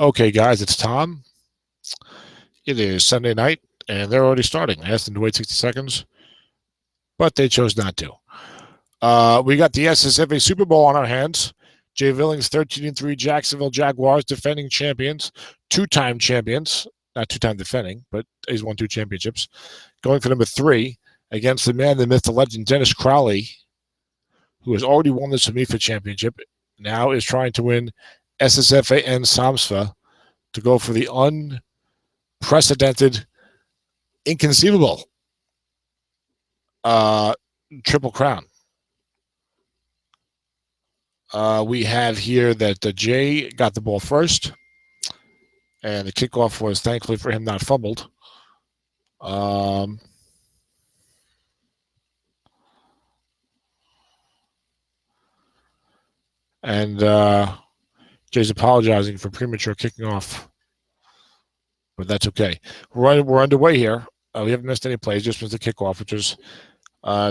Okay, guys, it's Tom. It is Sunday night, and they're already starting. I asked them to wait 60 seconds, but they chose not to. We got the SSFA Super Bowl on our hands. Jay Villings, 13-3 Jacksonville Jaguars, defending champions, two-time champions. Not two-time defending, but he's won 2 championships. Going for number 3 against the man, the myth, the legend, Dennis Crowley, who has already won the SSFA championship, now is trying to win SSFA and SAMSFA to go for the unprecedented, inconceivable Triple Crown. We have here that Jay got the ball first, and the kickoff was, thankfully for him, not fumbled. Jay's apologizing for premature kicking off, but that's okay. We're underway here. We haven't missed any plays, just missed the kickoff, which was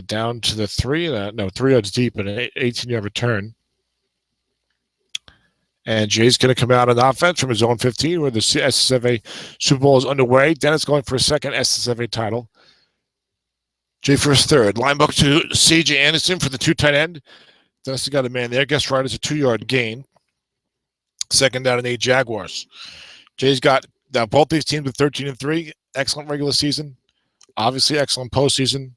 down to the 3 yards deep and an 18-yard return. And Jay's going to come out on offense from his own 15 where the SSFA Super Bowl is underway. Dennis going for a second SSFA title. Jay for his third. Linebacker to C.J. Anderson for the 2 tight end. Dennis has got a man there. Guess right, it's a 2-yard gain. Second down and 8 Jaguars. Jay's got both these teams with 13-3. Excellent regular season. Obviously excellent postseason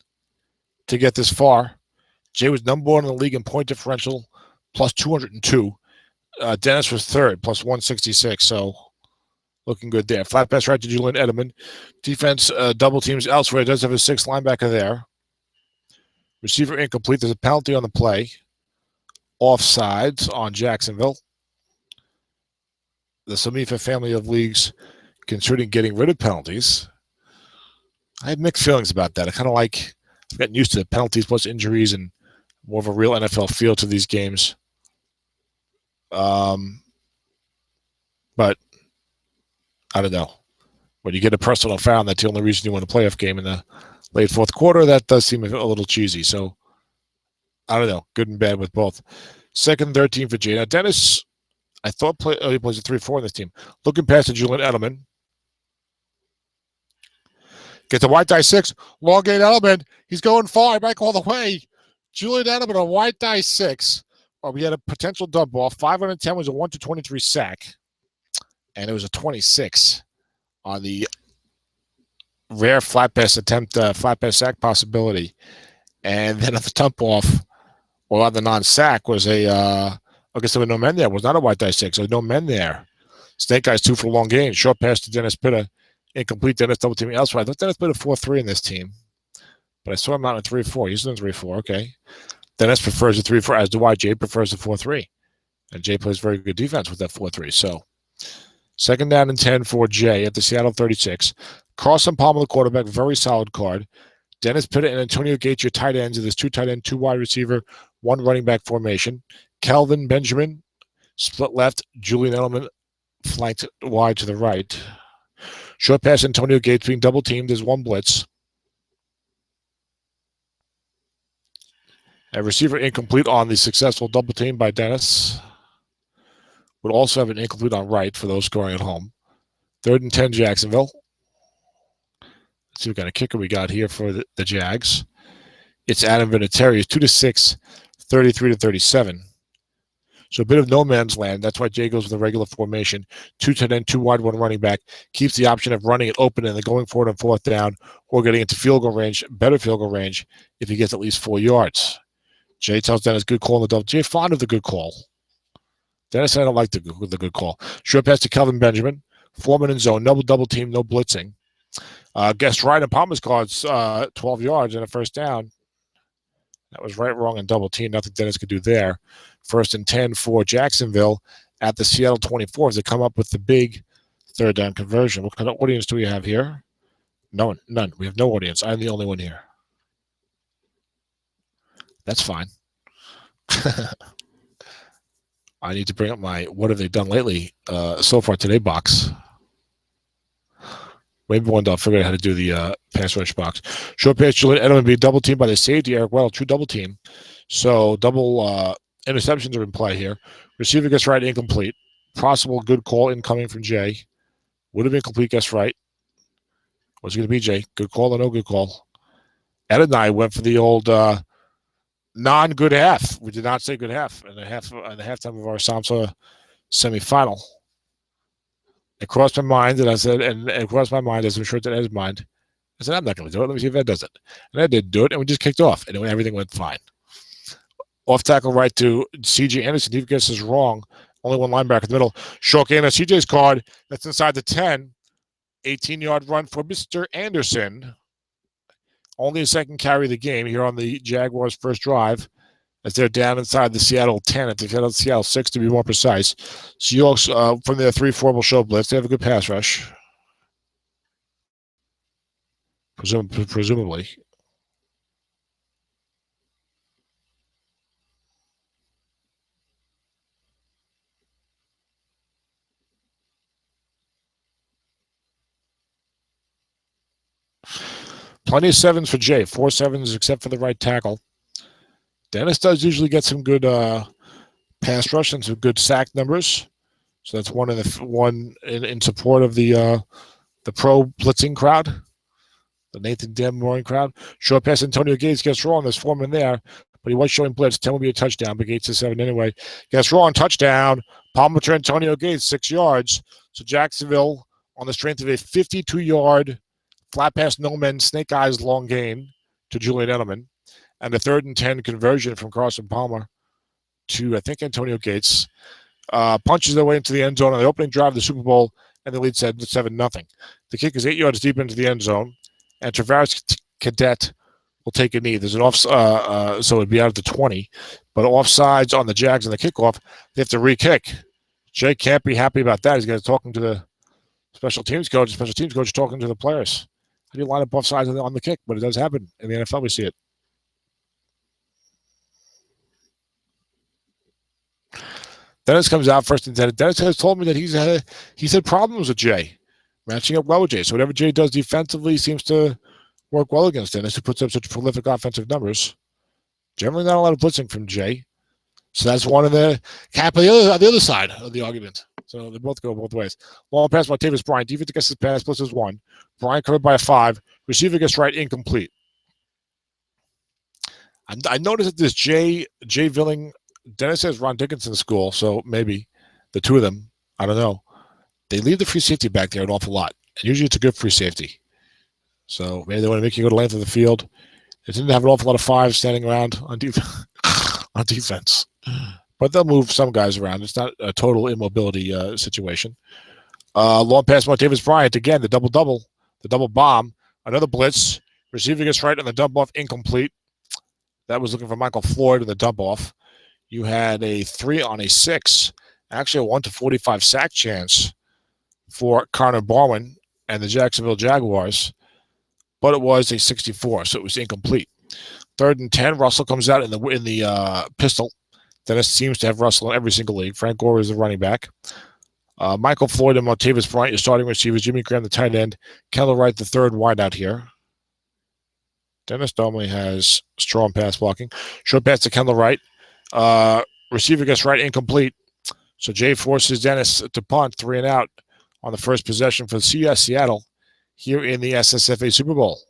to get this far. Jay was number 1 in the league in point differential, plus 202. Dennis was third, plus 166, so looking good there. Flat pass right to Julian Edelman. Defense double teams elsewhere. It does have a 6th linebacker there. Receiver incomplete. There's a penalty on the play. Offsides on Jacksonville. The SSFA family of leagues considering getting rid of penalties. I have mixed feelings about that. I've gotten used to the penalties plus injuries and more of a real NFL feel to these games. But I don't know. When you get a personal foul, that's the only reason you win a playoff game in the late 4th quarter. That does seem a little cheesy. So I don't know. Good and bad with both. 2nd and 13 for Jay. Now Dennis, I thought he plays a 3-4 in this team. Looking past to Julian Edelman. Get the white die 6. Long gain Edelman. He's going far. He might go all the way. Julian Edelman on white die 6. Well, we had a potential dump off. 510 was a 1-23 sack. And it was a 26 on the rare flat pass attempt, flat pass sack possibility. And then at the dump off, or on the non-sack, was I guess there were no men there. It was not a white die 6. There were no men there. Snake Eyes 2 for a long gain. Short pass to Dennis Pitta. Incomplete. Dennis double teaming elsewhere. I thought Dennis put a 4-3 in this team. But I saw him out in 3-4. He's in 3-4. Okay. Dennis prefers a 3-4, as do I. Jay prefers a 4-3. And Jay plays very good defense with that 4-3. So, 2nd down and 10 for Jay at the Seattle 36. Carson Palmer, the quarterback, very solid card. Dennis Pitta and Antonio Gates, your tight ends of this 2 tight end, 2 wide receiver, 1 running back formation. Kelvin Benjamin, split left. Julian Edelman, flanked wide to the right. Short pass, Antonio Gates being double teamed. There's 1 blitz. A receiver incomplete on the successful double team by Dennis. Would also have an incomplete on right for those scoring at home. 3rd and 10 Jacksonville. Let's see what kind of kicker we got here for the Jags. It's Adam Vinatieri. It's 2-6, 33-37. So a bit of no man's land. That's why Jay goes with a regular formation. 2 tight end, 2 wide, 1 running back. Keeps the option of running it open and then going forward on 4th down or getting into field goal range, better field goal range if he gets at least 4 yards. Jay tells Dennis good call in the double. Jay fond of the good call. Dennis, I don't like the good call. Short pass to Kelvin Benjamin. Foreman in zone. No double team, no blitzing. Guess right on Palmer's cards, 12 yards and a 1st down. That was right, wrong, and double team. Nothing Dennis could do there. 1st and 10 for Jacksonville at the Seattle 24 as they come up with the big 3rd down conversion. What kind of audience do we have here? None. We have no audience. I'm the only one here. That's fine. I need to bring up my what have they done lately so far today box. Maybe one day I'll figure out how to do the pass rush box. Short pass, Julian Edelman being double teamed by the safety, Eric Well, true double team. So double interceptions are in play here. Receiver gets right, incomplete. possible good call incoming from Jay. Would have been complete guess right. What's it going to be, Jay? Good call or no good call? Ed and I went for the old non-good half. We did not say good half in the halftime of our Samsa semifinal. It crossed my mind, and I said, and it crossed my mind, as I'm sure it's in Ed's mind. I said, I'm not going to do it. Let me see if Ed does it. And Ed did do it, and we just kicked off, and everything went fine. Off tackle right to C.J. Anderson. He guesses wrong. Only one linebacker in the middle. Short gain on C.J.'s card. That's inside the 10. 18-yard run for Mr. Anderson. Only a second carry of the game here on the Jaguars' first drive, as they're down inside the Seattle 10 at the Seattle 6 to be more precise. Seahawks from their 3-4 will show blitz. They have a good pass rush. Presumably. Plenty of sevens for Jay. 4 sevens except for the right tackle. Dennis does usually get some good pass rush and some good sack numbers. So that's one in support of the pro blitzing crowd, the Nathan Demmoring crowd. Short pass, Antonio Gates gets wrong. There's Foreman there, but he was showing blitz. 10 will be a touchdown, but Gates is 7 anyway. Gets wrong, touchdown. Palmer to Antonio Gates, 6 yards. So Jacksonville, on the strength of a 52-yard flat pass, no men, snake eyes long gain to Julian Edelman. And a 3rd and 10 conversion from Carson Palmer to, I think, Antonio Gates. Punches their way into the end zone on the opening drive of the Super Bowl, and the lead 7-0. The kick is 8 yards deep into the end zone, and Travaris Cadet will take a knee. There's an so it'd be out of the 20, but offsides on the Jags on the kickoff. They have to re-kick. Jay can't be happy about that. He's got to talking to the special teams coach talking to the players. How do you line up offsides on the kick? But it does happen in the NFL. We see it. Dennis comes out first and 10. Dennis has told me that he's had problems with Jay, matching up well with Jay. So whatever Jay does defensively seems to work well against Dennis, who puts up such prolific offensive numbers. Generally not a lot of blitzing from Jay. So that's one of the cap on the other side of the argument. So they both go both ways. Long pass by Tavis Bryant. Defense gets his pass, blitzes 1. Bryant covered by a 5. Receiver gets right, incomplete. I noticed that this Jay Villing, Dennis has Ron Dickinson school, so maybe the two of them, I don't know. They leave the free safety back there an awful lot. And usually it's a good free safety. So maybe they want to make you go to length of the field. They didn't have an awful lot of 5s standing around on defense. But they'll move some guys around. It's not a total immobility situation. Long pass by Tavis Bryant. Again, the double-double, the double bomb. Another blitz. Receiver gets right on the dump-off, incomplete. That was looking for Michael Floyd in the dump-off. You had a 3 on a 6, actually a 1-45 sack chance for Connor Barwin and the Jacksonville Jaguars, but it was a 64, so it was incomplete. 3rd and 10, Russell comes out in the pistol. Dennis seems to have Russell in every single league. Frank Gore is the running back. Michael Floyd and Montavis Bryant, your starting receivers. Jimmy Graham, the tight end. Kendall Wright, the 3rd wideout here. Dennis normally has strong pass blocking. Short pass to Kendall Wright. Receiver gets right, incomplete. So Jay forces Dennis to punt, 3 and out on the first possession for Seattle here in the SSFA Super Bowl.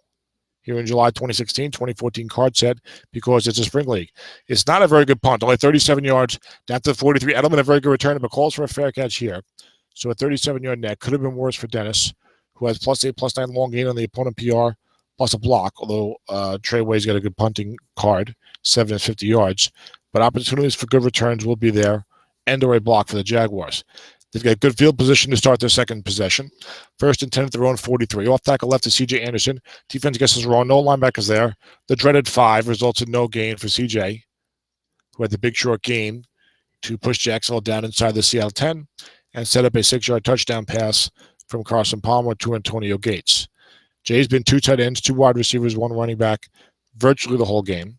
Here in July 2016, 2014 card set, because it's a spring league. It's not a very good punt, only 37 yards, down to the 43. Edelman, a very good return, but calls for a fair catch here. So a 37-yard net could have been worse for Dennis, who has +8, +9 long gain on the opponent PR, plus a block, although Trey Way's got a good punting card, 7 and 50 yards. But opportunities for good returns will be there, and or a block for the Jaguars. They've got good field position to start their second possession. 1st and 10 at their own 43. Off tackle left to C.J. Anderson. Defense guesses wrong. No linebackers there. The dreaded 5 results in no gain for C.J., who had the big short gain to push Jacksonville down inside the Seattle 10 and set up a 6-yard touchdown pass from Carson Palmer to Antonio Gates. Jay's been 2 tight ends, 2 wide receivers, 1 running back virtually the whole game,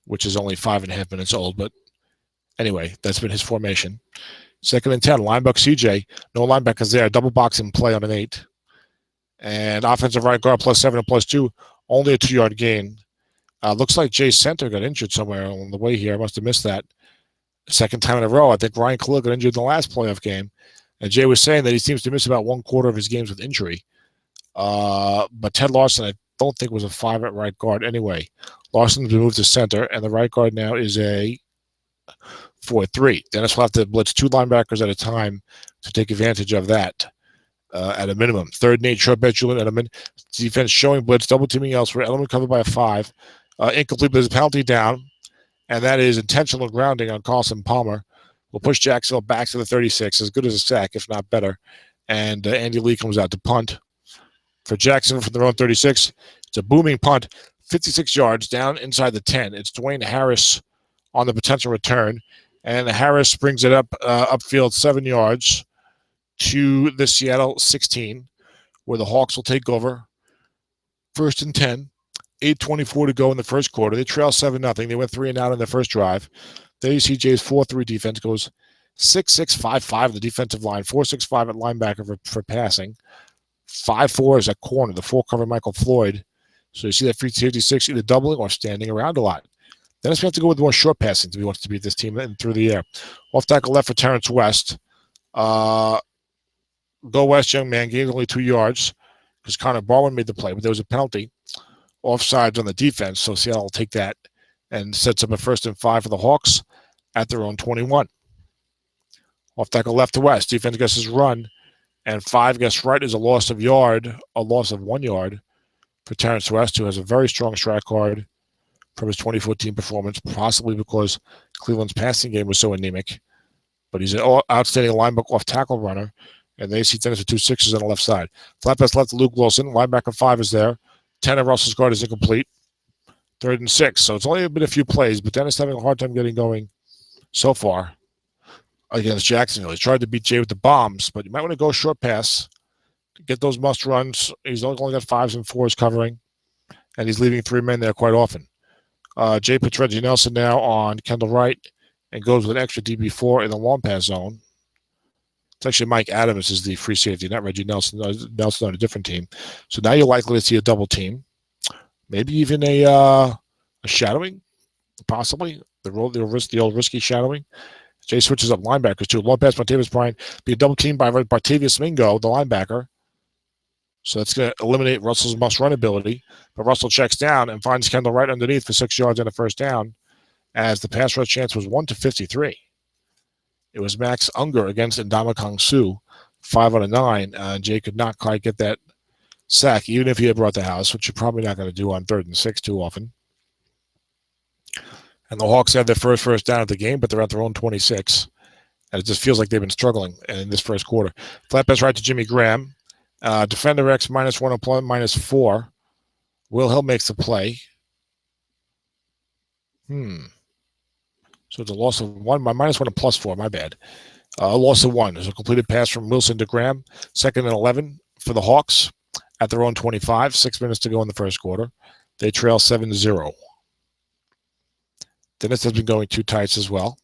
which is only 5.5 minutes old. But anyway, that's been his formation. 2nd and 10, linebacker CJ. No linebackers there. Double box in play on an 8. And offensive right guard +7 and +2. Only a 2-yard gain. Looks like Jay's center got injured somewhere on the way here. I must have missed that. second time in a row. I think Ryan Cooke got injured in the last playoff game, and Jay was saying that he seems to miss about 1/4 of his games with injury. But Ted Larson, I don't think, was a 5 at right guard anyway. Larson's been moved to center, and the right guard now is a 4-3. Dennis will have to blitz 2 linebackers at a time to take advantage of that at a minimum. Third, Nate short bet Julian Edelman. Defense showing blitz, double teaming elsewhere. Edelman covered by a 5. Incomplete, but there's a penalty down, and that is intentional grounding on Carson Palmer. Will push Jacksonville back to the 36, as good as a sack, if not better. And Andy Lee comes out to punt. For Jacksonville from their own 36, it's a booming punt, 56 yards down inside the 10. It's Dwayne Harris on the potential return, and Harris brings it up upfield 7 yards to the Seattle 16, where the Hawks will take over. 1st and 10, 8:24 to go in the first quarter. They trail 7-0. They went 3 and out in the first drive. There you see Jay's 4-3 defense goes 6-6-5-5 the defensive line, 4-6-5 at linebacker for passing. 5-4 is at corner. The 4 cover Michael Floyd. So you see that free safety 6 either doubling or standing around a lot. Then it's going to have to go with more short passing if he wants to beat this team and through the air. Off tackle left for Terrence West. Go West, young man. Gained only 2 yards because Connor Barwin made the play, but there was a penalty. Offsides on the defense, so Seattle will take that and sets up a 1st and 5 for the Hawks at their own 21. Off tackle left to West. Defense gets his run. And 5 gets right is a loss of 1 yard for Terrence West, who has a very strong strike card from his 2014 performance, possibly because Cleveland's passing game was so anemic. But he's an outstanding linebacker off tackle runner, and they see Dennis with 2 6s on the left side. Flat pass left to Luke Wilson. Linebacker 5 is there. 10 of Russell's guard is incomplete. 3rd and 6. So it's only been a few plays, but Dennis having a hard time getting going so far against Jacksonville. He's tried to beat Jay with the bombs, but you might want to go short pass, get those must runs. He's only got 5s and 4s covering, and he's leaving 3 men there quite often. Jay puts Reggie Nelson now on Kendall Wright and goes with an extra DB4 in the long pass zone. It's actually Mike Adams is the free safety, not Reggie Nelson. Nelson on a different team. So now you're likely to see a double team, maybe even a shadowing, possibly the old risky shadowing. Jay switches up linebackers too. Long pass Montavious Bryant be a double team by Bartavius Mingo, the linebacker. So that's going to eliminate Russell's must-run ability. But Russell checks down and finds Kendall right underneath for 6 yards and a 1st down, as the pass rush chance was 1-53. It was Max Unger against Ndamukong Suh, 5 out of 9. Jay could not quite get that sack, even if he had brought the house, which you're probably not going to do on 3rd and 6 too often. And the Hawks had their first down of the game, but they're at their own 26. And it just feels like they've been struggling in this first quarter. Flat pass right to Jimmy Graham. Defender X -1 opponent -4. Will Hill makes the play. So it's a loss of 1. My -1 and +4, my bad. A loss of 1. There's a completed pass from Wilson to Graham. 2nd and 11 for the Hawks at their own 25. 6 minutes to go in the first quarter. They trail 7-0. Dennis has been going 2 tights as well.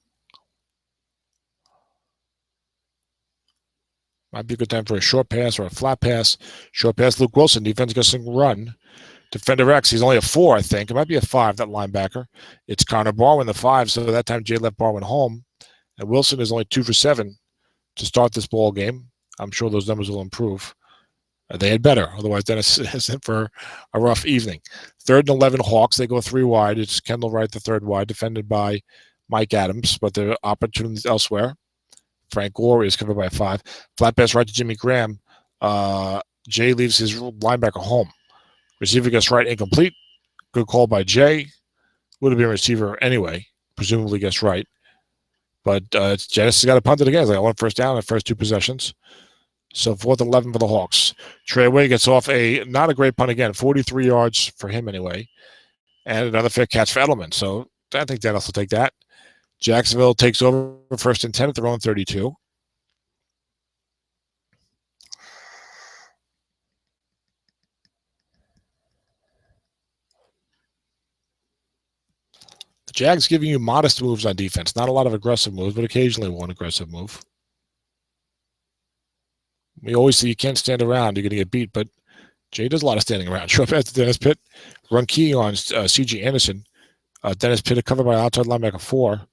Might be a good time for a short pass or a flat pass. Short pass, Luke Wilson. Defense gets a run. Defender X, he's only a 4, I think. It might be a 5, that linebacker. It's Connor Barwin, the 5, so that time Jay left Barwin home. And Wilson is only 2 for 7 to start this ball game. I'm sure those numbers will improve. They had better. Otherwise, Dennis is in for a rough evening. 3rd and 11 Hawks. They go 3 wide. It's Kendall Wright, the 3rd wide, defended by Mike Adams, but there are opportunities elsewhere. Frank Gore is covered by a 5. Flat pass right to Jimmy Graham. Jay leaves his linebacker home. Receiver gets right, incomplete. Good call by Jay. Would have been a receiver anyway. Presumably gets right. But Dennis has got to punt it again. It's like 1 first down in the first 2 possessions. So 4th and 11 for the Hawks. Treyway gets off not a great punt again. 43 yards for him anyway. And another fair catch for Edelman. So I think Dennis will take that. Jacksonville takes over 1st and 10 at their own 32. The Jags giving you modest moves on defense. Not a lot of aggressive moves, but occasionally one aggressive move. We always say you can't stand around. You're going to get beat, but Jay does a lot of standing around. Show up at Dennis Pitt. Run key on C.J. Anderson. Dennis Pitt covered by outside linebacker 4.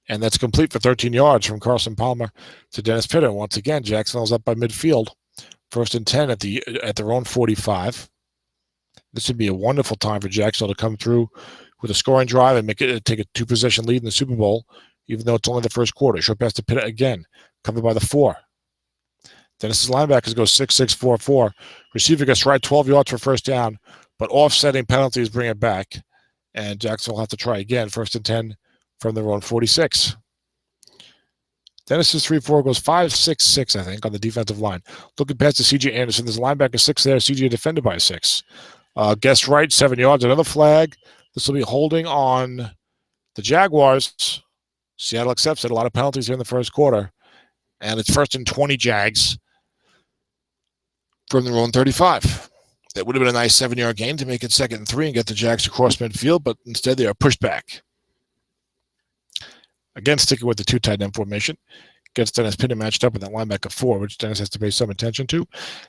And that's complete for 13 yards from Carson Palmer to Dennis Pitta. Once again, Jacksonville's up by midfield. 1st and 10 at their own 45. This would be a wonderful time for Jacksonville to come through with a scoring drive and take a 2-possession lead in the Super Bowl, even though it's only the first quarter. Short pass to Pitta again, covered by the 4. Dennis's linebackers go 6-6-4-4. Receiver gets right 12 yards for first down, but offsetting penalties bring it back. And Jacksonville will have to try again. 1st and 10 from their own 46. Dennis's 3-4 goes 5-6-6, I think, on the defensive line. Looking past to C.J. Anderson. There's a linebacker 6 there. C.J. defended by 6. Guess right, 7 yards. Another flag. This will be holding on the Jaguars. Seattle accepts it. A lot of penalties here in the first quarter. And it's 1st and 20 Jags from their own 35. That would have been a nice 7-yard gain to make it 2nd and 3 and get the Jags across midfield, but instead they are pushed back. Again, sticking with the 2 tight end formation. Gets Dennis Pitta matched up with that linebacker 4, which Dennis has to pay some attention to.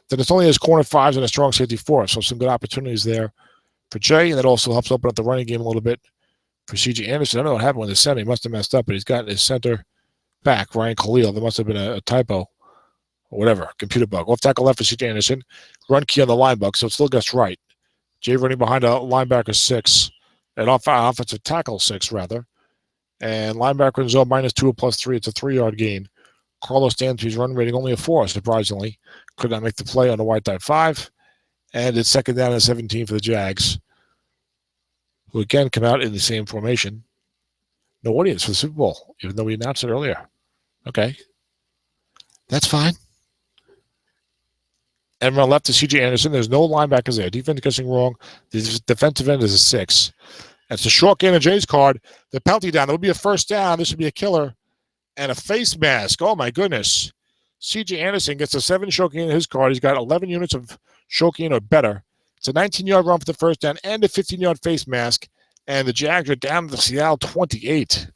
Then it's only his corner 5s and a strong safety 4, so some good opportunities there for Jay. And that also helps open up the running game a little bit for C.J. Anderson. I don't know what happened with his center. He must have messed up, but he's got his center back, Ryan Khalil. There must have been a typo or whatever, computer bug. Off tackle left for C.J. Anderson. Run key on the line buck, so it still gets right. Jay running behind a linebacker 6, an offensive tackle 6, rather. And linebacker in zone -2 +3. It's a 3-yard gain. Carlos Danby's run rating only a 4, surprisingly. Could not make the play on the white dot 5. And it's 2nd down and 17 for the Jags, who again come out in the same formation. No audience for the Super Bowl, even though we announced it earlier. Okay. That's fine. And run left to C.J. Anderson. There's no linebackers there. Defense guessing wrong. The defensive end is a 6. That's a short gain of Jay's card. The penalty down. It would be a 1st down. This would be a killer. And a face mask. Oh, my goodness. C.J. Anderson gets a 7 short gain in his card. He's got 11 units of short gain or better. It's a 19-yard run for the 1st down and a 15-yard face mask. And the Jags are down to the Seattle 28.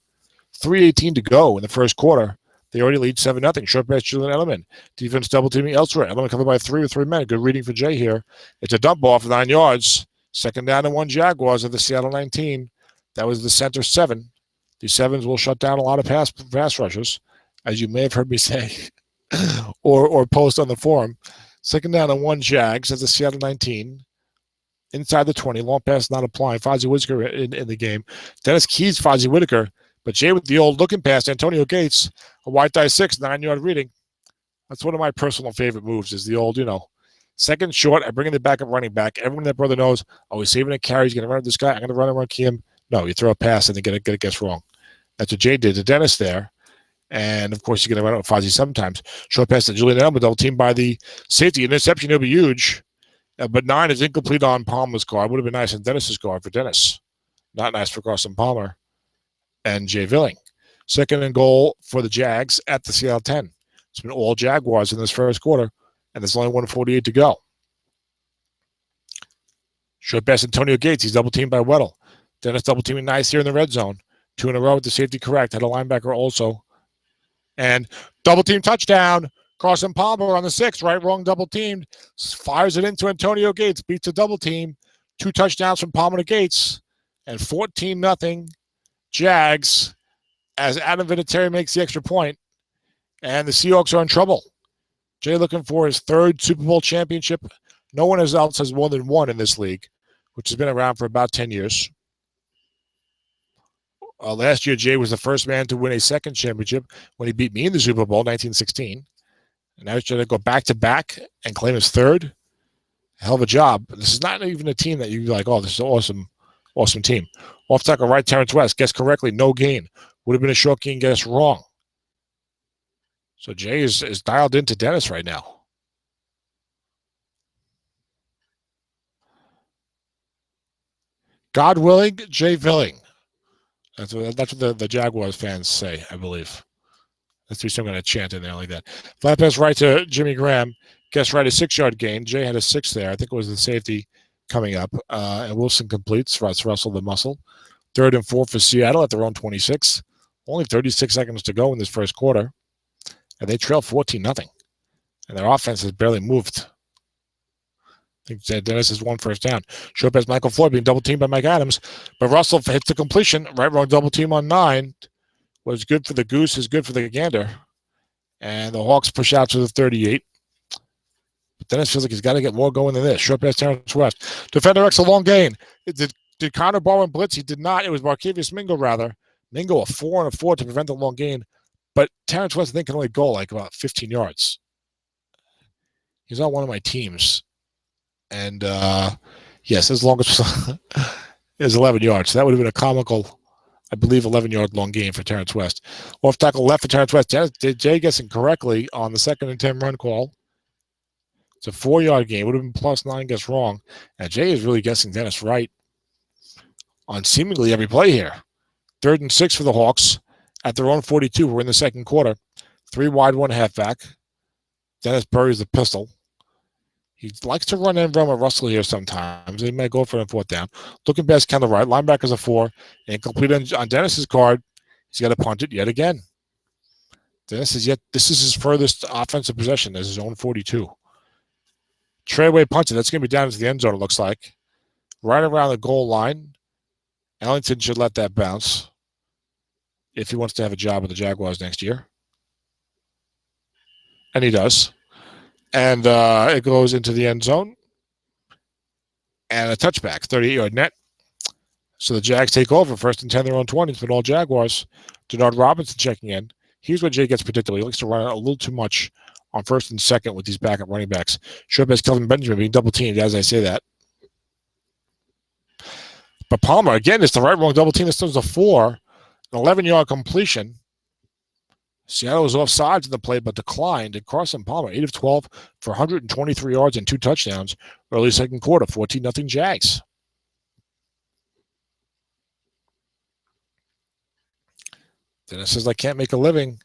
3:18 to go in the first quarter. They already lead 7-0. Short pass, Julian Edelman. Defense double teaming elsewhere. Edelman covered by 3 with 3 men. Good reading for Jay here. It's a dump ball for 9 yards. 2nd down and 1 Jaguars at the Seattle 19. That was the center 7. These 7s will shut down a lot of pass rushers, as you may have heard me say, or post on the forum. 2nd down and 1 Jags at the Seattle 19. Inside the 20. Long pass not applying. Fozzie Whitaker in the game. Dennis Keys, Fozzie Whitaker. But Jay with the old looking pass. Antonio Gates, a white die 6, 9-yard reading. That's one of my personal favorite moves is the old, 2nd short. I bring in the backup running back. Everyone that brother knows, he's saving a carry. He's going to run with this guy. I'm going to run and run him. No, you throw a pass and they get it gets wrong. That's what Jay did to Dennis there. And, of course, you're going to run it with Fozzie sometimes. Short pass to Julian Edelman, double team by the safety. Interception will be huge. But 9 is incomplete on Palmer's guard. Would have been nice on Dennis's guard for Dennis. Not nice for Carson Palmer and Jay Villing. 2nd and goal for the Jags at the Seattle 10. It's been all Jaguars in this first quarter, and there's only 1:48 to go. Short pass, Antonio Gates. He's double-teamed by Weddle. Dennis double-teaming nice here in the red zone. 2 in a row with the safety correct. Had a linebacker also. And double-team touchdown. Carson Palmer on the 6. Right, wrong, double-teamed. Fires it into Antonio Gates. Beats a double-team. 2 touchdowns from Palmer to Gates. And 14-0 Jags as Adam Vinatieri makes the extra point. And the Seahawks are in trouble. Jay looking for his 3rd Super Bowl championship. No one else has more than 1 in this league, which has been around for about 10 years. Last year, Jay was the first man to win a 2nd championship when he beat me in the Super Bowl, 1916. And now he's trying to go back-to-back and claim his 3rd. Hell of a job. This is not even a team that you're like, this is an awesome team. Off tackle right, Terrence West. Guess correctly, no gain. Would have been a short gain, guess wrong. So Jay is dialed into Dennis right now. God willing, Jay Villing. That's what the Jaguars fans say, I believe. That's what I'm going to chant in there like that. Flat pass right to Jimmy Graham. Guess right, a 6-yard gain. Jay had a 6 there. I think it was the safety coming up. And Wilson completes. Russell the muscle. 3rd and 4 for Seattle at their own 26. Only 36 seconds to go in this first quarter. And they trail 14-0. And their offense has barely moved. I think Dennis has 1 first down. Short pass Michael Floyd being double-teamed by Mike Adams. But Russell hits the completion. Right, wrong, double team on 9. was good for the goose is good for the gander. And the Hawks push out to the 38. But Dennis feels like he's got to get more going than this. Short pass, Terrence West. Defender X a long gain. Did Connor Barwin blitz? He did not. It was Markevius Mingo, rather. Mingo a 4 and a 4 to prevent the long gain. But Terrence West, I think, can only go like about 15 yards. He's on one of my teams. And, yes, his longest is 11 yards. So that would have been a comical, I believe, 11-yard long gain for Terrence West. Off tackle left for Terrence West. Jay guessing correctly on the 2nd and 10 run call. It's a 4-yard gain. Would have been +9, guess wrong. And Jay is really guessing Dennis right on seemingly every play here. 3rd and 6 for the Hawks at their own 42. We're in the second quarter. 3 wide, 1 halfback. Dennis buries the pistol. He likes to run and run with Russell here sometimes. He might go for a 4th down. Looking best kind of right. Linebacker's a 4. Incomplete on Dennis's card. He's got to punt it yet again. This is his furthest offensive possession as his own 42. Treyway punts it. That's going to be down into the end zone, it looks like. Right around the goal line. Ellington should let that bounce if he wants to have a job with the Jaguars next year. And he does. And it goes into the end zone. And a touchback, 38-yard net. So the Jags take over. 1st and 10, their own 20. It's been all Jaguars. Denard Robinson checking in. Here's where Jay gets predictable. He likes to run a little too much on 1st and 2nd with these backup running backs. Short pass, Kelvin Benjamin being double-teamed as I say that. But Palmer, again, it's the right-wrong double team. This was a 4, an 11-yard completion. Seattle was off sides in the play, but declined. And Carson Palmer, 8 of 12 for 123 yards and 2 touchdowns. Early second quarter, 14-0 Jags. Dennis says, I can't make a living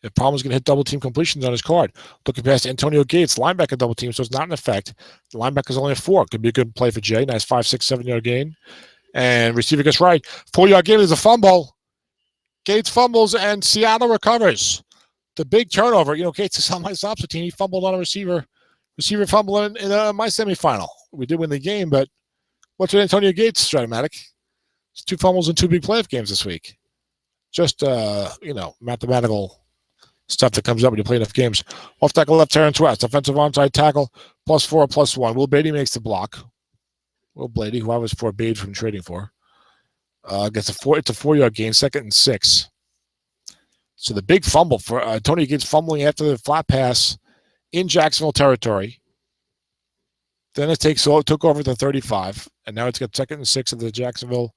if Palmer's going to hit double-team completions on his card. Looking past Antonio Gates, linebacker double-team, so it's not in effect. The linebacker's only a 4. Could be a good play for Jay. Nice 5, 6, 7-yard gain. And receiver gets right. 4-yard gain is a fumble. Gates fumbles, and Seattle recovers. The big turnover. You know, Gates is on my opposite team. He fumbled on a receiver. Receiver fumble in my semifinal. We did win the game, but what's with Antonio Gates, Strat-o-matic? It's 2 fumbles and 2 big playoff games this week. Just, mathematical stuff that comes up when you play enough games. Off tackle left, Terrence West. Offensive onside tackle, +4, +1. Will Beatty makes the block. Will Beatty, who I was forbade from trading for. Gets it's a 4-yard gain, 2nd and 6. So the big fumble for Tony Gates fumbling after the flat pass in Jacksonville territory. Then it took over the 35, and now it's got 2nd and 6 at the Jacksonville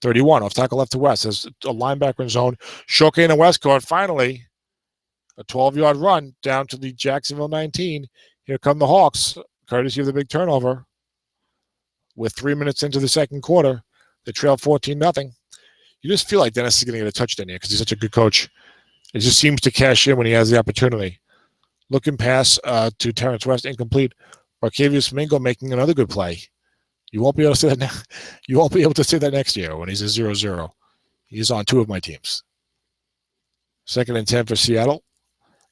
31. Off tackle left to West. There's a linebacker in zone. Shoke in the West court. Finally, a 12-yard run down to the Jacksonville 19. Here come the Hawks, courtesy of the big turnover. With 3 minutes into the second quarter, they trail 14-0. You just feel like Dennis is going to get a touchdown here because he's such a good coach. It just seems to cash in when he has the opportunity. Looking pass to Terrence West, incomplete. Markevius Mingo making another good play. You won't be able to say that now. You won't be able to say that next year when he's a 0-0. He's on 2 of my teams. 2nd and 10 for Seattle.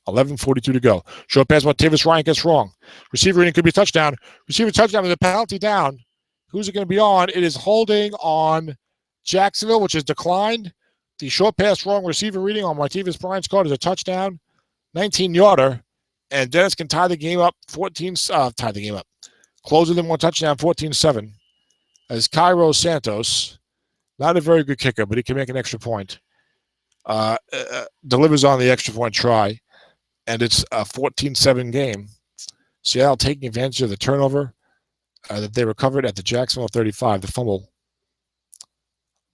11:42 to go. Short pass, Montavious Ryan gets wrong. Receiver reading could be a touchdown. Receiver touchdown with a penalty down. Who's it going to be on? It is holding on Jacksonville, which has declined. The short pass wrong receiver reading on Martavis Bryant's card is a touchdown, 19-yarder, and Dennis can tie the game up. Tie the game up. Close within 1 touchdown, 14-7. As Cairo Santos, not a very good kicker, but he can make an extra point. Delivers on the extra point try, and it's a 14-7 game. Seattle taking advantage of the turnover that they recovered at the Jacksonville 35, the fumble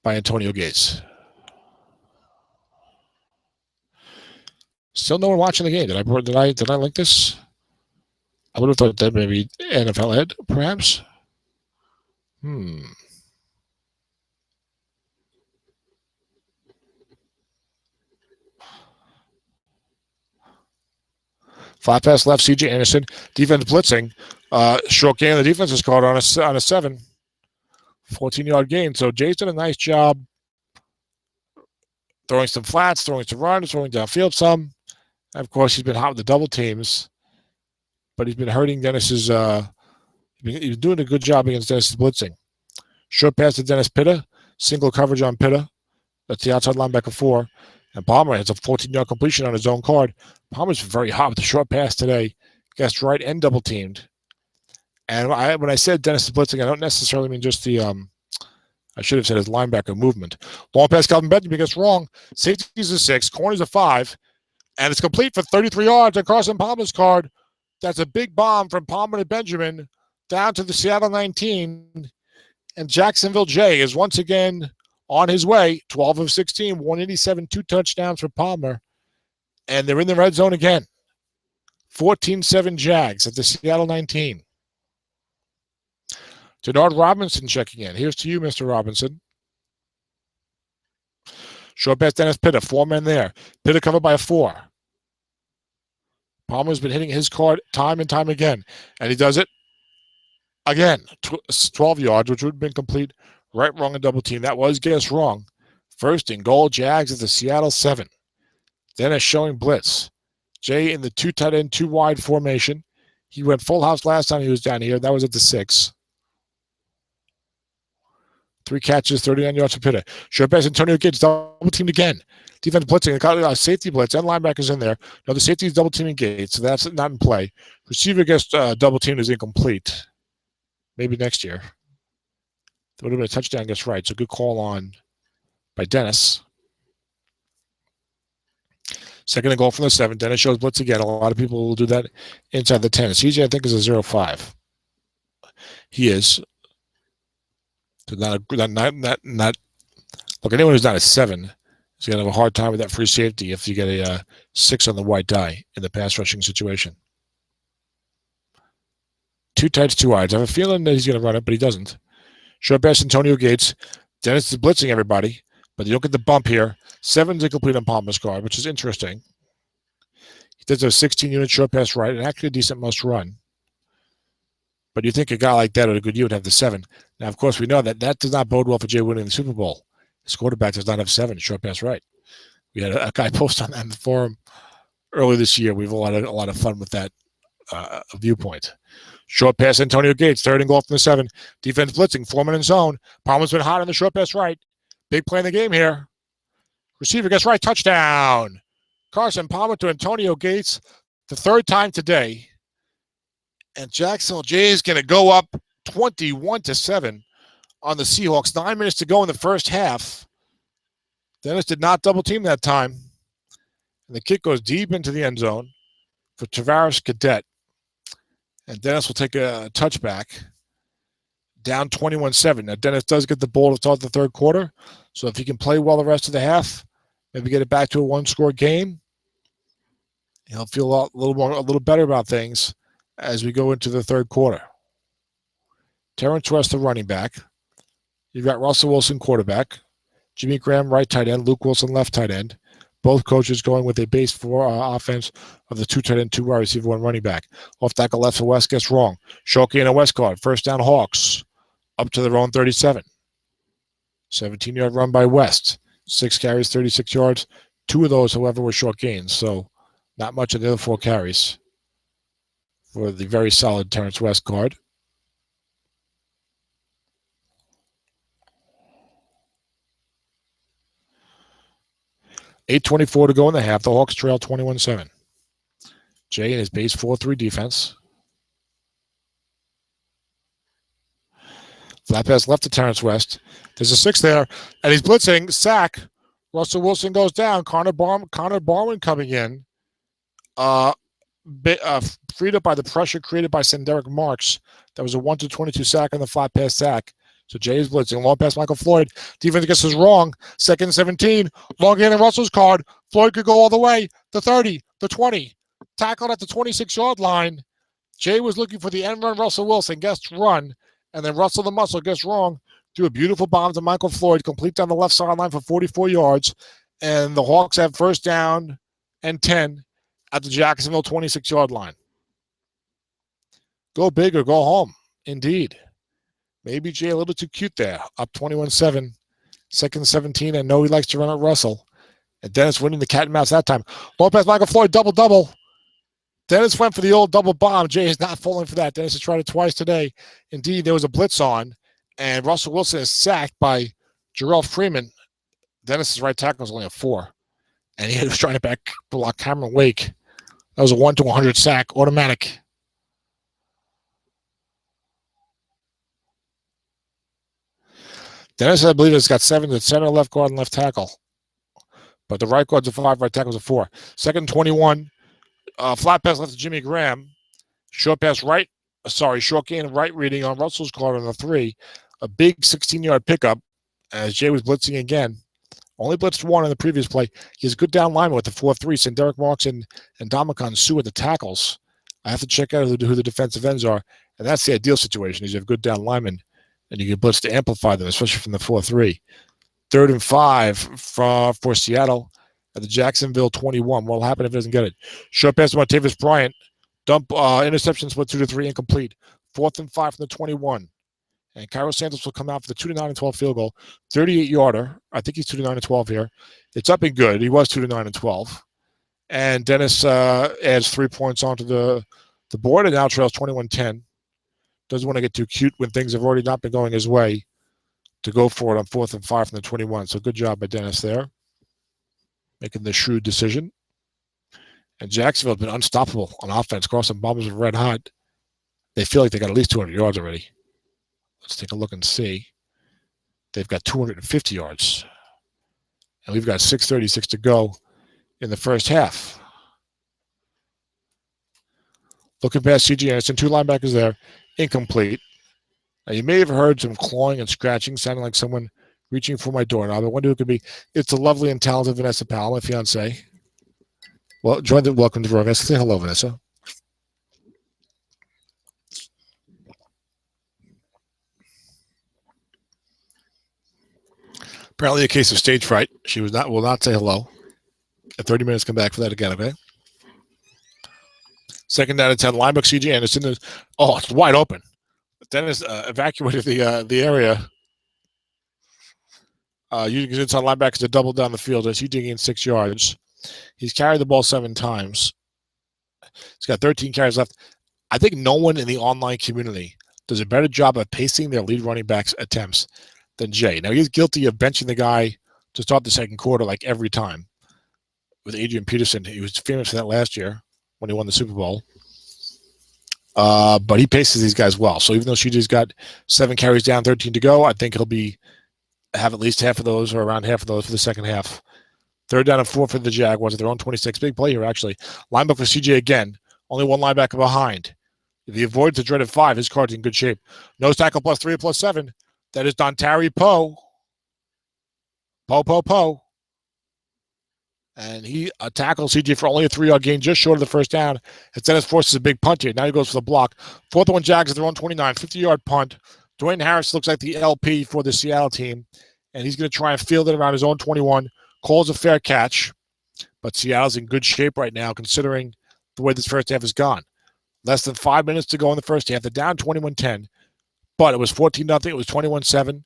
by Antonio Gates. Still no one watching the game. Did I link this? I would have thought that maybe NFL Ed, perhaps. 5 pass left, C.J. Anderson. Defense blitzing. Short gain. The defense is called on a 7. 14-yard gain. So Jay's done a nice job throwing some flats, throwing some runs, throwing downfield some. And of course, he's been hot with the double teams, but he's been hurting Dennis's. He's doing a good job against Dennis's blitzing. Short pass to Dennis Pitta. Single coverage on Pitta. That's the outside linebacker 4. And Palmer has a 14-yard completion on his own card. Palmer's very hot with the short pass today. Guessed right and double teamed. And when I said Dennis is blitzing, I don't necessarily mean just the I should have said his linebacker movement. Long pass, Calvin Benjamin gets wrong. Safety's a 6, corner's a 5, and it's complete for 33 yards on Carson Palmer's card. That's a big bomb from Palmer to Benjamin down to the Seattle 19. And Jacksonville Jay is once again on his way. 12 of 16, 187, 2 touchdowns for Palmer. And they're in the red zone again. 14-7 Jags at the Seattle 19. Denard Robinson checking in. Here's to you, Mr. Robinson. Short pass, Dennis Pitta. 4 men there. Pitta covered by a 4. Palmer's been hitting his card time and time again. And he does it again. 12 yards, which would have been complete. Right, wrong, and double team. That was guessed wrong. First and goal, Jags at the Seattle 7. Dennis showing blitz. Jay in the 2 tight end, 2 wide formation. He went full house last time he was down here. That was at the 6. 3 catches, 39 yards for Pitta. Short pass, Antonio Gates double teamed again. Defense blitzing. Safety blitz and linebackers in there. No, the safety is double teaming Gates, so that's not in play. Receiver gets double teamed is incomplete. Maybe next year. That would have been a touchdown, gets right. So good call on by Dennis. Second and goal from the 7. Dennis shows blitz again. A lot of people will do that inside the 10. CJ, I think, is a 0-5. He is. So not look, anyone who's not a 7 is going to have a hard time with that free safety if you get a 6 on the white die in the pass rushing situation. 2 tights, 2 wides. I have a feeling that he's going to run it, but he doesn't. Short pass, Antonio Gates. Dennis is blitzing everybody, but you don't get the bump here. 7's incomplete on Palmer's card, which is interesting. He does a 16-unit short pass right, and actually a decent must run. But you think a guy like that, or a good year, would have the 7. Now, of course, we know that does not bode well for Jay winning the Super Bowl. His quarterback does not have 7 short pass right. We had a guy post on that in the forum earlier this year. We have a lot of fun with that viewpoint. Short pass, Antonio Gates, 3rd and goal from the 7. Defense blitzing, 4-man in zone. Palmer's been hot on the short pass right. Big play in the game here. Receiver gets right, touchdown. Carson Palmer to Antonio Gates, the 3rd time today. And Jacksonville Jay is going to go up 21-7 on the Seahawks. 9 minutes to go in the first half. Dennis did not double team that time. And the kick goes deep into the end zone for Tavares Cadet. And Dennis will take a touchback. Down 21-7. Now, Dennis does get the ball to start the 3rd quarter. So if he can play well the rest of the half, maybe get it back to a 1-score game, he'll feel a little better about things as we go into the 3rd quarter. Terrence West, the running back. You've got Russell Wilson, quarterback. Jimmy Graham, right tight end. Luke Wilson, left tight end. Both coaches going with a base 4 offense of the 2 tight end, 2 wide receiver, 1 running back. Off tackle left for West gets wrong. Shoki and a West card. First down, Hawks. Up to their own 37. 17-yard run by West. 6 carries, 36 yards. 2 of those, however, were short gains. So not much of the other 4 carries for the very solid Terrence West card. $8:24 to go in the half. The Hawks trail 21-7. Jay in his base 4-3 defense. Flat pass left to Terrence West. There's a 6 there, and he's blitzing. Sack. Russell Wilson goes down. Connor Barwin coming in. Freed up by the pressure created by Senderick Marks. That was a 1-22 sack on the flat pass sack. So Jay is blitzing. Long pass, Michael Floyd. Defense gets this wrong. 2nd and 17. Long gain in Russell's card. Floyd could go all the way. The 30, the 20. Tackled at the 26-yard line. Jay was looking for the end run. Russell Wilson gets run. And then Russell the Muscle gets wrong. Threw a beautiful bomb to Michael Floyd. Complete down the left sideline for 44 yards. And the Hawks have first down and 10 at the Jacksonville 26-yard line. Go big or go home. Indeed. Maybe Jay a little too cute there. Up 21-7. 2nd 17. I know he likes to run at Russell. And Dennis winning the cat and mouse that time. Long pass, Michael Floyd, double. Dennis went for the old double bomb. Jay is not falling for that. Dennis has tried it twice today. Indeed, there was a blitz on. And Russell Wilson is sacked by Jarrell Freeman. Dennis's right tackle was only a 4. And he was trying to back block Cameron Wake. That was a 1-100 sack, automatic. Dennis, I believe, has got 7 at center, left guard, and left tackle. But the right guard's a 5, right tackle's a 4. 2nd and 21. Flat pass left to Jimmy Graham. Short pass right. Short gain right reading on Russell's card on the 3. A big 16-yard pickup as Jay was blitzing again. Only blitzed 1 in the previous play. He has good down lineman with the 4-3. Send Derek Marks and Dominican Sue at the tackles. I have to check out who the defensive ends are. And that's the ideal situation is you have good down linemen and you can blitz to amplify them, especially from the 4-3. 3rd and 5 for Seattle at the Jacksonville 21. What will happen if he doesn't get it? Short pass to Martavis Bryant. Dump interception split 2-3 incomplete. 4th and 5 from the 21. And Cairo Santos will come out for the 2-9-12 field goal. 38-yarder. I think he's 2-9-12 here. It's up and good. He was 2-9-12. And Dennis adds 3 points onto the board and now trails 21-10. Doesn't want to get too cute when things have already not been going his way to go for it on 4th and 5 from the 21. So good job by Dennis there, making the shrewd decision. And Jacksonville has been unstoppable on offense. Carson Bombers are red hot. They feel like they got at least 200 yards already. Let's take a look and see. They've got 250 yards. And we've got 6:36 to go in the first half. Looking past C.J. Anderson, 2 linebackers there. Incomplete. Now, you may have heard some clawing and scratching, sounding like someone reaching for my door. Now, I wonder who it could be. It's the lovely and talented Vanessa Powell, my fiance. Well, welcome to the program. Say hello, Vanessa. Apparently a case of stage fright. She will not say hello. At 30 minutes, come back for that again, okay? 2nd down and 10. Linebacker C.J. Anderson. It's wide open. Dennis evacuated the area. Using his inside linebackers to double down the field as he gained 6 yards. He's carried the ball 7 times. He's got 13 carries left. I think no one in the online community does a better job of pacing their lead running back's attempts than Jay. Now, he's guilty of benching the guy to start the second quarter like every time with Adrian Peterson. He was famous for that last year when he won the Super Bowl. But he paces these guys well. So even though CJ's got 7 carries down, 13 to go, I think he'll have at least half of those or around half of those for the second half. 3rd down and 4 for the Jaguars at their own 26. Big play here, actually. Linebacker for CJ again. Only 1 linebacker behind. If he avoids the dreaded 5, his card's in good shape. Nose tackle +3 or +7. That is Dontari Poe. Poe. And he tackles CJ for only a 3-yard gain, just short of the first down. As Dennis forces a big punt here. Now he goes for the block. 4th and 1 Jags at their own 29. 50-yard punt. Dwayne Harris looks like the LP for the Seattle team. And he's going to try and field it around his own 21. Calls a fair catch. But Seattle's in good shape right now, considering the way this first half has gone. Less than 5 minutes to go in the first half. They're down 21-10. But it was 14-0. It was 21-7.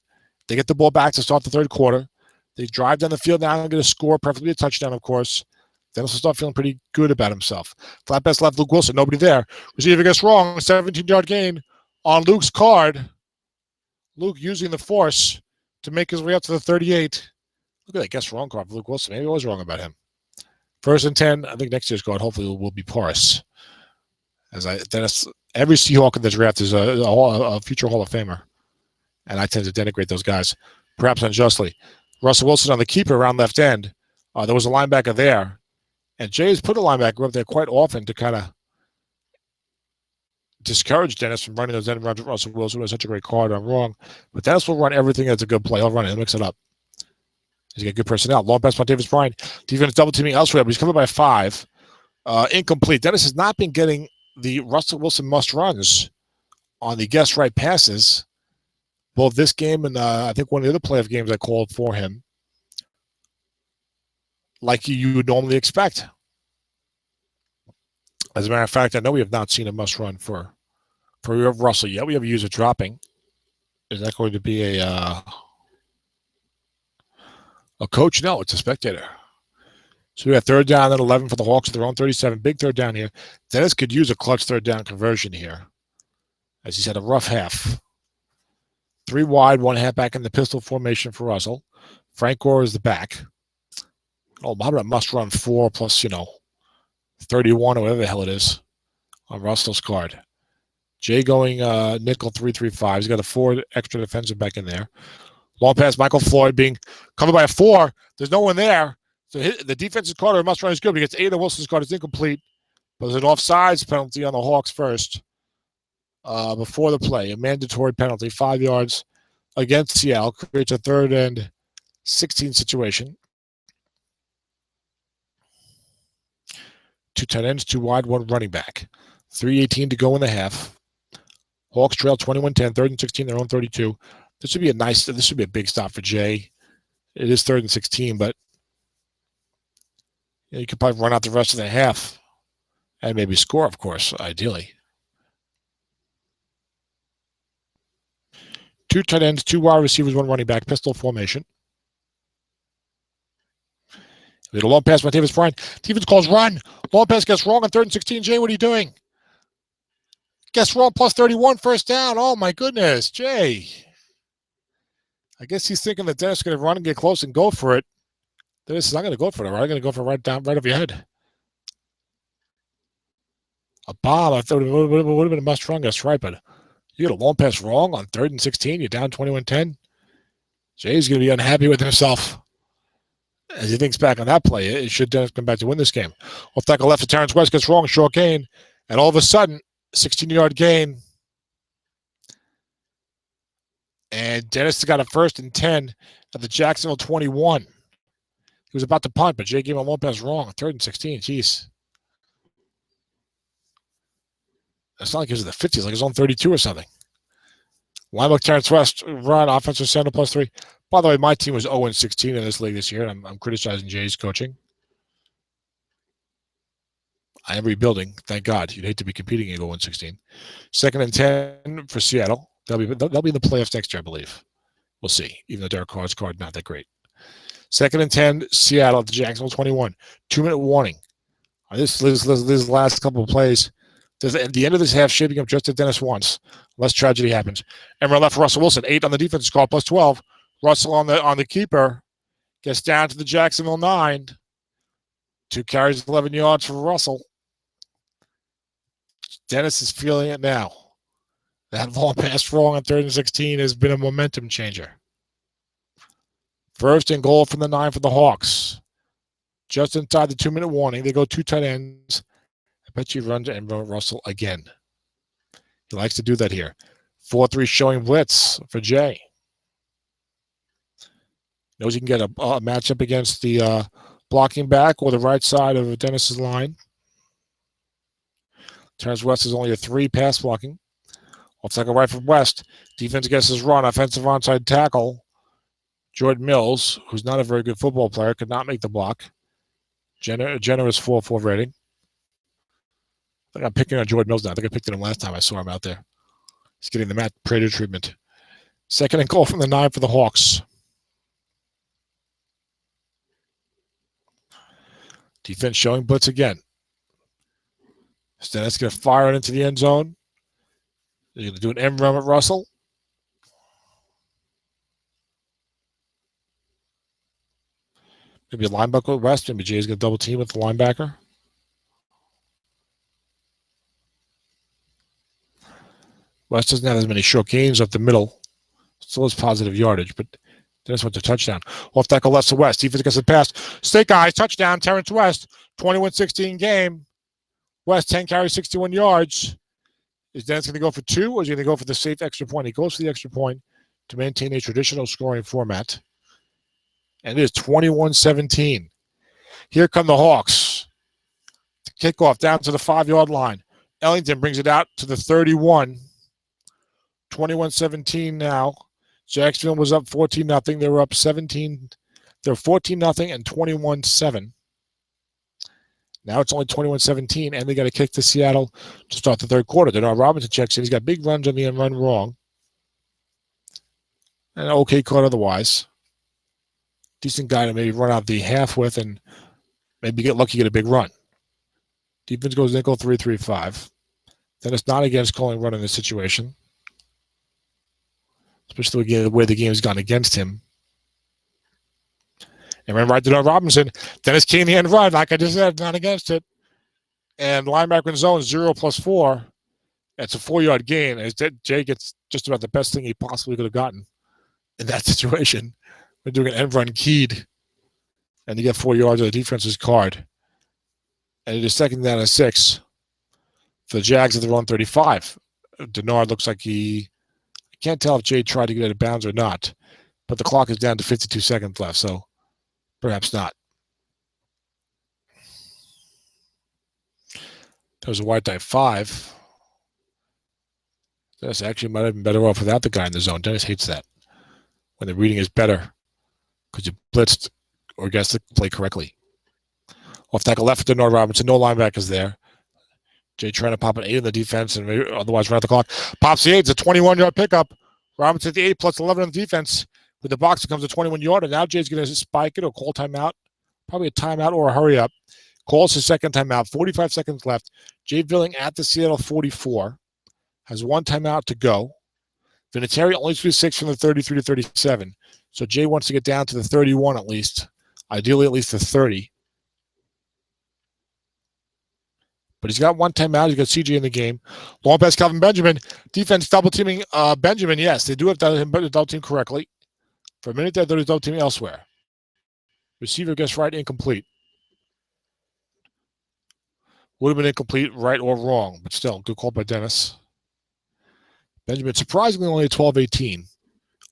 They get the ball back to start the third quarter. They drive down the field now and get a score, preferably a touchdown, of course. Dennis will start feeling pretty good about himself. Flat pass left, Luke Wilson. Nobody there. Receiver gets wrong. 17-yard gain on Luke's card. Luke using the force to make his way up to the 38. Look at that guess wrong card for Luke Wilson. Maybe I was wrong about him. 1st and 10. I think next year's card hopefully will be porous. Dennis, every Seahawk in the draft is a future Hall of Famer. And I tend to denigrate those guys, perhaps unjustly. Russell Wilson on the keeper around left end. There was a linebacker there. And Jay has put a linebacker up there quite often to kind of discourage Dennis from running those end runs with Russell Wilson, who has such a great card. I'm wrong. But Dennis will run everything that's a good play. He'll run it. He'll mix it up. He's got good personnel. Long pass by Davis Bryant. Defense double teaming elsewhere, but he's coming by 5. Incomplete. Dennis has not been getting the Russell Wilson must runs on the guess right passes. Both this game and I think one of the other playoff games I called for him, like you would normally expect. As a matter of fact, I know we have not seen a must run for Russell yet. We have a user dropping. Is that going to be a coach? No, it's a spectator. So we have 3rd down and 11 for the Hawks at their own 37. Big 3rd down here. Dennis could use a clutch 3rd down conversion here, as he's had a rough half. 3 wide, 1 halfback in the pistol formation for Russell. Frank Gore is the back. Oh, how about a must-run 4 plus, 31 or whatever the hell it is on Russell's card. Jay going nickel 3-3-5. He's got a 4 extra defensive back in there. Long pass, Michael Floyd being covered by a 4. There's no one there. So the defensive card or must run is good. But he gets 8 of Wilson's card. It's incomplete. But there's an offsides penalty on the Hawks first before the play. A mandatory penalty, 5 yards against Seattle. Creates a 3rd and 16 situation. 2 tight ends, 2 wide, 1 running back. 3:18 to go in the half. Hawks trail 21-10, 3rd and 16, their own 32. This should be a big stop for Jay. It is 3rd and 16, but you could probably run out the rest of the half and maybe score, of course, ideally. 2 tight ends, 2 wide receivers, 1 running back, pistol formation. We had a long pass by Davis Bryant. Stevens calls run. Long pass gets wrong on 3rd and 16. Jay, what are you doing? Gets wrong plus 31, first down. Oh, my goodness, Jay. I guess he's thinking that Dennis is going to run and get close and go for it. Dennis is not going to go for it, right? I'm going to go for it right over your head. A bomb. I thought it would have been a must-run, guess right, but you get a long pass wrong on 3rd and 16. You're down 21-10. Jay's going to be unhappy with himself. As he thinks back on that play, it should Dennis come back to win this game. Off tackle left to Terrence West, gets wrong, short gain, and all of a sudden, 16-yard gain. And Dennis got a 1st and 10 at the Jacksonville 21. He was about to punt, but Jay gave him a long pass wrong. 3rd and 16. Jeez. It's not like he was at the 50s, like he was on 32 or something. Linebacker Terrence West run, offensive center plus 3. By the way, my team was 0-16 in this league this year, and I'm criticizing Jay's coaching. I am rebuilding, thank God. You'd hate to be competing and go 1-16. 2nd and 10 for Seattle. They'll be in the playoffs next year, I believe. We'll see. Even though Derek Carr's card not that great. 2nd and 10, Seattle at the Jacksonville 21. 2-minute warning. This last couple of plays. At the end of this half, shaping up just as Dennis wants, unless tragedy happens. And we're left for Russell Wilson. 8 on the defensive call plus 12. Russell on the keeper gets down to the Jacksonville 9. 2 carries, 11 yards for Russell. Dennis is feeling it now. That long pass wrong on 3rd and 16 has been a momentum changer. 1st and goal from the 9 for the Hawks. Just inside the 2-minute warning. They go 2 tight ends. I bet you run and Russell again. He likes to do that here. 4-3 showing blitz for Jay. Knows he can get a matchup against the blocking back or the right side of Dennis's line. Terrence West is only a 3 pass blocking. Looks like a right from West. Defense gets his run. Offensive onside tackle. Jordan Mills, who's not a very good football player, could not make the block. Generous 4-4 rating. I think I'm picking on Jordan Mills now. I think I picked him last time I saw him out there. He's getting the Matt Prater treatment. 2nd and goal from the 9 for the Hawks. Defense showing blitz again. Stennis going to fire it into the end zone. They're going to do an M run at Russell. Maybe a linebacker with West. Maybe Jay's going to double team with the linebacker. West doesn't have as many short gains up the middle. Still has positive yardage, but Dennis went to touchdown. Off tackle left to West. Defense gets the pass. Snake eyes, touchdown, Terrence West. 21-16 game. West 10 carries, 61 yards. Is Dennis going to go for 2 or is he going to go for the safe extra point? He goes for the extra point to maintain a traditional scoring format. And it is 21-17. Here come the Hawks. Kickoff down to the 5-yard line. Ellington brings it out to the 31. 21-17 now. Jacksonville was up 14-0. They were up 17. They're 14-0 and 21-7. Now it's only 21-17, and they got to kick to Seattle to start the 3rd quarter. Denard Robinson checks in. He's got big runs on the end run wrong. And an okay caught otherwise. Decent guy to maybe run out the half with and maybe get lucky, get a big run. Defense goes nickel 3-3-5. Then it's not against calling run in this situation. Especially the way the game has gone against him. And ran right to Denard Robinson. Dennis King, the end run, like I just said, not against it. And linebacker in zone, 0+4. That's a 4-yard gain. As Jay gets just about the best thing he possibly could have gotten in that situation. We're doing an end run keyed. And you get 4 yards of the defense's card. And it is 2nd down and 6 for the Jags at the run 35. Denard looks like I can't tell if Jay tried to get out of bounds or not, but the clock is down to 52 seconds left, so perhaps not. There's a white die 5. Dennis actually might have been better off without the guy in the zone. Dennis hates that when the reading is better because you blitzed or guessed the play correctly. Off tackle left for Denard Robinson. No linebackers there. Jay trying to pop an 8 in the defense and otherwise run out the clock. Pops the 8. It's a 21-yard pickup. Robinson at the 8 plus 11 on the defense. With the box, it comes a 21-yard, and now Jay's going to spike it or call timeout. Probably a timeout or a hurry up. Calls his second timeout. 45 seconds left. Jay Villing at the Seattle 44. Has 1 timeout to go. Vinatieri only threw 6 from the 33 to 37. So Jay wants to get down to the 31 at least. Ideally at least the 30. But he's got 1 timeout. He's got CJ in the game. Long pass, Calvin Benjamin. Defense double teaming Benjamin. Yes, they do have double team correctly. For a minute there, they're double teaming elsewhere. Receiver gets right, incomplete. Would have been incomplete, right or wrong, but still, good call by Dennis. Benjamin surprisingly only a 12-18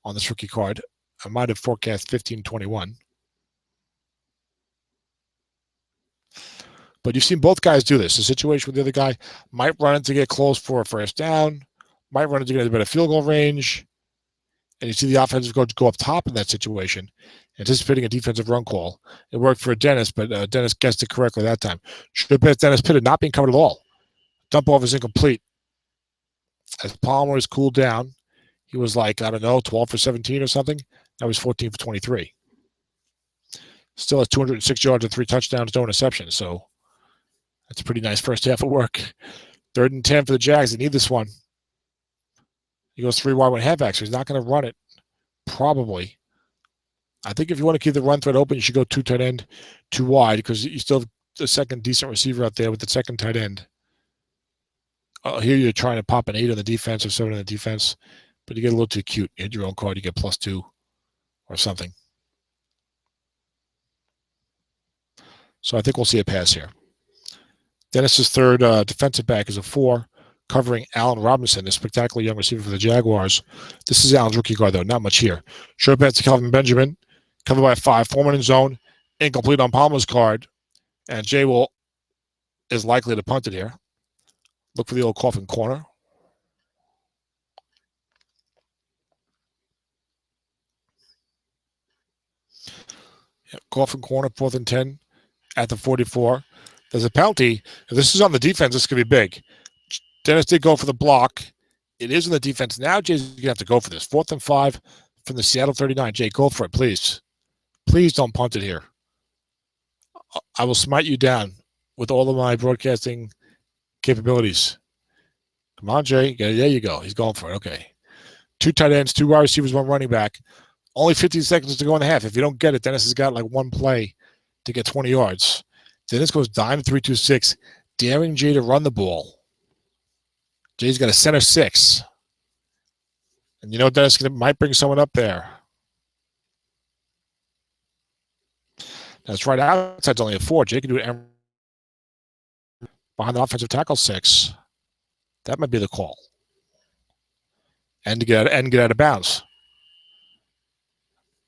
on this rookie card. I might have forecast 15-21. But you've seen both guys do this. A situation where the other guy might run it to get close for a first down, might run it to get a better field goal range, and you see the offensive coach go up top in that situation, anticipating a defensive run call. It worked for Dennis, but Dennis guessed it correctly that time. Should have been Dennis Pitta not being covered at all. Dump off is incomplete. As Palmer is cooled down, he was like, I don't know, 12 for 17 or something. Now he's 14 for 23. Still has 206 yards and 3 touchdowns, no interceptions. So that's a pretty nice first half of work. 3rd and 10 for the Jags. They need this one. He goes 3 wide, 1 halfback, so he's not going to run it. Probably. I think if you want to keep the run thread open, you should go 2 tight end, 2 wide, because you still have the second decent receiver out there with the second tight end. Here you're trying to pop an 8 on the defense or 7 on the defense, but you get a little too cute. You hit your own card, you get +2 or something. So I think we'll see a pass here. Dennis's third defensive back is a 4, covering Allen Robinson, a spectacular young receiver for the Jaguars. This is Allen's rookie guard, though. Not much here. Short pass to Calvin Benjamin, covered by 5. Foreman in zone, incomplete on Palmer's card, and Jay is likely to punt it here. Look for the old coffin corner. Yep, coffin corner, 4th and 10 at the 44. There's a penalty. If this is on the defense, this could be big. Dennis did go for the block. It is on the defense. Now Jay's going to have to go for this. 4th and 5 from the Seattle 39. Jay, go for it, please. Please don't punt it here. I will smite you down with all of my broadcasting capabilities. Come on, Jay. There you go. He's going for it. Okay. 2 tight ends, 2 wide receivers, 1 running back. Only 15 seconds to go in the half. If you don't get it, Dennis has got like 1 play to get 20 yards. Dennis goes dime 3-2-6, daring Jay to run the ball. Jay's got a center 6. And you know Dennis might bring someone up there. That's right outside's only a 4. Jay can do it behind the offensive tackle 6. That might be the call. And to get out of bounds.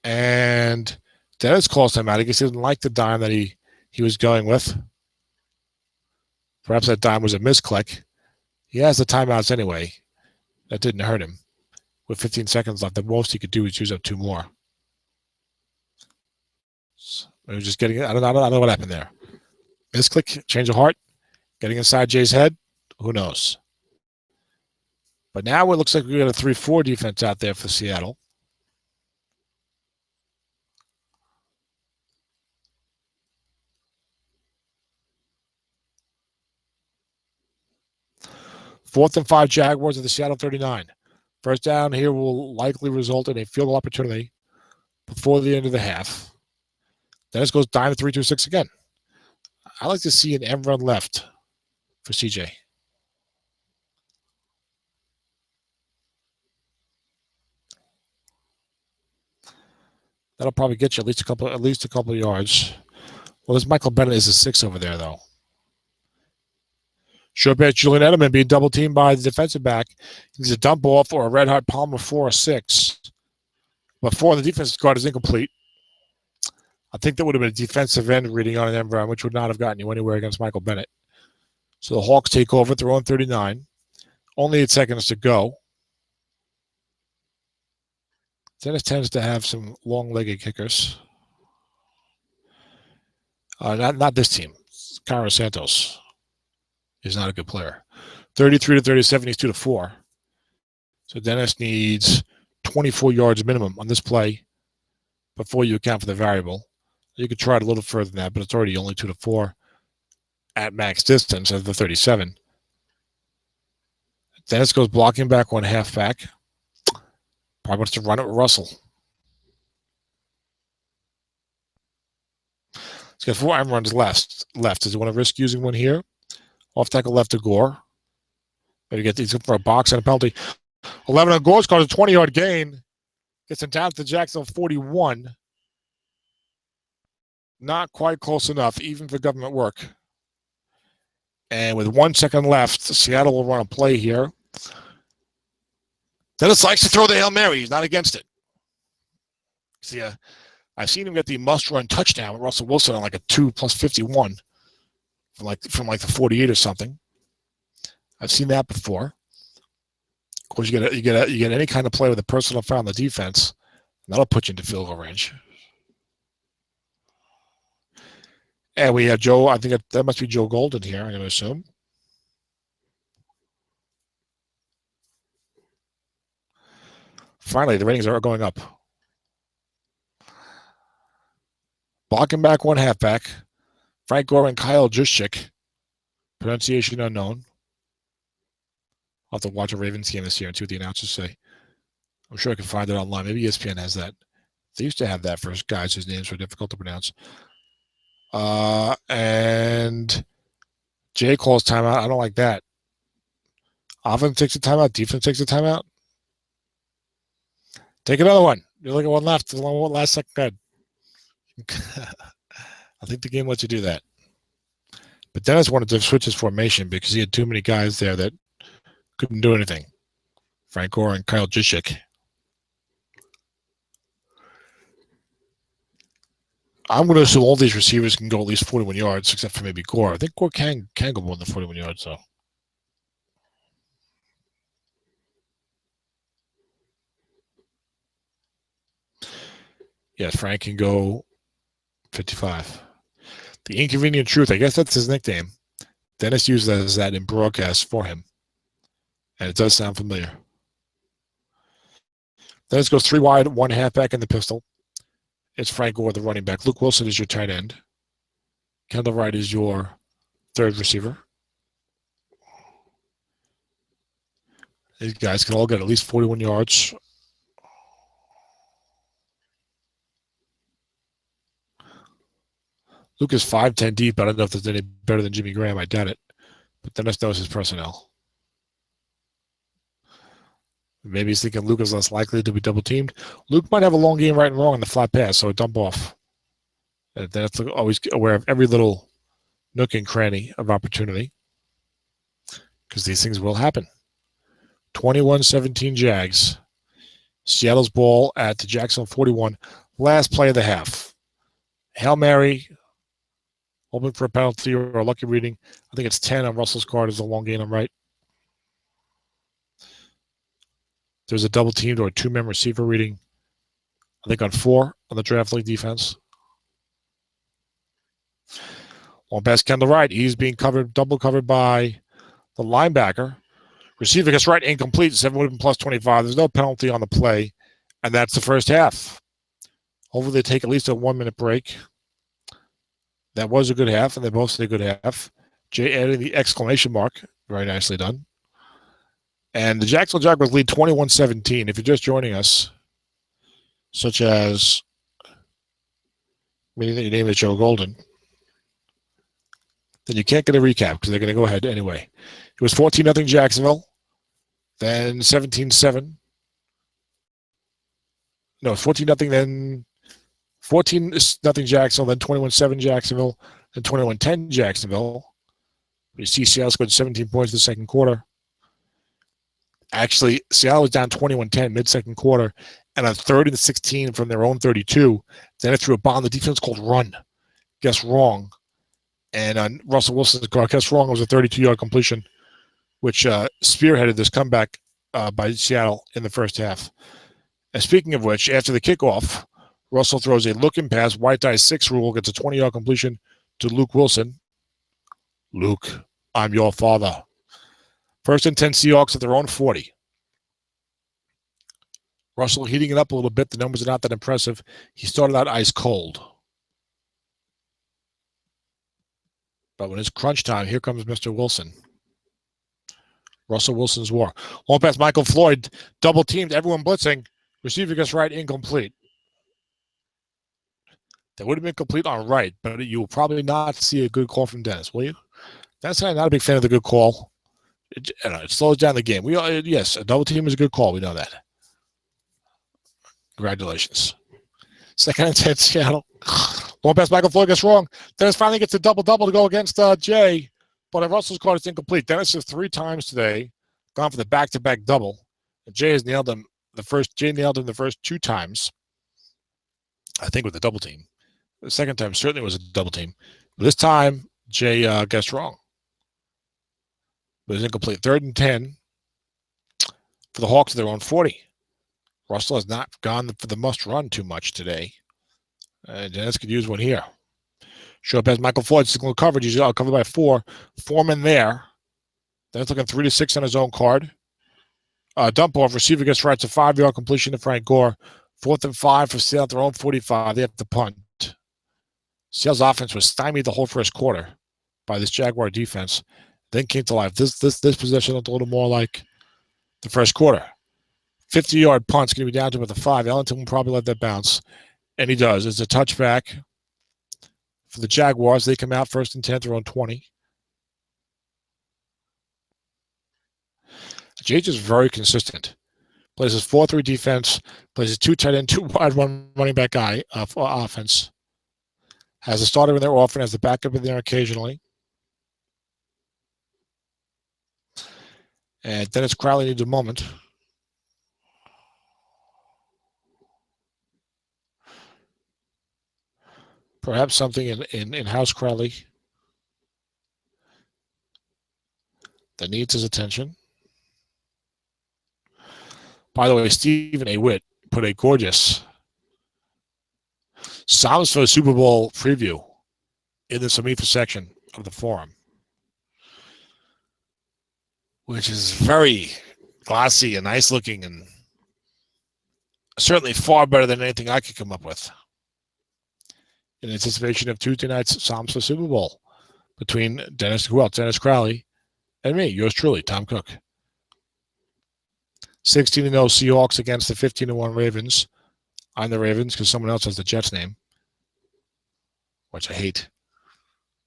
And Dennis calls him out. I guess he didn't like the dime that he was going with. Perhaps that dime was a misclick. He has the timeouts anyway. That didn't hurt him. With 15 seconds left, the most he could do is use up 2 more. So he was just getting. I don't know what happened there. Misclick, change of heart, getting inside Jay's head. Who knows? But now it looks like we got a 3-4 defense out there for Seattle. Fourth and 5 Jaguars at the Seattle 39. First down here will likely result in a field goal opportunity before the end of the half. Dennis goes dime 3-2-6 again. I like to see an end run left for CJ. That'll probably get you at least a couple of yards. Well, this Michael Bennett is a 6 over there, though. Sure bet Julian Edelman being double teamed by the defensive back. He's a dump off or a red hot Palmer 4 or 6. But 4 on the defensive guard is incomplete. I think that would have been a defensive end reading on an end run, which would not have gotten you anywhere against Michael Bennett. So the Hawks take over at their own 39. Only 8 seconds to go. Dennis tends to have some long-legged kickers. Not this team. Carlos Santos is not a good player. 33-37, he's 2-4. So Dennis needs 24 yards minimum on this play before you account for the variable. You could try it a little further than that, but it's already only 2-4 at max distance at the 37. Dennis goes blocking back 1 halfback. Probably wants to run it with Russell. He's got 4 end runs left. Does he want to risk using one here? Off tackle left to Gore. Maybe he's looking for a box and a penalty. 11 on Gore scores a 20-yard gain. Gets him down to Jacksonville 41. Not quite close enough, even for government work. And with 1 second left, Seattle will run a play here. Dennis likes to throw the Hail Mary. He's not against it. See, I've seen him get the must-run touchdown with Russell Wilson on like a 2+51 from like the 48 or something. I've seen that before. Of course, you get any kind of play with a personal foul on the defense, and that'll put you into field goal range. And we have Joe. I think that must be Joe Golden here, I'm going to assume. Finally, the ratings are going up. Blocking back 1 halfback. Frank Gore and Kyle Juszczyk. Pronunciation unknown. I'll have to watch a Ravens game this year and see what the announcers say. I'm sure I can find it online. Maybe ESPN has that. They used to have that for guys whose names were difficult to pronounce. And Jay calls timeout. I don't like that. Offense takes a timeout. Defense takes a timeout. Take another one. You're looking at one left. One last second. Good. I think the game lets you do that. But Dennis wanted to switch his formation because he had too many guys there that couldn't do anything. Frank Gore and Kyle Juszczyk. I'm going to assume all these receivers can go at least 41 yards, except for maybe Gore. I think Gore can go more than 41 yards, though. Yeah, Frank can go 55. The Inconvenient Truth, I guess that's his nickname. Dennis uses that in broadcasts for him. And it does sound familiar. Dennis goes 3 wide, 1 halfback in the pistol. It's Frank Gore, the running back. Luke Wilson is your tight end. Kendall Wright is your third receiver. These guys can all get at least 41 yards. Luke is 5'10 deep. I don't know if there's any better than Jimmy Graham. I doubt it. But Dennis knows his personnel. Maybe he's thinking Luke is less likely to be double-teamed. Luke might have a long game right and wrong on the flat pass, so a dump off. And that's always aware of every little nook and cranny of opportunity because these things will happen. 21-17 Jags. Seattle's ball at the Jacksonville 41. Last play of the half. Hail Mary. Hoping for a penalty or a lucky reading. I think it's 10 on Russell's card is a long gain. I'm right. There's a double teamed or a 2-man receiver reading. I think on 4 on the draft league defense. Long pass Kendall Wright. He's being covered, double covered by the linebacker. Receiver gets right, incomplete. 7 would have been plus 25. There's no penalty on the play. And that's the first half. Hopefully they take at least a 1-minute break. That was a good half, and they both did a good half. Jay added the exclamation mark. Very nicely done. And the Jacksonville Jaguars lead 21-17. If you're just joining us, such as meaning that your name is Joe Golden, then you can't get a recap because they're going to go ahead anyway. It was 14-0 Jacksonville, then 17-7. No, 14-0, then 14-0 Jacksonville, then 21-7 Jacksonville, then 21-10 Jacksonville. You see Seattle scored 17 points in the second quarter. Actually, Seattle was down 21-10 mid-second quarter, and on 30-16 from their own 32, then it threw a bomb. The defense called run. Guess wrong. And on Russell Wilson's call, guess wrong, it was a 32-yard completion, which spearheaded this comeback by Seattle in the first half. And speaking of which, after the kickoff, Russell throws a looking pass, white die 6 rule, gets a 20-yard completion to Luke Wilson. Luke, I'm your father. 1st and 10 Seahawks at their own 40. Russell heating it up a little bit. The numbers are not that impressive. He started out ice cold. But when it's crunch time, here comes Mr. Wilson. Russell Wilson's war. Long pass, Michael Floyd, double teamed, everyone blitzing. Receiver gets right, incomplete. That would have been complete on right, but you will probably not see a good call from Dennis, will you? That's not a big fan of the good call. It slows down the game. Yes, a double team is a good call. We know that. Congratulations. 2nd and 10 Seattle. Long pass, Michael Floyd gets wrong. Dennis finally gets a double-double to go against Jay, but Russell's caught it's incomplete. Dennis has 3 times today gone for the back-to-back double. And Jay has nailed him the first 2 times, I think, with the double team. The second time certainly was a double team. But this time, Jay guessed wrong. But it's incomplete. 3rd and 10 for the Hawks at their own 40. Russell has not gone for the must-run too much today. And Dennis could use one here. Short pass, Michael Floyd, single coverage. He's covered by 4. Foreman there. Dennis looking 3-6 on his own card. Dump off. Receiver gets right to 5-yard completion to Frank Gore. 4th and 5 for Seattle at their own 45. They have to punt. Seattle's offense was stymied the whole first quarter by this Jaguar defense. Then came to life. This possession looked a little more like the first quarter. 50-yard punt's going to be down to him at the 5. Ellington will probably let that bounce. And he does. It's a touchback for the Jaguars. They come out 1st and 10, their own 20. Jage is very consistent. Plays his 4-3 defense. Plays his 2 tight end, 2 wide, 1 running back guy for offense. Has a starter in there often, has the backup in there occasionally. And Dennis Crowley needs a moment. Perhaps something in House Crowley that needs his attention. By the way, Stephen A. Witt put a gorgeous SSFA Super Bowl preview in the Samifa section of the forum, which is very glossy and nice looking and certainly far better than anything I could come up with in anticipation of Tuesday night's SSFA Super Bowl between Dennis Crowley, and me, yours truly, Tom Cooke. 16-0 Seahawks against the 15-1 Ravens. I'm the Ravens because someone else has the Jets name, which I hate,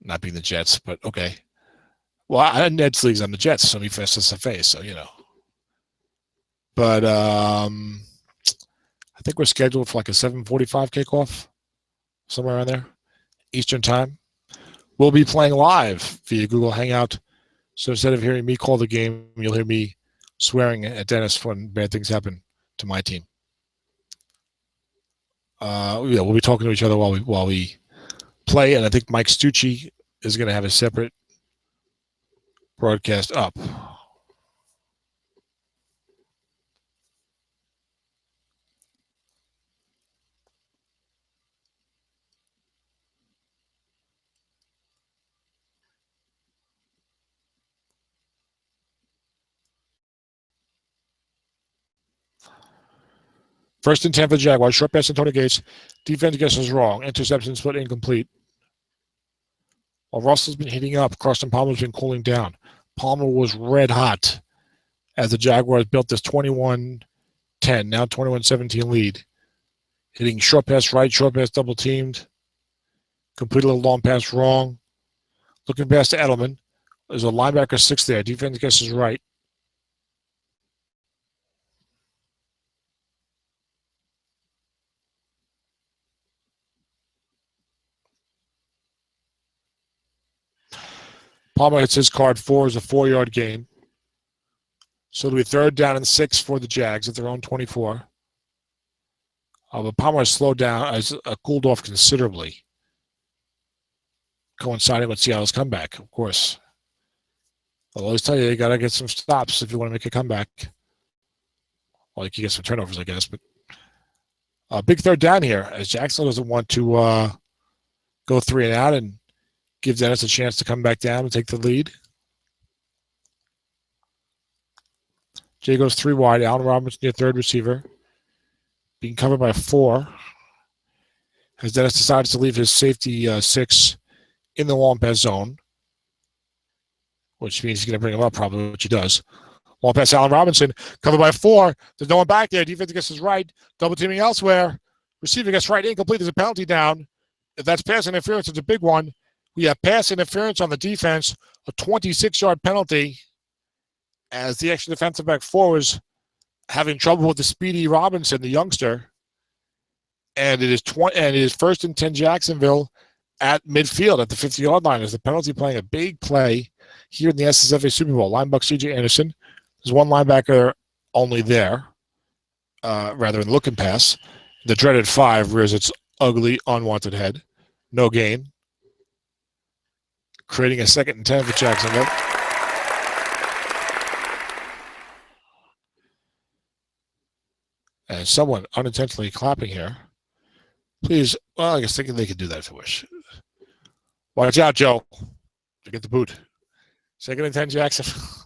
not being the Jets, but okay. Well, in Ned's leagues, I'm the Jets, so me for SSFA, so, you know. But I think we're scheduled for like a 7:45 kickoff, somewhere around there, Eastern time. We'll be playing live via Google Hangout. So instead of hearing me call the game, you'll hear me swearing at Dennis when bad things happen to my team. We'll be talking to each other while we play, and I think Mike Stucci is going to have a separate broadcast up. First and 10 for the Jaguars. Short pass to Tony Gates. Defense guesses wrong. Interception split incomplete. While Russell's been heating up, Carson Palmer's been cooling down. Palmer was red hot as the Jaguars built this 21-10, now 21-17 lead. Hitting short pass right, short pass double teamed. Complete a little long pass wrong. Looking past to Edelman. There's a linebacker 6 there. Defense guesses right. Palmer hits his card. 4 is a 4-yard gain. So it'll be 3rd down and 6 for the Jags at their own 24. But Palmer has slowed down, has cooled off considerably, coinciding with Seattle's comeback, of course. I'll always tell you got to get some stops if you want to make a comeback. Well, you can get some turnovers, I guess. But a big 3rd down here, as Jacksonville doesn't want to go 3 and out and give Dennis a chance to come back down and take the lead. Jay goes 3 wide. Allen Robinson, your 3rd receiver. Being covered by 4. As Dennis decides to leave his safety 6 in the long pass zone, which means he's going to bring him up probably, which he does. Long pass, Allen Robinson, covered by 4. There's no one back there. Defense gets his right. Double teaming elsewhere. Receiver gets right. Incomplete. There's a penalty down. If that's pass interference, it's a big one. We have pass interference on the defense, a 26-yard penalty, as the extra defensive back 4 was having trouble with the speedy Robinson, the youngster. And it is 1st and 10 Jacksonville at midfield at the 50-yard line. As the penalty playing a big play here in the SSFA Super Bowl. Linebacker C.J. Anderson. There's one linebacker only there, rather than looking pass. The dreaded 5 rears its ugly, unwanted head. No gain. Creating a 2nd and 10 for Jacksonville. And someone unintentionally clapping here. Please, well, I guess thinking they could do that if you wish. Watch out, Joe. To get the boot. 2nd and 10 Jacksonville.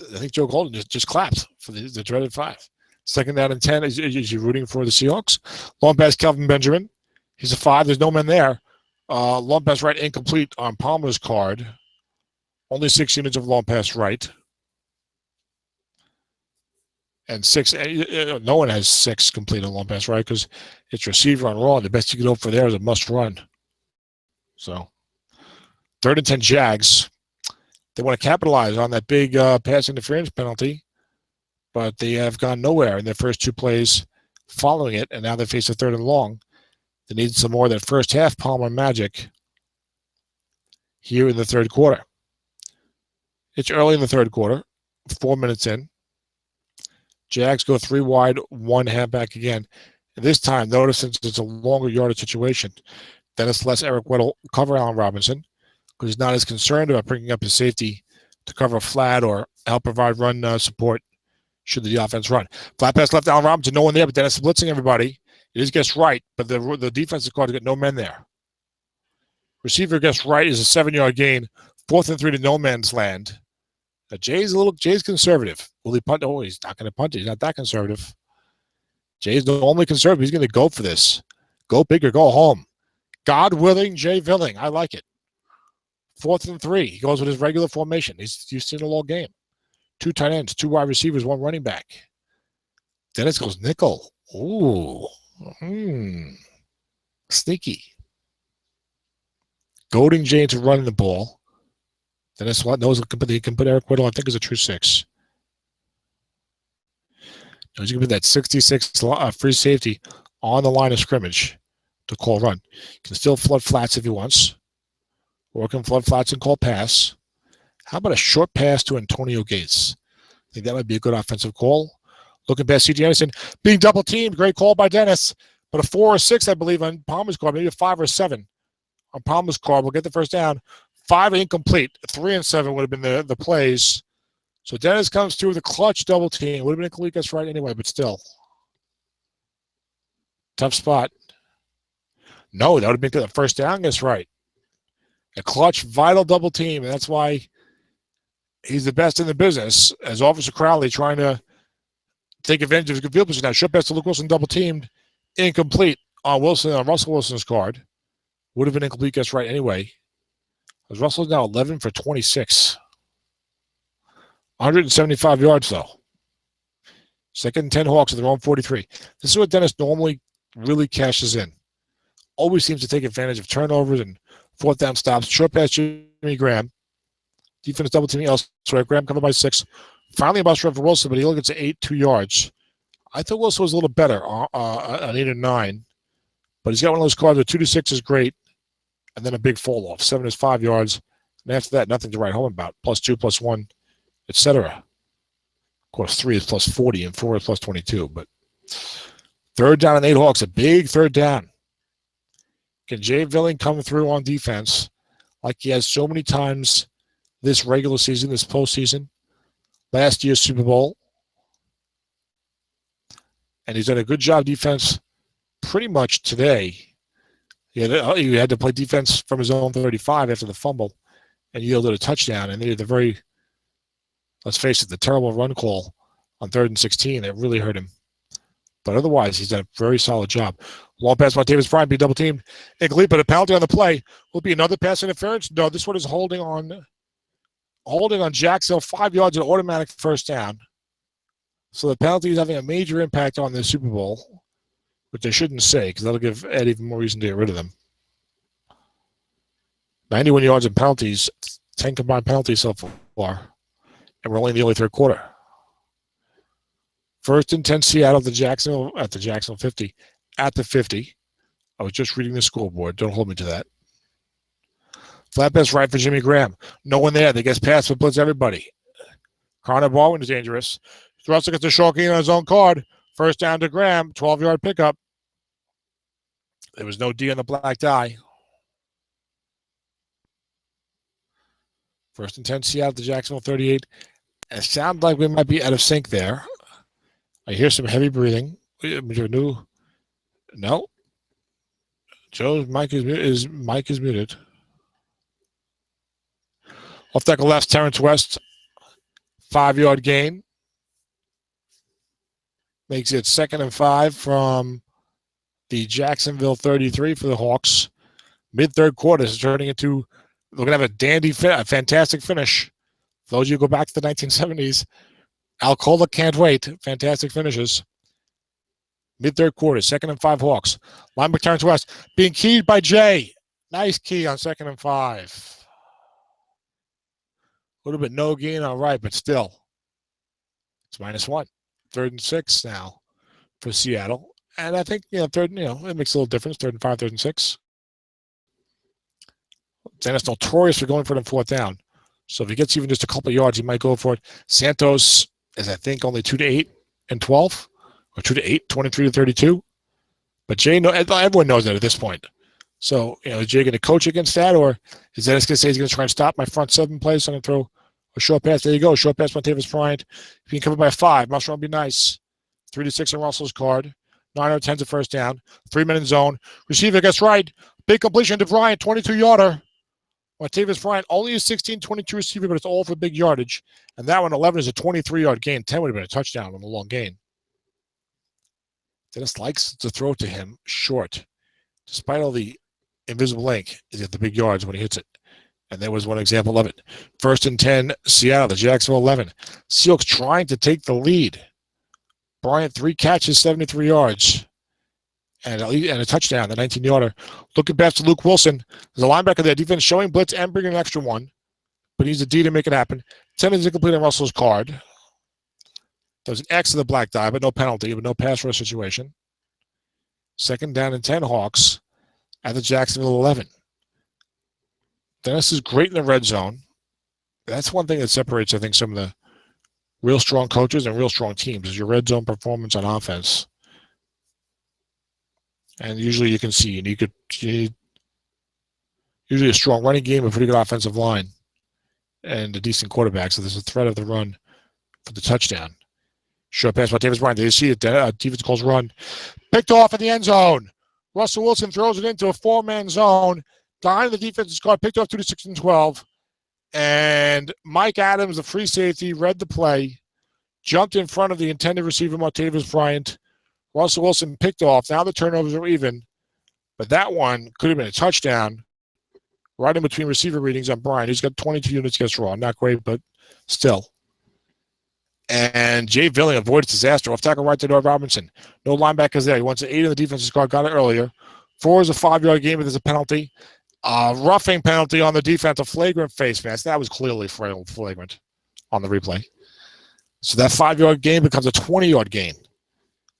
I think Joe Golden just clapped for the dreaded 5. 2nd down and 10. Is he rooting for the Seahawks? Long pass, Kelvin Benjamin. He's a 5. There's no man there. Long pass right incomplete on Palmer's card. Only 6 units of long pass right. And 6, no one has 6 complete on long pass right because it's receiver on raw. The best you can hope for there is a must run. So 3rd and 10 Jags. They want to capitalize on that big pass interference penalty, but they have gone nowhere in their first 2 plays following it, and now they face a 3rd and long. They need some more of that first half Palmer magic here in the 3rd quarter. It's early in the 3rd quarter, 4 minutes in. Jags go 3 wide, 1 halfback again. And this time, notice since it's a longer yardage situation, Dennis lets Eric Weddle cover Allen Robinson because he's not as concerned about bringing up his safety to cover a flat or help provide run support should the offense run. Flat pass left Allen Robinson, no one there, but Dennis is blitzing everybody. It just gets right, but the defensive card has got no men there. Receiver gets right is a 7-yard gain. 4th and 3 to no man's land. Jay's conservative. Will he punt? Oh, he's not going to punt it. He's not that conservative. Jay's normally conservative. He's going to go for this. Go big or go home. God willing, Jay Villing. I like it. 4th and 3. He goes with his regular formation. You've seen it all game. 2 tight ends, 2 wide receivers, 1 running back. Dennis goes nickel. Ooh. Sneaky. Goading Jay into running the ball. Dennis knows he can put Eric Weddle, I think, as a true 6. Knows he can put that 66 free safety on the line of scrimmage to call run. Can still flood flats if he wants. Or can flood flats and call pass. How about a short pass to Antonio Gates? I think that might be a good offensive call. Looking past C.J. Anderson. Being double teamed. Great call by Dennis. But a 4 or 6, I believe, on Palmer's card. Maybe a 5 or 7 on Palmer's card. We'll get the first down. 5 incomplete. 3 and 7 would have been the plays. So Dennis comes through with a clutch double team. Would have been incomplete. Gets right anyway, but still. Tough spot. No, that would have been the first down. Gets right. A clutch, vital double team. And that's why he's the best in the business. As Officer Crowley trying to take advantage of his good field position. Now, short pass to Luke Wilson, double teamed. Incomplete on Russell Wilson's card. Would have been incomplete. Gets right anyway. As Russell's now 11 for 26. 175 yards, though. 2nd and 10 Hawks at their own 43. This is what Dennis normally really cashes in. always seems to take advantage of turnovers and fourth down stops. Short pass, Jimmy Graham. Defense double teaming elsewhere. Graham covered by 6. Finally, about for Wilson, but he only gets to 8, 2 yards. I thought Wilson was a little better on 8 and 9, but he's got one of those cards where 2 to 6 is great, and then a big fall off. 7 is 5 yards, and after that, nothing to write home about. +2, +1, etc. Of course, 3 is +40, and 4 is +22. But third down and 8 Hawks, a big third down. Can Jay Villing come through on defense like he has so many times this regular season, this postseason, last year's Super Bowl? And he's done a good job defense pretty much today. He had to play defense from his own 35 after the fumble and yielded a touchdown. And they did the very, let's face it, the terrible run call on 3rd and 16 that really hurt him. But otherwise, he's done a very solid job. Long pass by Davis Bryant, being double teamed. Incomplete, but a penalty on the play. Will be another pass interference? No, this one is holding on Jacksonville, 5 yards, an automatic first down. So the penalty is having a major impact on the Super Bowl, which they shouldn't say because that'll give Ed even more reason to get rid of them. 91 yards in penalties, 10 combined penalties so far, and we're only in the early third quarter. 1st and 10 Seattle at the Jacksonville 50, at the 50. I was just reading the scoreboard. Don't hold me to that. Flat pass right for Jimmy Graham. No one there. They get past for blitz everybody. Connor Baldwin is dangerous. Russell gets a short gain on his own card. First down to Graham, 12-yard pickup. There was no D on the black die. 1st and 10 Seattle at the Jacksonville 38. And it sounds like we might be out of sync there. I hear some heavy breathing. No. Joe's mic is muted. Off tackle left, Terrence West. 5-yard gain. Makes it 2nd and 5 from the Jacksonville 33 for the Hawks. Mid-third quarter is turning into, we're going to have a fantastic finish. For those of you who go back to the 1970s, Alcola can't wait. Fantastic finishes. Mid-third quarter, 2nd and 5 Hawks. Linebacker turns west, being keyed by Jay. Nice key on 2nd and 5. A little bit no gain on right, but still. It's -1. 3rd and 6 now for Seattle. And I think, it makes a little difference. 3rd and 5, 3rd and 6. Dennis notorious for going for it on 4th down. So if he gets even just a couple of yards, he might go for it. Santos is, I think, only 2 to 8 and 12, or 2 to 8, 23 to 32. But Jay, everyone knows that at this point. So, is Jay going to coach against that, or is Dennis going to say he's going to try and stop my front 7 plays? So I'm going to throw a short pass. There you go. Short pass by Davis Bryant. Being covered by 5. Must run be nice. 3 to 6 on Russell's card. 9 out of 10's a first down. 3 men in zone. Receiver gets right. Big completion to Bryant. 22-yarder. Martavis Bryant only a 16-22 receiver, but it's all for big yardage. And that one, 11, is a 23-yard gain. 10 would have been a touchdown on the long gain. Dennis likes to throw to him short. Despite all the invisible ink, he's got the big yards when he hits it. And there was one example of it. 1st and 10, Seattle, the Jacksonville 11. Seahawks trying to take the lead. Bryant, 3 catches, 73 yards. And a touchdown, the 19-yarder. Looking back to Luke Wilson. There's a linebacker there. Defense showing blitz and bringing an extra one. But he's a D to make it happen. 10 is incomplete on Russell's card. There's an X in the black die, but no penalty, but no pass rush situation. 2nd down and 10 Hawks at the Jacksonville 11. Dennis is great in the red zone. That's one thing that separates, I think, some of the real strong coaches and real strong teams is your red zone performance on offense. And usually you can see, and usually a strong running game, a pretty good offensive line, and a decent quarterback. So there's a threat of the run for the touchdown. Short pass by Davis Bryant. They see it. Defense calls run. Picked off in the end zone. Russell Wilson throws it into a 4-man zone. Behind the defense's card, picked off 2 to 6 and 12. And Mike Adams, the free safety, read the play, jumped in front of the intended receiver, Martavis Bryant. Russell Wilson picked off. Now the turnovers are even. But that one could have been a touchdown right in between receiver readings on Bryant. He's got 22 units against Raw. Not great, but still. And Jay Villing avoids disaster. Off tackle right to North Robinson. No linebackers there. He wants an 8 in the defense's card. Got it earlier. 4 is a 5-yard gain, but there's a penalty. Roughing penalty on the defense, a flagrant face mask. That was clearly flagrant on the replay. So that 5-yard gain becomes a 20-yard gain.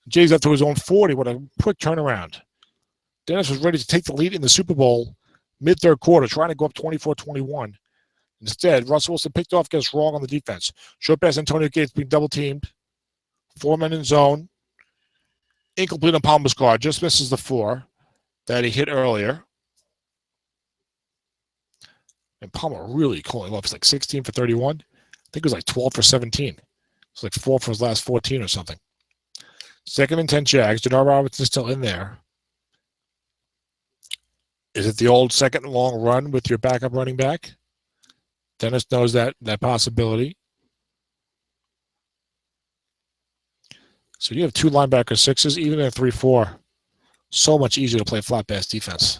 Jay's up to his own 40. What a quick turnaround. Dennis was ready to take the lead in the Super Bowl mid-third quarter, trying to go up 24-21. Instead, Russell Wilson picked off, gets wrong on the defense. Short pass, Antonio Gates being double-teamed. 4 men in zone. Incomplete on Palmer's guard. Just misses the 4 that he hit earlier. And Palmer really calling off. It's like 16 for 31. I think it was like 12 for 17. It's like 4 for his last 14 or something. 2nd and 10 Jags. Denard Robinson's still in there. Is it the old second and long run with your backup running back? Dennis knows that possibility. So you have 2 linebacker 6s, even in a 3-4. So much easier to play flat pass defense.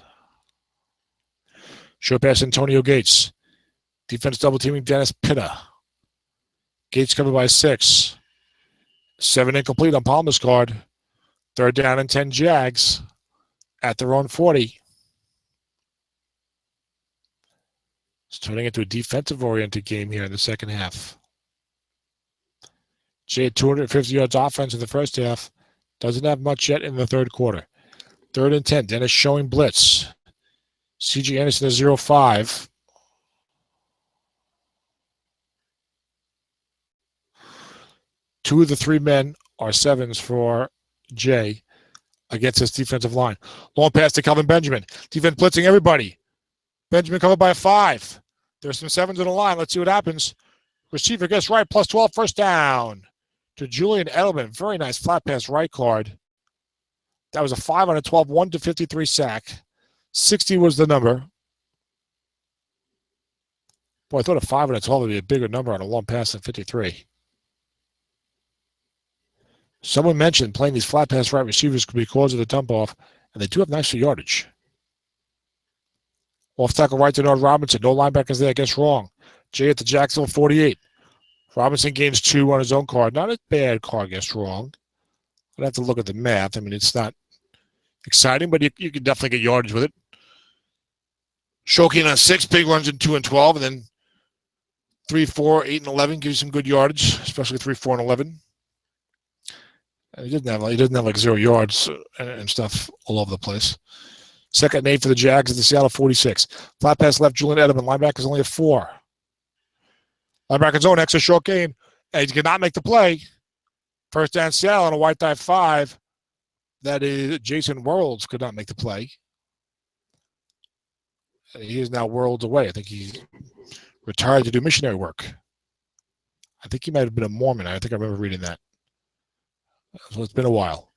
Short pass, Antonio Gates. Defense double teaming Dennis Pitta. Gates covered by 6. 7 incomplete on Palmer's guard. 3rd down and 10 Jags at their own 40. It's turning into a defensive-oriented game here in the second half. Jay had 250 yards offense in the first half. Doesn't have much yet in the third quarter. 3rd and 10. Dennis showing blitz. C.J. Anderson is 0-5. Two of the 3 men are 7s for Jay against this defensive line. Long pass to Kelvin Benjamin. Defense blitzing everybody. Benjamin covered by 5. There's some 7s on the line. Let's see what happens. Receiver gets right, plus 12, first down to Julian Edelman. Very nice flat pass right guard. That was a 5 on a 12, 1-53 sack. 60 was the number. Boy, I thought a 5 on a 12 would be a bigger number on a long pass than 53. Someone mentioned playing these flat pass right receivers could be cause of the dump off, and they do have nicer yardage. Off tackle right to Denard Robinson. No linebackers there. Gets wrong. Jay at the Jacksonville 48. Robinson gains 2 on his own card. Not a bad card. Gets wrong. I'd have to look at the math. I mean, it's not exciting, but you can definitely get yardage with it. Shokin on 6. Big runs in 2 and 12. And then 3, 4, 8, and 11 gives you some good yardage, especially 3, 4, and 11. And he doesn't have like 0 yards and stuff all over the place. 2nd and 8 for the Jags at the Seattle 46. Flat pass left, Julian Edelman. Linebacker's only a 4. Linebacker's zone, extra short gain. And he could not make the play. First down Seattle on a white die 5. That is Jason Worlds could not make the play. He is now worlds away. I think he retired to do missionary work. I think he might have been a Mormon. I think I remember reading that. So it's been a while.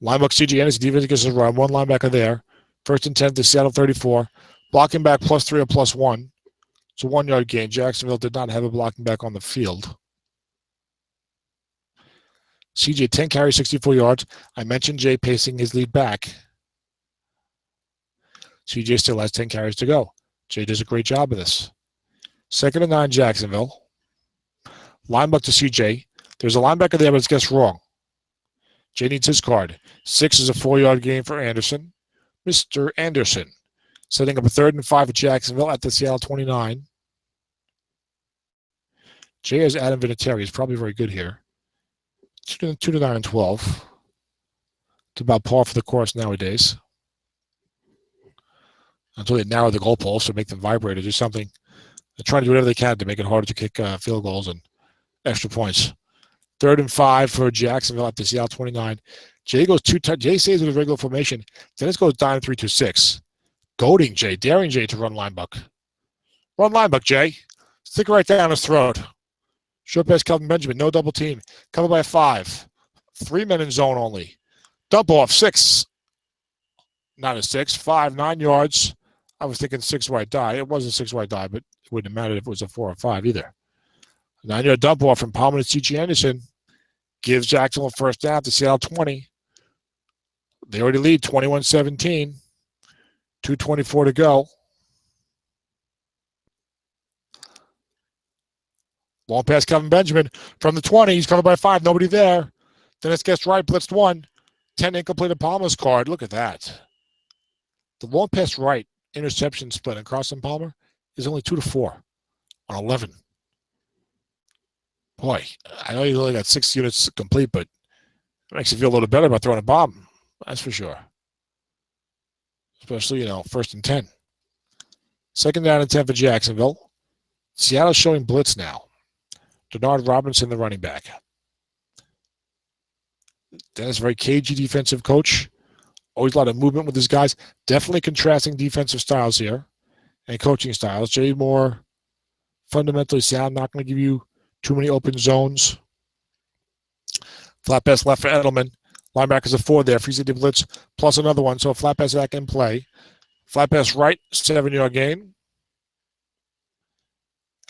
Linebacker C.J. Anderson, defense gets around 1 linebacker there. 1st and 10 to Seattle 34. Blocking back +3 or +1. It's a 1-yard gain. Jacksonville did not have a blocking back on the field. C.J. 10 carries, 64 yards. I mentioned Jay pacing his lead back. C.J. still has 10 carries to go. Jay does a great job of this. 2nd and 9 Jacksonville. Linebacker to C.J. There's a linebacker there, but it gets wrong. Jay needs his card. 6 is a 4-yard gain for Anderson. Mr. Anderson setting up a 3rd and 5 at Jacksonville at the Seattle 29. Jay has Adam Vinatieri. He's probably very good here. 2 to 9 and 12. It's about par for the course nowadays. Until they narrow the goalposts or make them vibrate or do something. They're trying to do whatever they can to make it harder to kick field goals and extra points. 3rd and 5 for Jacksonville at the Seattle 29. Jay goes 2 times. Jay stays with a regular formation. Dennis goes down 3-2-6. Goading Jay, daring Jay to run linebuck. Run linebuck, Jay. Stick it right down his throat. Short pass, Kelvin Benjamin. No double team. Covered by 5. 3 men in zone only. Dump off 6. Not a 6. 5, 9 yards. I was thinking 6 wide die. It was a 6 wide die, but it wouldn't have mattered if it was a 4 or 5 either. 9-yard dump off from Palmer to C.J. Anderson gives Jacksonville first down to Seattle 20. They already lead 21-17. 2:24 to go. Long pass, Kelvin Benjamin from the 20. He's covered by 5. Nobody there. Dennis gets right, blitzed 1. 10 incomplete Palmer's card. Look at that. The long pass right interception split in Carson Palmer is only 2-4 on 11. Boy, I know you only got 6 units complete, but it makes you feel a little better about throwing a bomb. That's for sure. Especially, 1st and 10. 2nd down and 10 for Jacksonville. Seattle's showing blitz now. Denard Robinson, the running back. Dennis, very cagey defensive coach. Always a lot of movement with his guys. Definitely contrasting defensive styles here and coaching styles. Jay Moore, fundamentally sound, not going to give you too many open zones. Flat pass left for Edelman. Linebackers a 4 there. Free safety blitz plus another one. So a flat pass back in play. Flat pass right, 7-yard gain.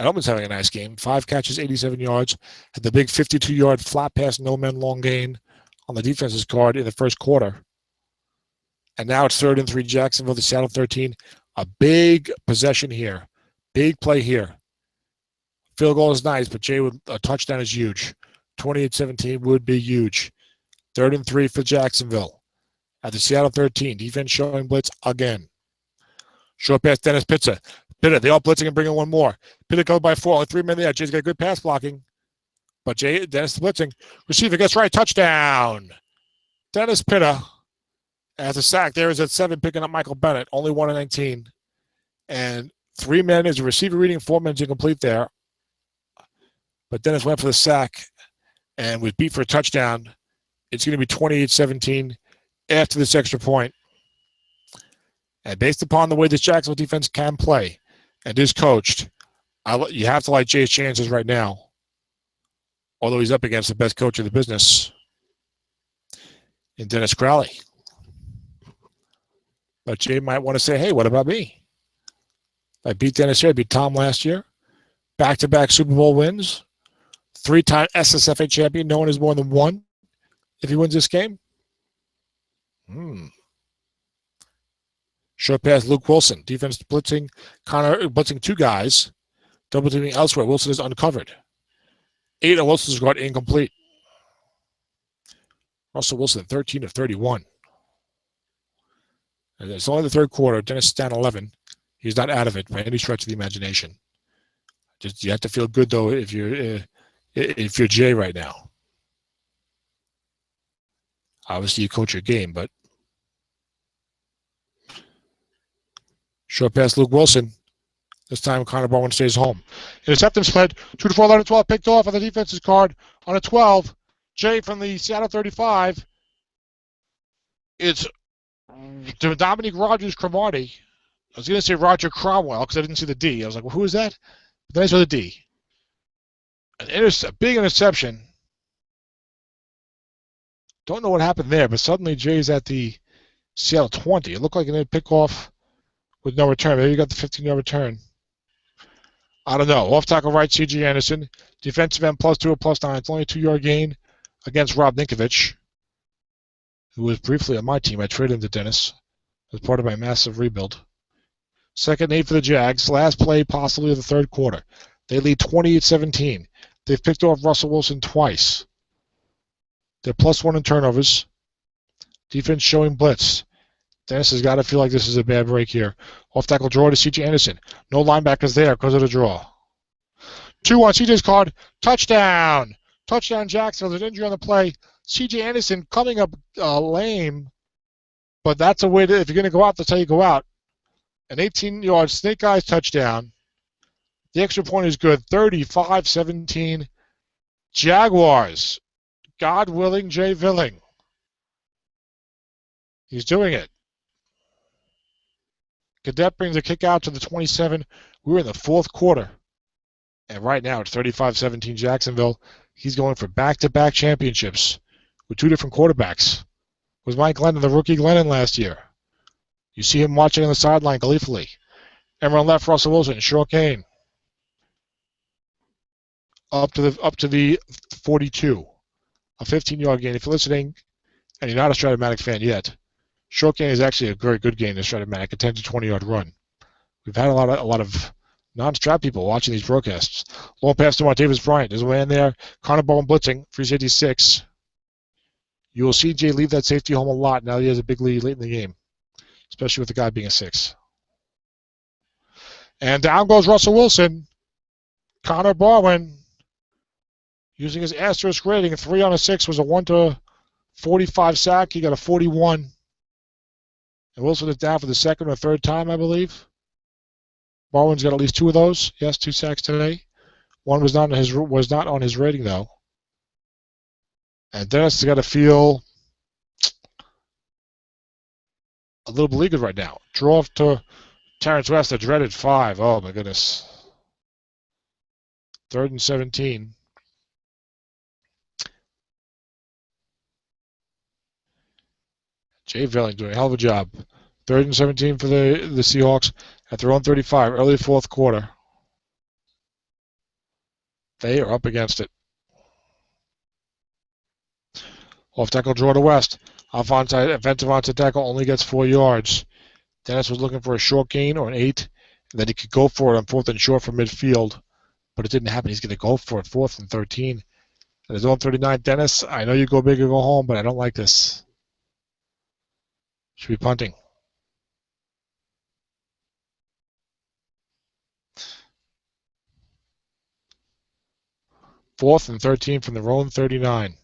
Edelman's having a nice game. 5 catches, 87 yards. Had the big 52-yard flat pass, no men long gain on the defense's card in the first quarter. And now it's 3rd and 3, Jacksonville, the Seattle 13. A big possession here. Big play here. Field goal is nice, but Jay, with a touchdown is huge. 28-17 would be huge. 3rd and 3 for Jacksonville at the Seattle 13. Defense showing blitz again. Short pass, Dennis Pitta. They all blitzing and bringing one more. Pitta goes by 4. Only 3 men there. Jay's got good pass blocking. But Dennis blitzing. Receiver gets right. Touchdown. Dennis Pitta has a sack. There is at 7 picking up Michael Bennett. Only 1 and 19. And 3 men is a receiver reading. 4 men to complete there. But Dennis went for the sack and was beat for a touchdown. It's going to be 28-17 after this extra point. And based upon the way this Jacksonville defense can play and is coached, you have to like Jay's chances right now. Although he's up against the best coach in the business in Dennis Crowley. But Jay might want to say, hey, what about me? I beat Dennis here. I beat Tom last year. Back-to-back Super Bowl wins. 3-time SSFA champion. No one is more than 1 if he wins this game. Short pass, Luke Wilson. Defense blitzing, Connor blitzing 2 guys. Double teaming elsewhere. Wilson is uncovered. 8 of Wilson's got incomplete. Russell Wilson, 13 of 31. And it's only the 3rd quarter. Dennis is down 11. He's not out of it by any stretch of the imagination. You have to feel good though if you're Jay right now. Obviously, you coach your game, but short pass, Luke Wilson. This time, Connor Bowen stays home. Interception split, 2-4, 11-12, picked off on the defense's card on a 12. Jay from the Seattle 35. It's Dominique Rogers-Cromartie. I was going to say Roger Cromwell because I didn't see the D. I was like, well, who is that? But then I saw the D. A big interception. Don't know what happened there, but suddenly Jay's at the Seattle 20. It looked like an pick off with no return. Maybe you got the 15-yard return. I don't know. Off tackle right, C.J. Anderson. Defensive end +2 or +9. It's only a 2-yard gain against Rob Ninkovich, who was briefly on my team. I traded him to Dennis as part of my massive rebuild. 2nd and 8 for the Jags. Last play possibly of the 3rd quarter. They lead 28-17. They've picked off Russell Wilson twice. They're +1 in turnovers. Defense showing blitz. Dennis has got to feel like this is a bad break here. Off tackle draw to C.J. Anderson. No linebackers there because of the draw. 2 on C.J.'s card. Touchdown. Touchdown Jacksonville. There's an injury on the play. C.J. Anderson coming up lame. But that's a way to, if you're going to go out, that's how you go out. An 18-yard snake eyes touchdown. The extra point is good. 35-17. Jaguars. God willing, Jay Villing. He's doing it. Cadet brings a kick out to the 27. We're in the 4th quarter. And right now it's 35-17 Jacksonville. He's going for back-to-back championships with 2 different quarterbacks. It was Mike Glennon, the rookie Glennon last year. You see him watching on the sideline gleefully. Emmer left, Russell Wilson, short gain. Up to the 42. A 15-yard gain. If you're listening, and you're not a Strat-o-matic fan yet, short gain is actually a very good gain in Strat-o-matic, a 10 to 20-yard run. We've had a lot of non-Strat people watching these broadcasts. Long pass to Martavis Bryant. There's a man there. Connor Bowen blitzing. Free safety 6. You will see Jay leave that safety home a lot now that he has a big lead late in the game. especially with the guy being a 6. And down goes Russell Wilson. Connor Barwin, using his asterisk rating, 3 on a 6 was a 1-45 sack. He got a 41. And Wilson is down for the second or third time, I believe. Barwin's got at least 2 of those. Yes, 2 sacks today. One was not on his rating though. And Dennis has got to feel a little beleaguered right now. Draw off to Terrence West, the dreaded 5. Oh my goodness. 3rd and 17. Jay Velling doing a hell of a job. 3rd and 17 for the Seahawks at their own 35, early 4th quarter. They are up against it. Off tackle draw to West. Offensive onside tackle only gets 4 yards. Dennis was looking for a short gain or an 8, and then he could go for it on 4th and short from midfield. But it didn't happen. He's going to go for it 4th and 13. At his own 39, Dennis, I know you go big or go home, but I don't like this. Should be punting. Fourth and 13 from their own 39.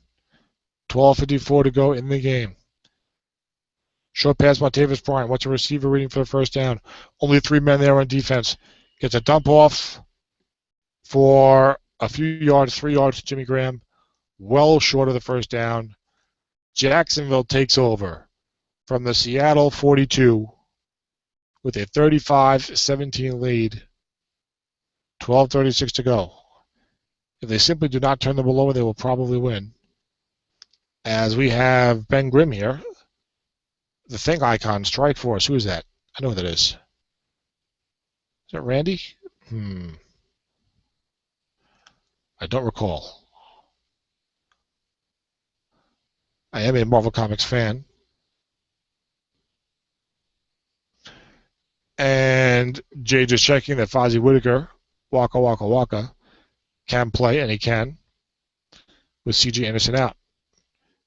12:54 to go in the game. Short pass, Montavis Bryant. What's a receiver reading for the first down? Only 3 men there on defense. Gets a dump off for a few yards, 3 yards to Jimmy Graham. Well short of the first down. Jacksonville takes over from the Seattle 42 with a 35-17 lead. 12:36 to go. If they simply do not turn the ball over, they will probably win. As we have Ben Grimm here. The thing icon, strike force. Who is that? I know who that is. Is that Randy? I don't recall. I am a Marvel Comics fan. And Jay just checking that Fozzie Whitaker, Waka Waka Waka, can play, and he can, with C.J. Anderson out.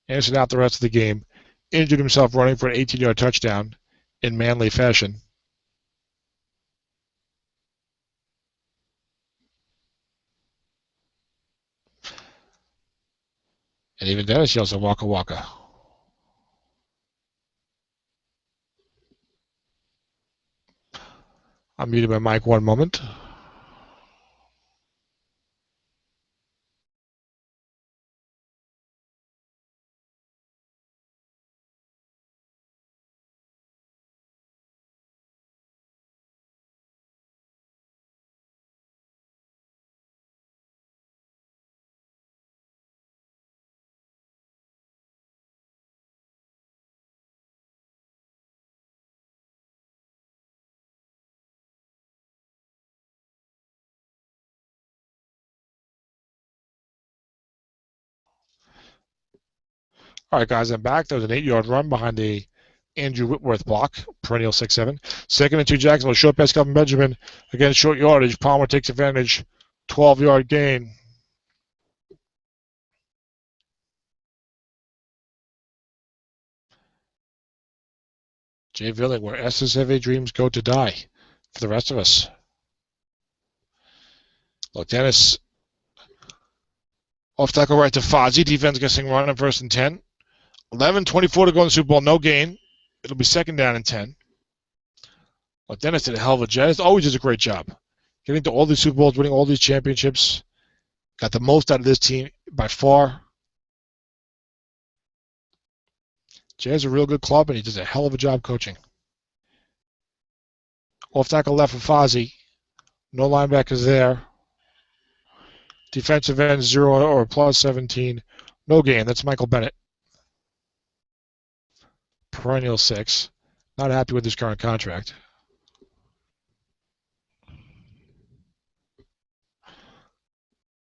Anderson out the rest of the game. Injured himself running for an 18-yard touchdown in manly fashion. And even Dennis yells at Waka Waka. I'm muting my mic one moment. All right, guys, I'm back. There was an 8-yard run behind the Andrew Whitworth block, perennial 6-7. 2nd and 2, Jacksonville. Short pass, Kelvin Benjamin. Again, short yardage. Palmer takes advantage. 12-yard gain. Jay Villing, where SSFA dreams go to die for the rest of us. Look, Dennis off tackle right to Fozzie. Defense guessing run on 1st and 10. 11:24 to go in the Super Bowl. No gain. It'll be 2nd down and 10. Well, Dennis did a hell of a job. Dennis always does a great job. Getting to all these Super Bowls, winning all these championships. Got the most out of this team by far. Jay has a real good club, and he does a hell of a job coaching. Off tackle left for Fozzie. No linebackers there. Defensive end 0 or plus 17. No gain. That's Michael Bennett. Perennial 6. Not happy with his current contract.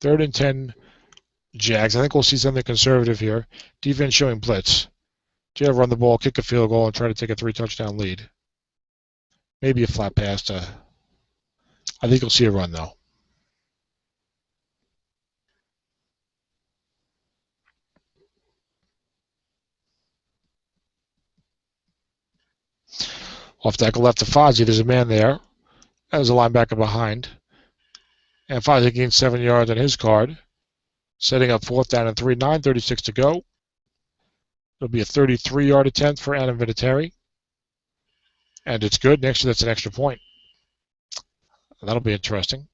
Third and 10, Jags. I think we'll see something conservative here. Defense showing blitz. Jay will run the ball, kick a field goal, and try to take a 3-touchdown lead. Maybe a flat pass to... I think you'll see a run, though. Off tackle left to Fozzie. There's a man there. There's a linebacker behind. And Fozzie gains 7 yards on his card. Setting up 4th down and 3, 9:36 to go. It'll be a 33-yard attempt for Adam Vinatieri. And it's good. Next year, that's an extra point. That'll be interesting.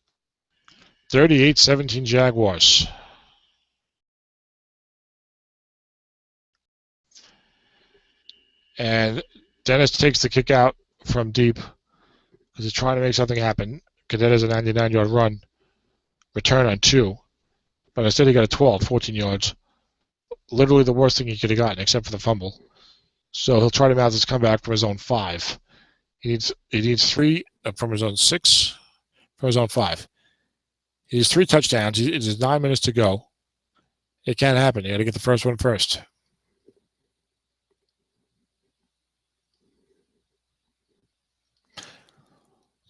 38-17 Jaguars. And Dennis takes the kick out from deep because he's trying to make something happen. Cadet has a 99-yard run. Return on 2. But instead he got a 12, 14 yards. Literally the worst thing he could have gotten except for the fumble. So he'll try to mount this comeback from his own 5. He needs 3 from his own 6, from his own 5. He needs 3 touchdowns. It is 9 minutes to go. It can't happen. You got to get the first one first.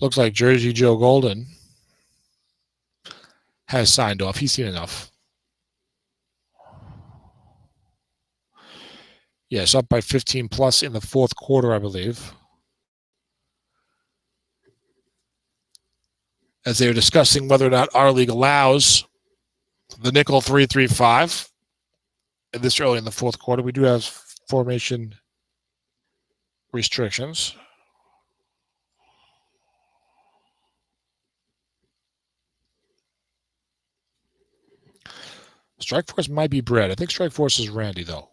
Looks like Jersey Joe Golden has signed off. He's seen enough. Yes, up by 15 plus in the 4th quarter, I believe. As they were discussing whether or not our league allows the nickel 3-3-5 this early in the 4th quarter. We do have formation restrictions. Strike Force might be Brett. I think Strike Force is Randy, though.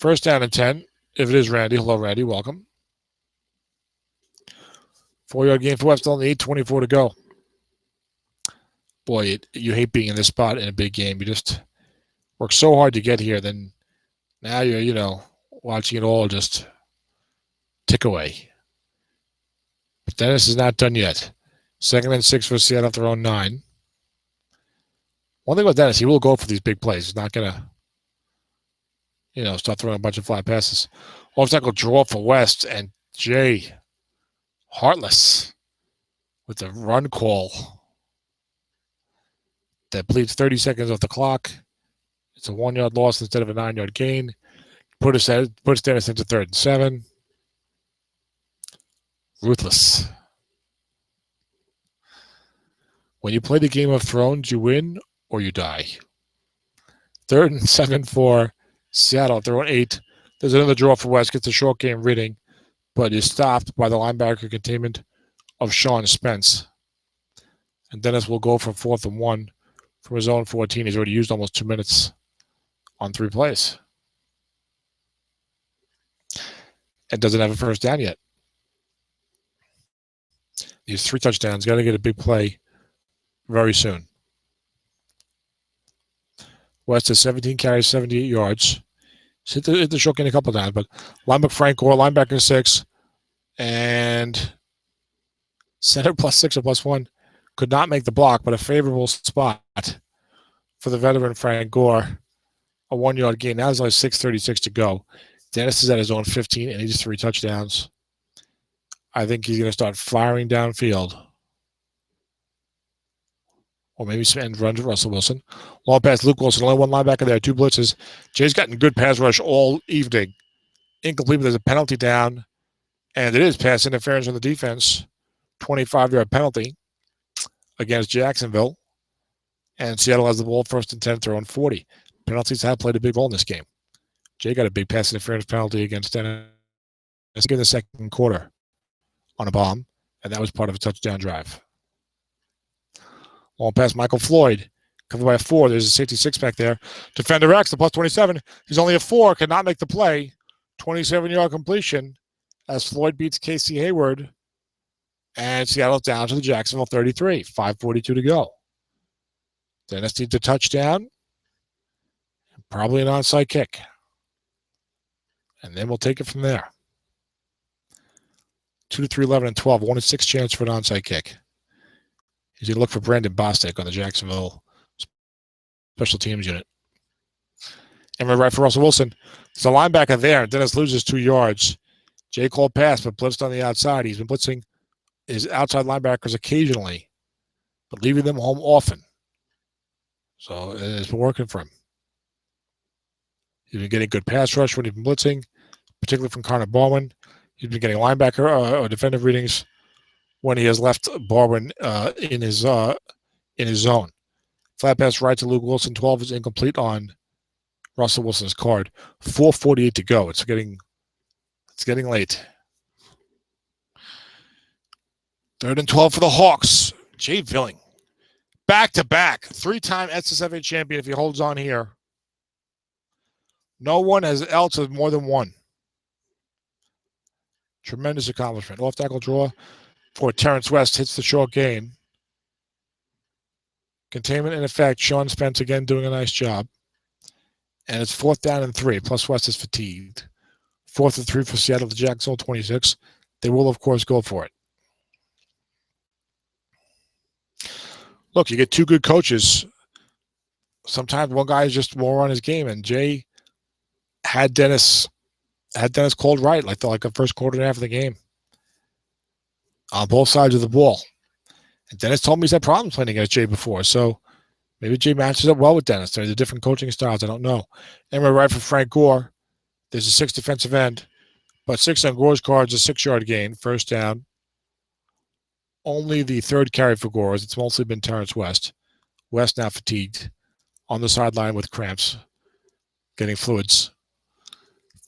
First down and 10. If it is Randy, hello, Randy. Welcome. 4-yard gain for West on the 8:24 to go. Boy, you hate being in this spot in a big game. You just work so hard to get here. Then now you're, watching it all just tick away. But Dennis is not done yet. 2nd and 6 for Seattle off their own 9. One thing about Dennis, he will go for these big plays. He's not going to, start throwing a bunch of flat passes. Off tackle draw for West, and Jay Heartless with the run call that bleeds 30 seconds off the clock. It's a 1-yard loss instead of a 9-yard gain. Puts Dennis into 3rd and 7. Ruthless. When you play the Game of Thrones, you win or you die. 3rd and 7 for Seattle. They're on 8. There's another draw for West. Gets a short game reading, but is stopped by the linebacker containment of Sean Spence. And Dennis will go for 4th and 1 from his own 14. He's already used almost 2 minutes on 3 plays. And doesn't have a first down yet. These 3 touchdowns. Got to get a big play very soon. West has 17 carries, 78 yards. Hit the short gain a couple times, but linebacker Frank Gore, linebacker 6, and center +6 or +1 could not make the block, but a favorable spot for the veteran Frank Gore. A 1-yard gain. Now there's only 6:36 to go. Dennis is at his own 15, and he needs 3 touchdowns. I think he's going to start firing downfield. Or maybe some end runs with Russell Wilson. Long pass, Luke Wilson. Only 1 linebacker there, 2 blitzes. Jay's gotten good pass rush all evening. Incomplete, but there's a penalty down. And it is pass interference on the defense. 25-yard penalty against Jacksonville. And Seattle has the ball 1st and 10. They're on 40. Penalties have played a big role in this game. Jay got a big pass interference penalty against Dennis in the 2nd quarter on a bomb. And that was part of a touchdown drive. Long pass, Michael Floyd. Covered by a 4. There's a safety 6 back there. Defender X, the +27. He's only a 4. Cannot make the play. 27-yard completion as Floyd beats Casey Hayward. And Seattle's down to the Jacksonville 33. 5:42 to go. Dennis needs a touchdown. Probably an onside kick. And then we'll take it from there. 2 to 3, 11, and 12. 1 in 6 chance for an onside kick. He's going to look for Brandon Bostic on the Jacksonville special teams unit. And we're right for Russell Wilson. There's a linebacker there. Dennis loses 2 yards. Jay called pass, but blitzed on the outside. He's been blitzing his outside linebackers occasionally, but leaving them home often. So it's been working for him. He's been getting good pass rush when he's been blitzing, particularly from Connor Baldwin. He's been getting linebacker or defensive readings when he has left Baldwin in his zone. Flat pass right to Luke Wilson, 12 is incomplete on Russell Wilson's card. 4:48 to go. It's getting late. 3rd and 12 for the Hawks. Jay Villing. Back-to-back. 3-time SSFA champion if he holds on here. No one else has more than one. Tremendous accomplishment. Off tackle draw for Terrence West. Hits the short gain. Containment in effect. Sean Spence again doing a nice job. And it's 4th down and 3. Plus West is fatigued. 4th and 3 for Seattle to Jacksonville 26. They will, of course, go for it. Look, you get two good coaches. Sometimes one guy is just more on his game, and Jay had Dennis called right, like the first quarter and a half of the game, on both sides of the ball. And Dennis told me he's had problems playing against Jay before, so maybe Jay matches up well with Dennis. They're different coaching styles. I don't know. And we're right for Frank Gore. There's a 6 defensive end, but 6 on Gore's cards, a 6-yard gain, 1st down. Only the 3rd carry for Gore. It's mostly been Terrence West. West now fatigued on the sideline with cramps, getting fluids.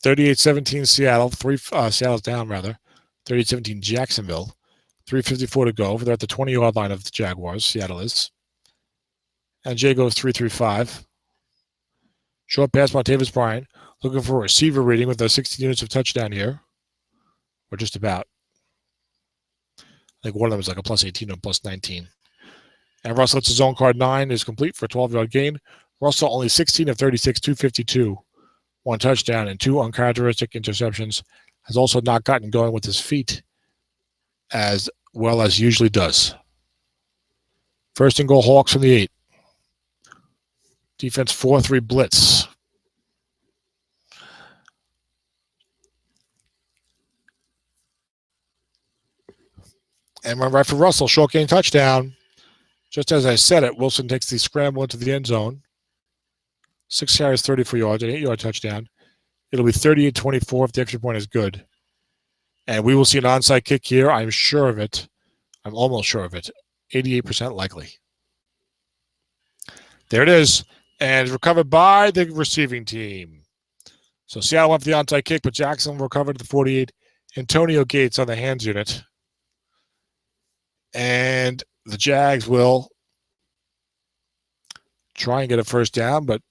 38-17 Seattle. Seattle's down, rather. 38-17 Jacksonville. 3:54 to go. They're at the 20-yard line of the Jaguars. Seattle is. And Jay goes 3-3-5. Short pass, Montavis Bryant. Looking for a receiver reading with those 16 units of touchdown here. Or just about. I think one of them is like a plus 18 or plus 19. And Russell hits his own card 9, is complete for a 12-yard gain. Russell only 16 of 36, 252. 1 touchdown and 2 uncharacteristic interceptions. Has also not gotten going with his feet as well as usually does. 1st and goal, Hawks from the 8. Defense 4-3 blitz. And run right for Russell. Short gain touchdown. Just as I said it, Wilson takes the scramble into the end zone. 6 carries, 34 yards, an 8-yard touchdown. It'll be 38-24 if the extra point is good. And we will see an onside kick here. I'm sure of it. I'm almost sure of it. 88% likely. There it is. And recovered by the receiving team. So Seattle went for the onside kick, but Jackson recovered at the 48. Antonio Gates on the hands unit. And the Jags will try and get a 1st down, but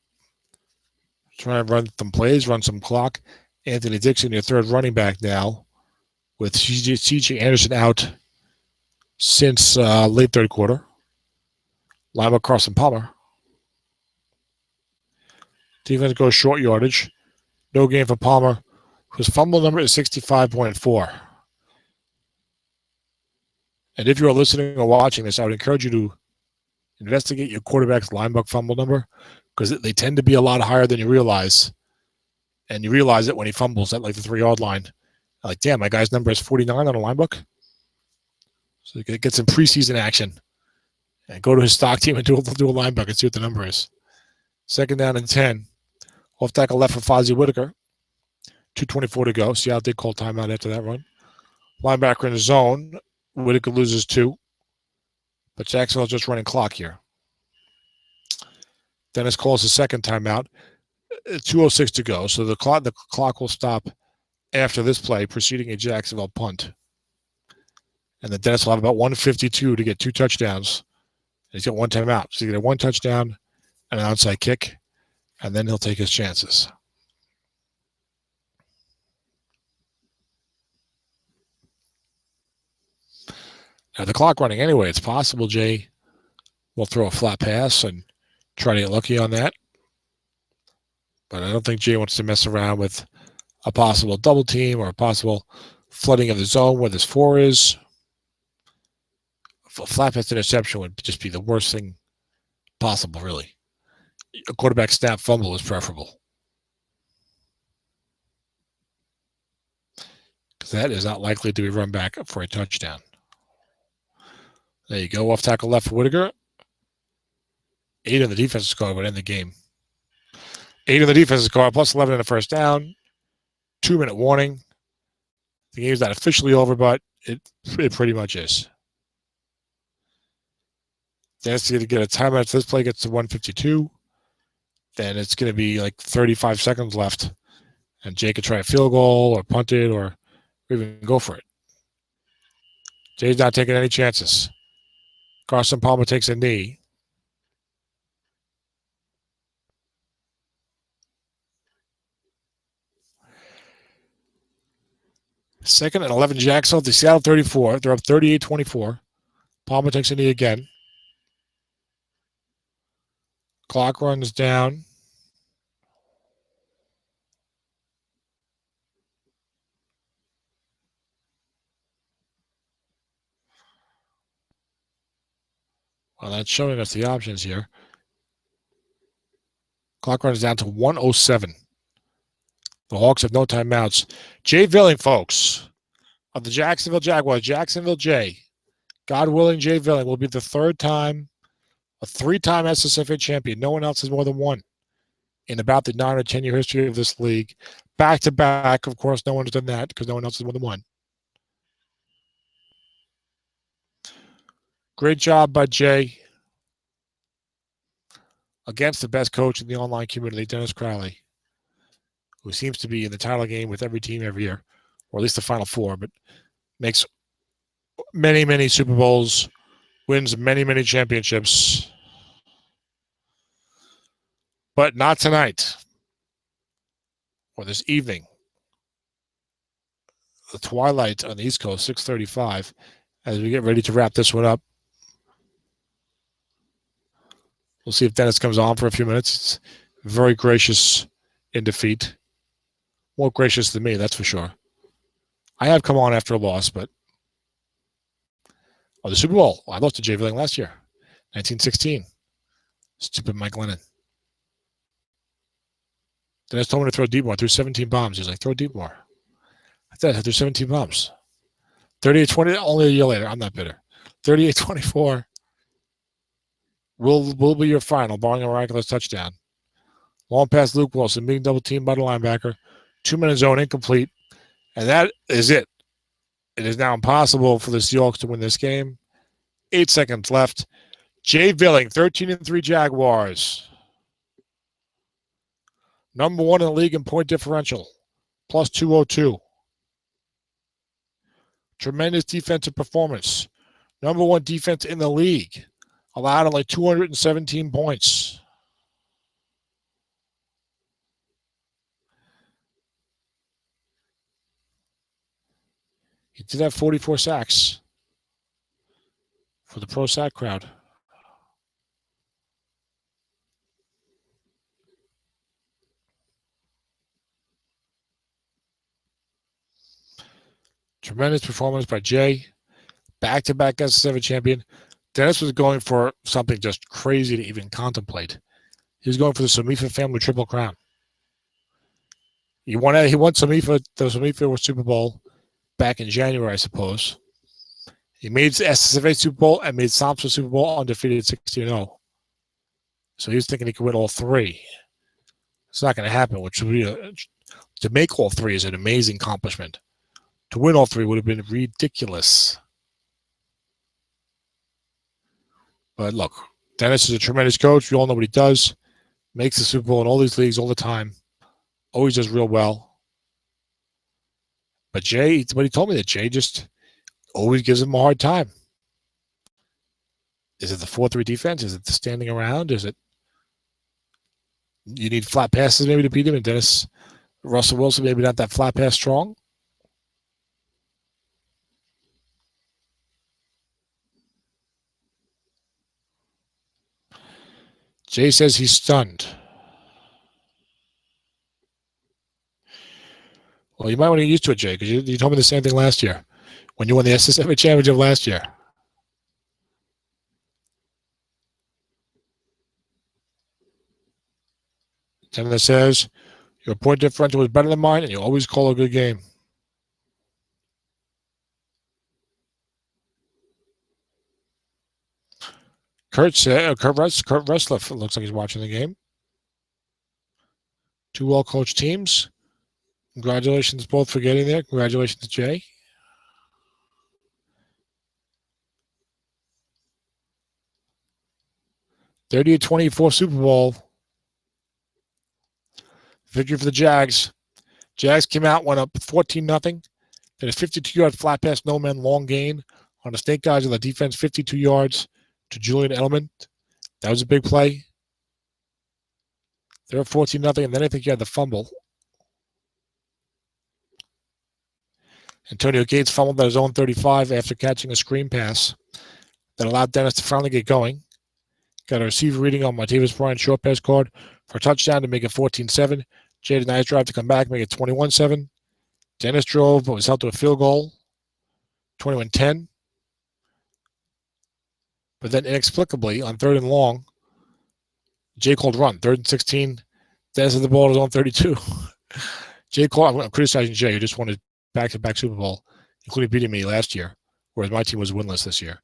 try and run some plays, run some clock. Anthony Dixon, your 3rd running back now, with C.J. Anderson out since late 3rd quarter. Linebacker Carson Palmer. Defense goes short yardage. No gain for Palmer, whose fumble number is 65.4. And if you're listening or watching this, I would encourage you to investigate your quarterback's linebacker fumble number, because they tend to be a lot higher than you realize. And you realize it when he fumbles at like the 3-yard line. Like, damn, my guy's number is 49 on a linebook. So you get some preseason action. And go to his stock team and do a linebacker and see what the number is. 2nd down and 10. Off tackle left for Fozzie Whitaker. 2:24 to go. Seattle did call timeout after that run. Linebacker in the zone. Whitaker loses 2. But Jacksonville's just running clock here. Dennis calls the 2nd timeout. 2:06 to go. So the clock will stop after this play, preceding a Jacksonville punt. And then Dennis will have about 1:52 to get 2 touchdowns. He's got 1 timeout. So you get 1 touchdown and an onside kick, and then he'll take his chances. Now, the clock running anyway. It's possible Jay will throw a flat pass and try to get lucky on that. But I don't think Jay wants to mess around with a possible double team or a possible flooding of the zone where this 4 is. A flat pass interception would just be the worst thing possible, really. A quarterback snap fumble is preferable, because that is not likely to be run back for a touchdown. There you go. Off tackle left for Whitaker. 8 on the defensive score would end the game. 8 on the defensive card, plus 11 in the first down. 2-minute warning. The game's not officially over, but it pretty much is. Then it's going to get a timeout. If this play gets to 152, then it's going to be like 35 seconds left. And Jay could try a field goal or punt it or even go for it. Jay's not taking any chances. Carson Palmer takes a knee. Second and 11, Jacksonville. The Seattle 34. They're up 38-24. Palmer takes a knee again. Clock runs down. Well, that's showing us the options here. Clock runs down to 1:07. The Hawks have no timeouts. Jay Villing, folks, of the Jacksonville Jaguars, Jacksonville Jay. God willing, Jay Villing will be the third time, a 3-time SSFA champion. No one else has more than one in about the 9 or 10-year history of this league. Back-to-back, of course, no one has done that because no one else has more than one. Great job by Jay against the best coach in the online community, Dennis Crowley, who seems to be in the title game with every team every year, or at least the Final Four, but makes many, many Super Bowls, wins many, many championships. But not tonight or this evening. The twilight on the East Coast, 6:35, as we get ready to wrap this one up. We'll see if Dennis comes on for a few minutes. It's very gracious in defeat. More gracious than me, that's for sure. I have come on after a loss, but the Super Bowl. I lost to Jay Villing last year, 1916. Stupid Mike Lennon. Dennis told me to throw deep more. I threw 17 bombs. He's like, throw deep more. I said, I threw 17 bombs. 38-20, only a year later. I'm not bitter. 38-24 will be your final, barring a miraculous touchdown. Long pass Luke Wilson, being double teamed by the linebacker. 2-minute zone incomplete. And that is it. It is now impossible for the Seahawks to win this game. 8 seconds left. Jay Villing, 13-3 Jaguars. Number 1 in the league in point differential, plus 202. Tremendous defensive performance. Number 1 defense in the league. Allowed only 217 points. He did have 44 sacks for the pro sack crowd. Tremendous performance by Jay. Back-to-back SSFA champion. Dennis was going for something just crazy to even contemplate. He was going for the Samifa family triple crown. He won the Samifa Super Bowl back in January, I suppose. He made SSFA Super Bowl and made Samsung Super Bowl undefeated 16-0. So he was thinking he could win all 3. It's not going to happen, which would be to make all 3 is an amazing accomplishment. To win all 3 would have been ridiculous. But look, Dennis is a tremendous coach. We all know what he does. Makes the Super Bowl in all these leagues all the time. Always does real well. But he told me that Jay just always gives him a hard time. Is it the 4-3 defense? Is it the standing around? Is it you need flat passes maybe to beat him? And Russell Wilson maybe not that flat pass strong? Jay says he's stunned. Well, you might want to get used to it, Jay, because you told me the same thing last year when you won the SSFA championship last year. Dennis says, your point differential was better than mine, and you always call a good game. Kurt Ressler looks like he's watching the game. Two well-coached teams. Congratulations both for getting there. Congratulations, Jay. (30-24) Super Bowl. Victory for the Jags. Jags came out, went up 14-0. Then a 52-yard flat pass, no man, long gain on the snake guys on the defense, 52 yards to Julian Edelman. That was a big play. They were 14-0, and then I think you had the fumble. Antonio Gates fumbled at his own 35 after catching a screen pass that allowed Dennis to finally get going. Got a receiver reading on Martavis Bryant's short pass card for a touchdown to make it 14-7. Jay had a nice drive to come back, make it 21-7. Dennis drove, but was held to a field goal, 21-10. But then inexplicably, on 3rd and long, Jay called run, 3rd and 16. Dennis had the ball at his own 32. Jay called, I'm criticizing Jay, who just won a back-to-back Super Bowl, including beating me last year, whereas my team was winless this year.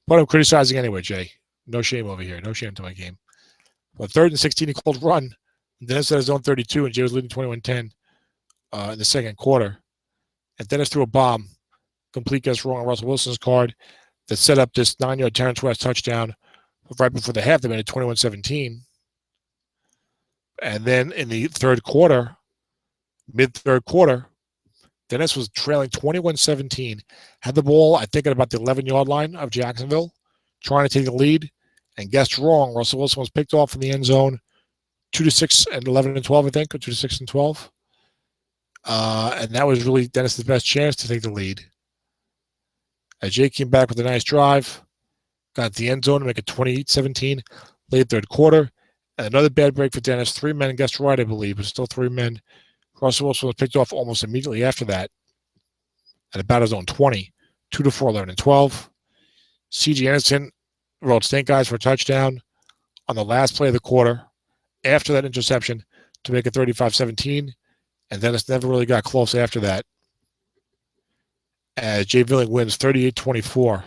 But I'm criticizing anyway, Jay. No shame over here. No shame to my game. But 3rd and 16, he called run. Dennis had his own 32, and Jay was leading 21-10 in the second quarter. And Dennis threw a bomb, complete guess wrong on Russell Wilson's card, that set up this 9-yard Terrence West touchdown right before the half. They made it 21-17. And then in the third quarter, mid-third quarter, Dennis was trailing 21-17, had the ball, I think, at about the 11-yard line of Jacksonville, trying to take the lead, and guessed wrong. Russell Wilson was picked off in the end zone, 2-6 and 11-12, I think, or 2-6 and 12. And that was really Dennis's best chance to take the lead. As Jay came back with a nice drive, got the end zone to make it 28-17, late third quarter. And another bad break for Dennis. 3 men guessed right, I believe, but still 3 men. Russell Wilson was picked off almost immediately after that at about his own 20, 2-4, 11-12. C.J. Anderson rolled snake eyes for a touchdown on the last play of the quarter after that interception to make it 35-17. And Dennis never really got close after that, as Jay Villing wins 38-24.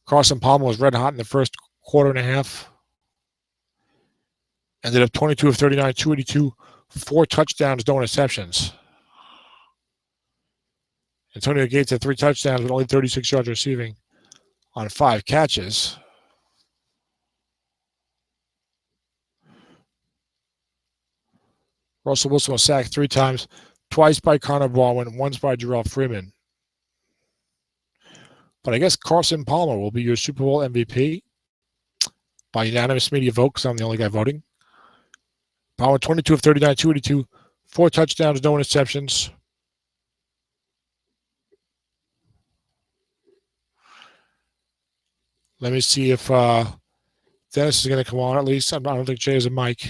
Carson Palmer was red hot in the first quarter and a half. Ended up 22 of 39, 282, 4 touchdowns, no interceptions. Antonio Gates had 3 touchdowns with only 36 yards receiving on 5 catches. Russell Wilson was sacked 3 times, twice by Connor Baldwin, once by Jarrell Freeman. But I guess Carson Palmer will be your Super Bowl MVP by unanimous media vote, because I'm the only guy voting. Palmer 22 of 39, 282, 4 touchdowns, no interceptions. Let me see if Dennis is going to come on at least. I don't think Jay has a mic.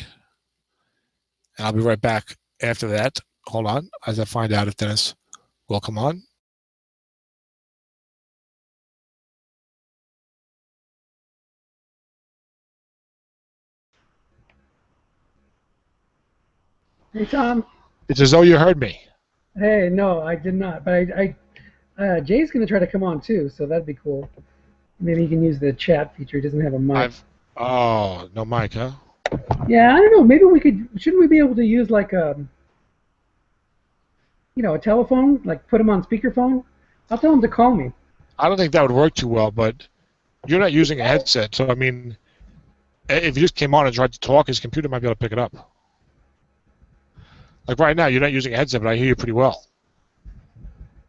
And I'll be right back after that. Hold on, as I find out if Dennis will come on. Hey, Tom. It's as though you heard me. Hey, no, I did not. But Jay's going to try to come on too, so that'd be cool. Maybe he can use the chat feature. He doesn't have a mic. Oh, no mic, huh? Yeah, I don't know. Maybe we could. Shouldn't we be able to use like a telephone? Like put him on speakerphone? I'll tell him to call me. I don't think that would work too well, but you're not using a headset, so I mean, if you just came on and tried to talk, his computer might be able to pick it up. Like right now, you're not using a headset, but I hear you pretty well.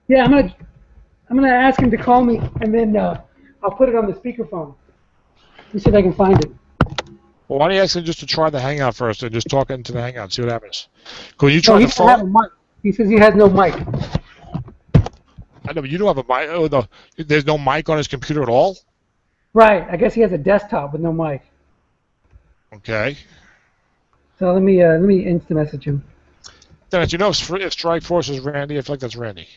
Yeah, I'm gonna ask him to call me, and then I'll put it on the speakerphone. Let me see if I can find it. Well, why don't you ask him just to try the Hangout first and just talk into the Hangout and see what happens? Could you try he the phone? Have a mic. He says he has no mic. I know, but you don't have a mic. Oh, no, there's no mic on his computer at all? Right. I guess he has a desktop with no mic. Okay. So let me instant message him. Dennis, you know if Strike Force is Randy, I feel like that's Randy.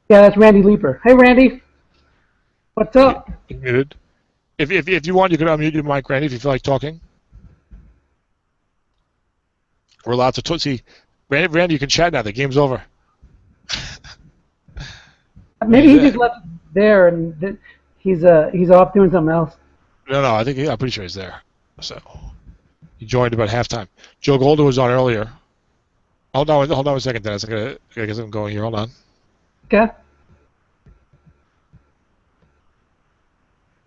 Yeah, that's Randy Leeper. Hey, Randy. What's up? You're muted. If you want, you can unmute your mic, Randy, if you feel like talking. We're allowed to talk. See, Randy, you can chat now. The game's over. Maybe he just left there and he's off doing something else. No, I'm pretty sure he's there. So. He joined about halftime. Joe Golden was on earlier. Hold on a second, Dennis. I gotta get something going here. Hold on. Okay.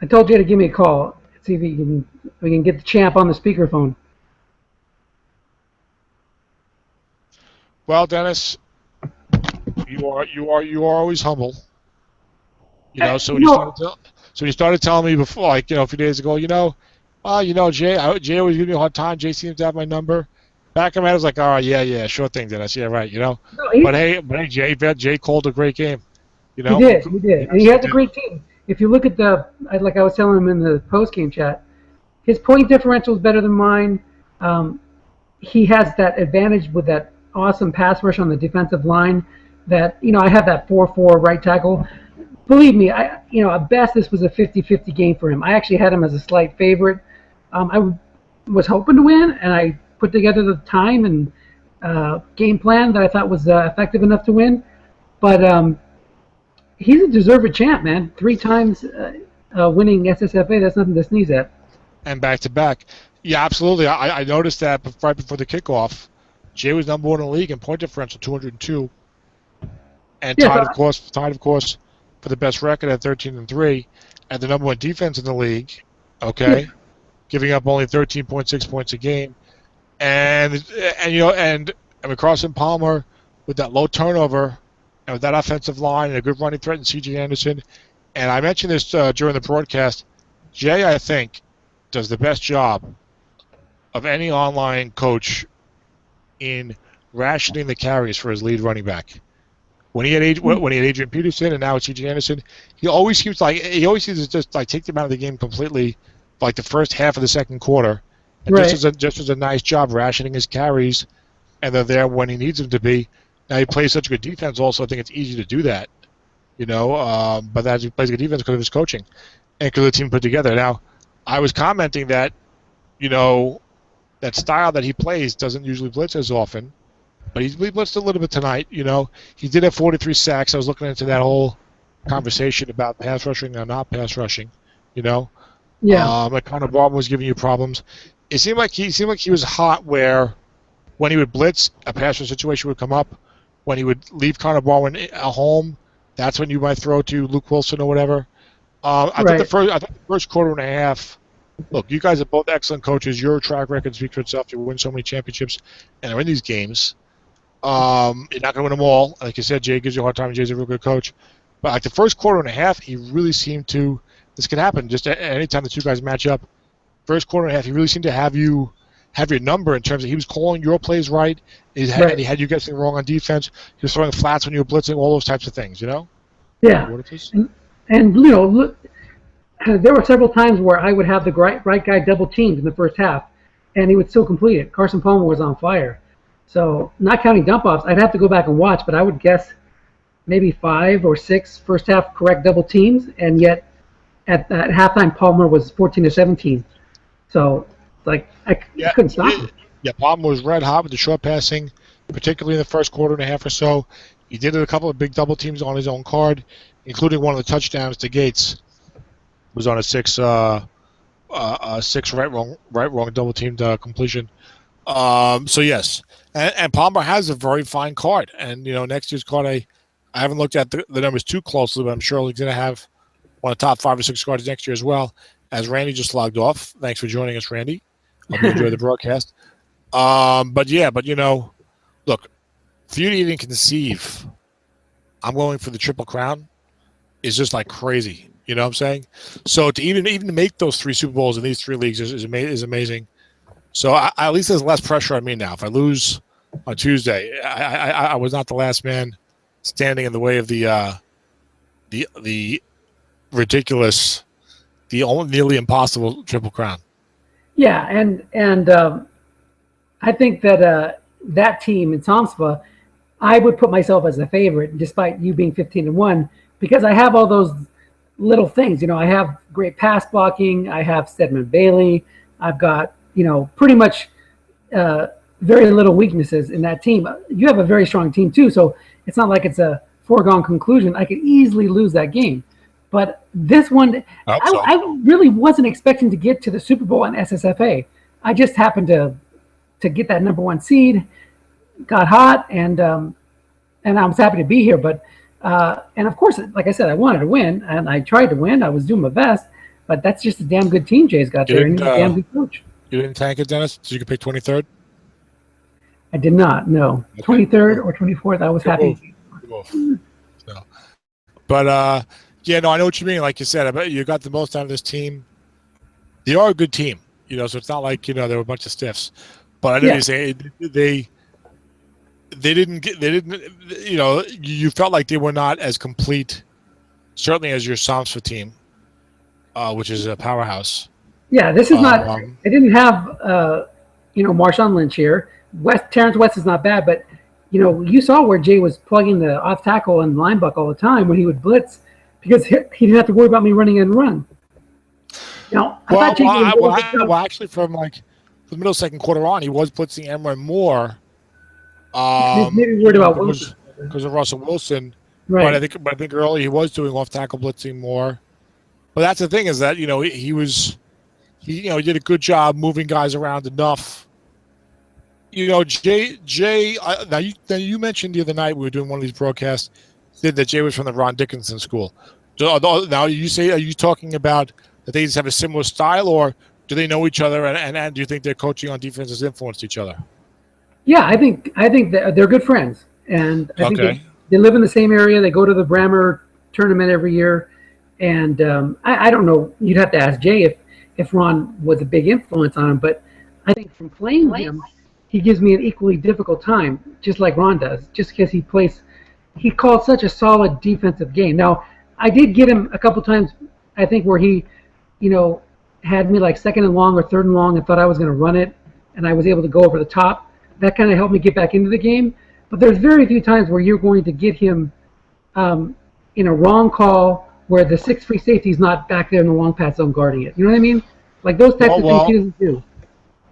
I told you to give me a call. See if we can get the champ on the speakerphone. Well, Dennis, you are always humble. So when you started telling me before, like, a few days ago, Jay always gives me a hard time. Jay seems to have my number. Back in my head, I was like, all right, yeah, sure thing, Dennis. Yeah, right, No, But hey, Jay called a great game. He did. And he has a great team. If you look at like I was telling him in the post-game chat, his point differential is better than mine. He has that advantage with that awesome pass rush on the defensive line that, I have that 4-4 right tackle. Believe me, at best this was a 50-50 game for him. I actually had him as a slight favorite. I was hoping to win, and I put together the time and game plan that I thought was effective enough to win. But he's a deserved champ, man. 3 times winning SSFA, that's nothing to sneeze at. And back-to-back. Yeah, absolutely. I noticed that right before the kickoff, Jay was number 1 in the league in point differential, 202. And tied, of course, for the best record at 13-3, and the number 1 defense in the league, okay, giving up only 13.6 points a game. And Carson Palmer with that low turnover and with that offensive line and a good running threat in C.J. Anderson. And I mentioned this during the broadcast. Jay, I think, does the best job of any online coach in rationing the carries for his lead running back. When he had Adrian Peterson and now it's C.J. Anderson, he always seems to just like take them out of the game completely, like the first half of the second quarter. And just does a nice job rationing his carries, and they're there when he needs them to be. Now he plays such good defense. Also, I think it's easy to do that, but that he plays good defense because of his coaching and because of the team put together. Now, I was commenting that, that style that he plays doesn't usually blitz as often, but he blitzed a little bit tonight. He did have 43 sacks. I was looking into that whole conversation about pass rushing or not pass rushing. Yeah. Like Connor Barber was giving you problems. It seemed like he was hot where when he would blitz, a pass rush situation would come up. When he would leave Connor Barber at home, that's when you might throw to Luke Wilson or whatever. I thought the first quarter and a half. Look, you guys are both excellent coaches. Your track record speaks for itself. You win so many championships and are in these games. You're not going to win them all. Like you said, Jay gives you a hard time. Jay's a real good coach. But like the first quarter and a half, he really seemed to. This could happen just at any time the two guys match up. First quarter and a half, he really seemed to have your number in terms of he was calling your plays right. And he had you guessing wrong on defense. He was throwing flats when you were blitzing, all those types of things, Yeah. And look, there were several times where I would have the right guy double teamed in the first half, and he would still complete it. Carson Palmer was on fire. So not counting dump offs, I'd have to go back and watch, but I would guess maybe 5 or 6 first half correct double teams, and yet at halftime Palmer was 14-17. So I couldn't stop him. Yeah, Palmer was red hot with the short passing, particularly in the first quarter and a half or so. He did a couple of big double teams on his own card, including one of the touchdowns to Gates. Was on a 6 right wrong double teamed completion. So yes, and Palmer has a very fine card, and next year's card I haven't looked at the numbers too closely, but I'm sure he's going to have one of the top 5 or 6 cards next year as well. As Randy just logged off, thanks for joining us, Randy. Hope you enjoy the broadcast. But look, for you to even conceive, I'm going for the Triple Crown is just like crazy. You know what I'm saying? So to even make those 3 Super Bowls in these 3 leagues is amazing. So at least there's less pressure on me now. If I lose on Tuesday, I was not the last man standing in the way of the ridiculous, nearly impossible Triple Crown. Yeah, and I think that that team in Tomspa, I would put myself as a favorite, despite you being 15-1, because I have all those little things. I have great pass blocking. I have Stedman Bailey. I've got pretty much very little weaknesses in that team. You have a very strong team too, so it's not like it's a foregone conclusion. I could easily lose that game. But this one, I really wasn't expecting to get to the Super Bowl in SSFA. I just happened to get that number 1 seed, got hot, and I was happy to be here. But and of course, like I said, I wanted to win, and I tried to win. I was doing my best, but that's just a damn good team Jay's got there, and he's a damn good coach. You didn't tank it, Dennis, so you could pick 23rd? I did not. No, okay. 23rd or 24th. I was happy. So, but yeah, no, I know what you mean. Like you said, I bet you got the most out of this team. They are a good team, so it's not like there were a bunch of stiffs. But I know you say they didn't you felt like they were not as complete, certainly as your Somsford team, which is a powerhouse. Yeah, this is not. They didn't have Marshawn Lynch here. Terrence West is not bad, but you saw where Jay was plugging the off tackle and linebacker all the time when he would blitz, because he didn't have to worry about me running and run. Actually, from like the middle second quarter on, he was blitzing Emra more. Maybe worried about Wilson because of Russell Wilson, right? But I think early he was doing off tackle blitzing more. But that's the thing, is that he did a good job moving guys around enough. Jay. Now you mentioned the other night we were doing one of these broadcasts that Jay was from the Ron Dickinson school. So, now are you talking about that they just have a similar style, or do they know each other, and do you think their coaching on defense has influenced each other? Yeah, I think they're good friends, and I think they live in the same area. They go to the Brammer tournament every year, and I don't know. You'd have to ask Jay if Ron was a big influence on him, but I think from playing him, he gives me an equally difficult time, just like Ron does, just because he calls such a solid defensive game. Now, I did get him a couple times, I think, where he, had me like second and long or third and long and thought I was going to run it, and I was able to go over the top. That kind of helped me get back into the game. But there's very few times where you're going to get him in a wrong call where the 6 free safety is not back there in the long pass zone guarding it. You know what I mean? Like those types of things he doesn't do.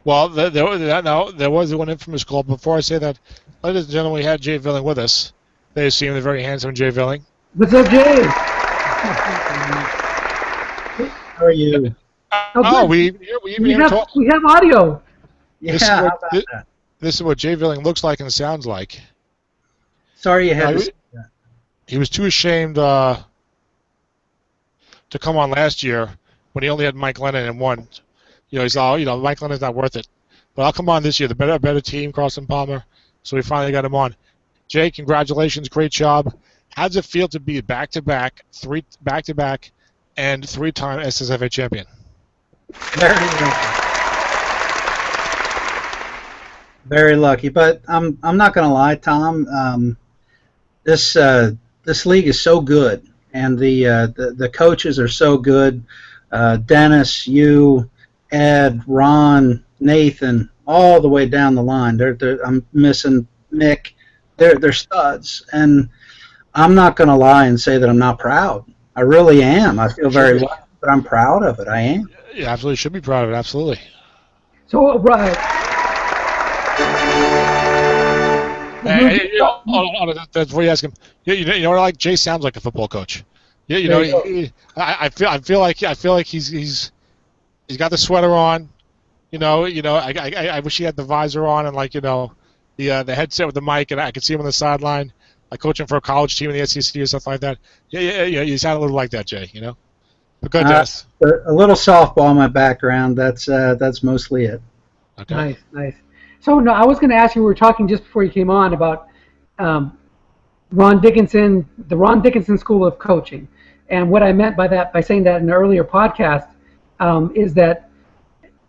Well, there was one infamous call. Before I say that, ladies and gentlemen, we had Jay Villing with us. They see him, the very handsome Jay Villing. What's up, Jay? How are you? We have audio. Yeah, this is what Jay Villing looks like and sounds like. Sorry you had to. He was too ashamed to come on last year when he only had Mike Lennon and won. He's all, Mike Lennon's not worth it. But I'll come on this year. The better team, Carson Palmer. So we finally got him on. Jay, congratulations. Great job. How does it feel to be back-to-back, and 3-time SSFA champion? Very lucky. But I'm not going to lie, Tom. This league is so good, and the coaches are so good. Dennis, you, Ed, Ron, Nathan, all the way down the line. I'm missing Mick. They're studs, and I'm not going to lie and say that I'm not proud. I really am. I feel very lucky, but I'm proud of it. I am. You absolutely should be proud of it. Absolutely. So, right. That's what you ask him. You know what I like? Jay sounds like a football coach. Yeah, I feel like he's got the sweater on. I wish he had the visor on and the headset with the mic, and I could see him on the sideline. I coach him for a college team in the SEC or something like that. Yeah. You sound a little like that, Jay. But good, Jess. A little softball in my background. That's mostly it. Okay. Nice. So no, I was going to ask you. We were talking just before you came on about Ron Dickinson, the Ron Dickinson School of Coaching, and what I meant by that, by saying that in an earlier podcast, is that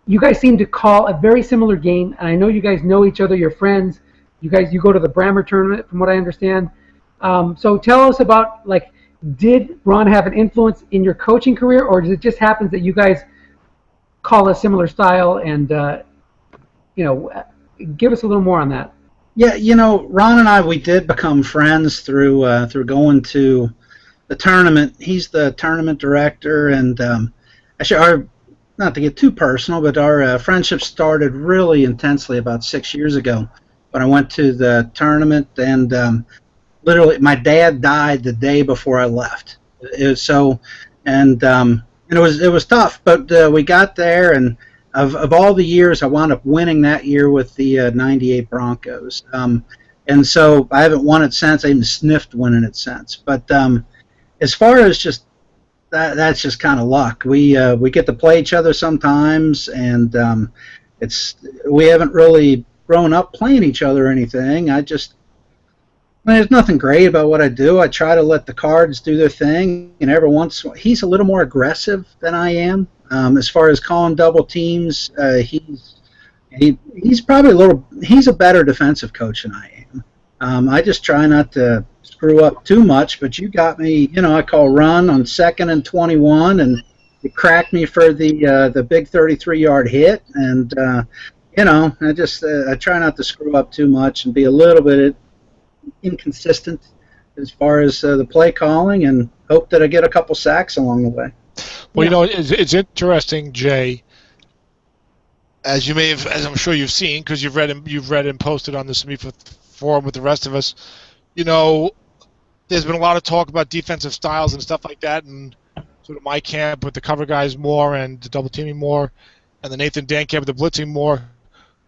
you guys seem to call a very similar game. And I know you guys know each other. You're friends. You go to the Brammer tournament, from what I understand. So tell us about, did Ron have an influence in your coaching career, or does it just happen that you guys call a similar style? And give us a little more on that. Yeah, Ron and I, we did become friends through going to the tournament. He's the tournament director, and actually, not to get too personal, but our friendship started really intensely about 6 years ago. When I went to the tournament, and literally, my dad died the day before I left. It was so, and it was tough. But we got there, and of all the years, I wound up winning that year with the '98 Broncos. And so I haven't won it since. I even sniffed winning it since. But as far as just that's just kind of luck. We get to play each other sometimes, and we haven't really grown up playing each other or anything. There's nothing great about what I do. I try to let the cards do their thing, and every once in a while, he's a little more aggressive than I am. As far as calling double teams, he's probably he's a better defensive coach than I am. I just try not to screw up too much, but you got me, I call run on 2nd and 21, and you cracked me for the big 33-yard hit, and I try not to screw up too much and be a little bit inconsistent as far as the play calling, and hope that I get a couple sacks along the way. Well, it's interesting, Jay, as I'm sure you've seen, because you've read and posted on the SSFA forum with the rest of us. There's been a lot of talk about defensive styles and stuff like that, and sort of my camp with the cover guys more and the double teaming more, and the Nathan Dan camp with the blitzing more.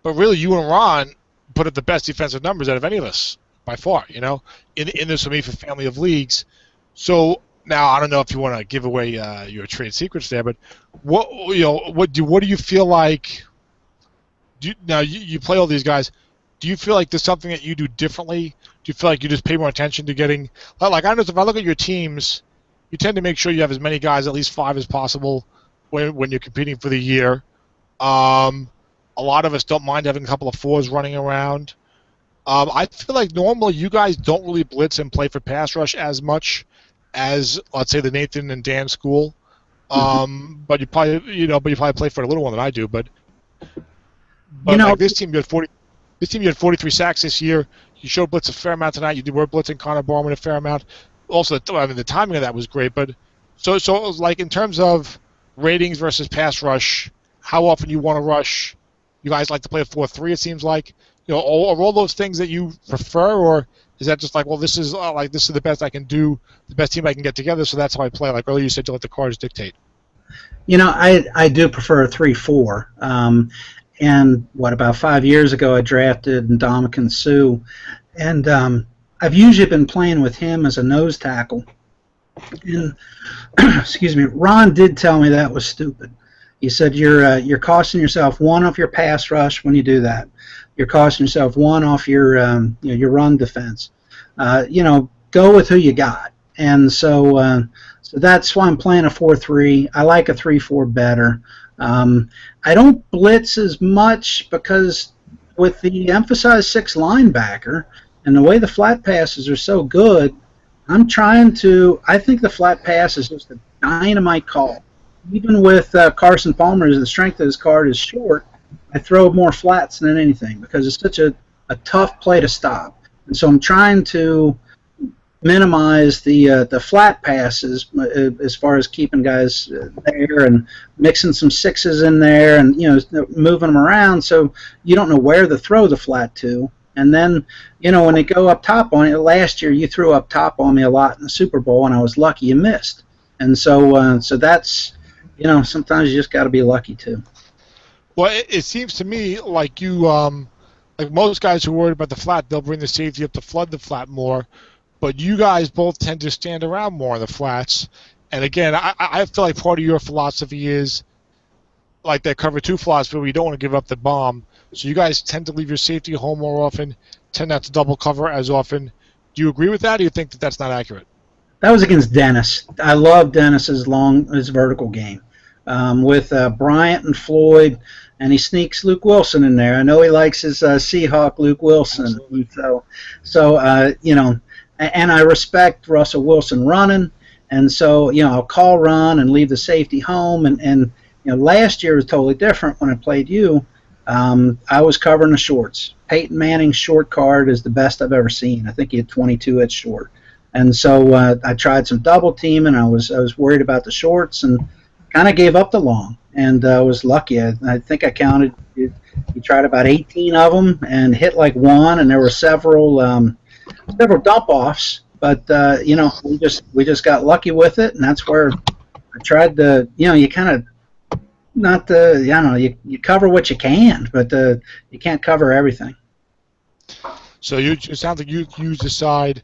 But really, you and Ron put up the best defensive numbers out of any of us by far. In the SSFA family of leagues. So now I don't know if you want to give away your trade secrets there, but what do you feel like? Now you play all these guys. Do you feel like there's something that you do differently? Do you feel like you just pay more attention to getting – like I know if I look at your teams, you tend to make sure you have as many guys, at least 5 as possible, when you're competing for the year. A lot of us don't mind having a couple of 4s running around. I feel like normally you guys don't really blitz and play for pass rush as much as, let's say, the Nathan and Dan school. But you probably play for it a little more than I do. But like this team, you had 40. This team, you had 43 sacks this year. You showed blitz a fair amount tonight. You were blitzing Connor Barman a fair amount. Also, the timing of that was great. But so like in terms of ratings versus pass rush, how often you want to rush? You guys like to play a 4-3. It seems like are all those things that you prefer, or is that just like, well, this is the best I can do, the best team I can get together, so that's how I play? Like earlier, you said you let the cards dictate. I do prefer a 3-4. And about 5 years ago, I drafted Ndamukong Suh, and I've usually been playing with him as a nose tackle. And excuse me, Ron did tell me that was stupid. He said you're costing yourself 1 off your pass rush when you do that. You're costing yourself 1 off your run defense. Go with who you got. And so that's why I'm playing a 4-3. I like a 3-4 better. I don't blitz as much because with the emphasized 6 linebacker and the way the flat passes are so good, I think the flat pass is just a dynamite call. Even with Carson Palmer, the strength of his card is short, I throw more flats than anything because it's such a tough play to stop. And so I'm trying to minimize the flat passes as far as keeping guys there and mixing some 6s in there and moving them around so you don't know where to throw the flat to. And then when they go up top on it, last year you threw up top on me a lot in the Super Bowl and I was lucky you missed. And so that's sometimes you just got to be lucky too. Well, it seems to me like you like most guys who are worried about the flat, they'll bring the safety up to flood the flat more. But you guys both tend to stand around more on the flats. And again, I feel like part of your philosophy is like that cover 2 philosophy where you don't want to give up the bomb. So you guys tend to leave your safety home more often, tend not to double cover as often. Do you agree with that, or do you think that that's not accurate? That was against Dennis. I love Dennis's vertical game. With Bryant and Floyd, and he sneaks Luke Wilson in there. I know he likes his Seahawk Luke Wilson. Absolutely. And I respect Russell Wilson running, and so I'll call run and leave the safety home. And last year was totally different when I played you. I was covering the shorts. Peyton Manning's short card is the best I've ever seen. I think he had 22 at short, and so I tried some double teaming. I was worried about the shorts and kind of gave up the long, and I was lucky. I think I counted. He tried about 18 of them and hit like 1, and there were several dump offs, but we just got lucky with it, and that's where I tried to you kind of not the, I don't know, you cover what you can, but you can't cover everything. So it sounds like you decide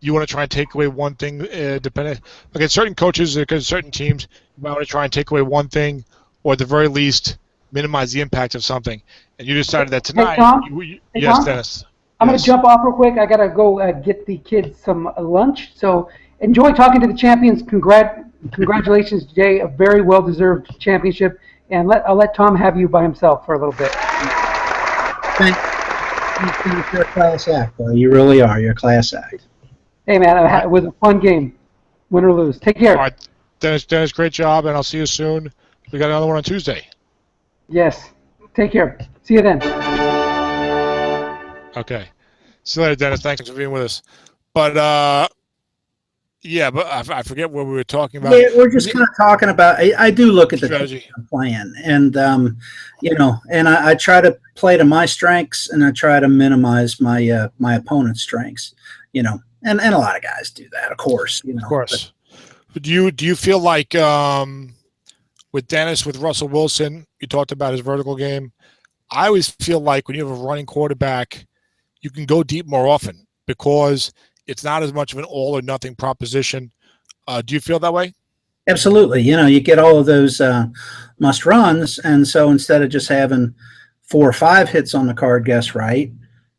you want to try and take away one thing, depending. Like at certain coaches, because certain teams, you might want to try and take away one thing, or at the very least, minimize the impact of something. And you decided that tonight. Hey, Tom? Yes, Tom? Dennis. I'm going to jump off real quick. I got to go get the kids some lunch. So enjoy talking to the champions. Congratulations, Jay. A very well-deserved championship. And I'll let Tom have you by himself for a little bit. You're a class act, boy. You really are. You're a class act. Hey, man, it was a fun game. Win or lose. Take care. All right, Dennis, great job, and I'll see you soon. We got another one on Tuesday. Yes. Take care. See you then. Okay. See you later, Dennis. Thanks for being with us. But, yeah, but I forget what we were talking about. Yeah, we're just kind of talking about. I do look at the strategy plan, and and I try to play to my strengths, and I try to minimize my my opponent's strengths. And a lot of guys do that, of course. Of course. But do you feel like with Dennis, with Russell Wilson, you talked about his vertical game. I always feel like when you have a running quarterback, you can go deep more often because it's not as much of an all or nothing proposition. Do you feel that way? Absolutely. You get all of those must runs, and so instead of just having 4 or 5 hits on the card, guess right,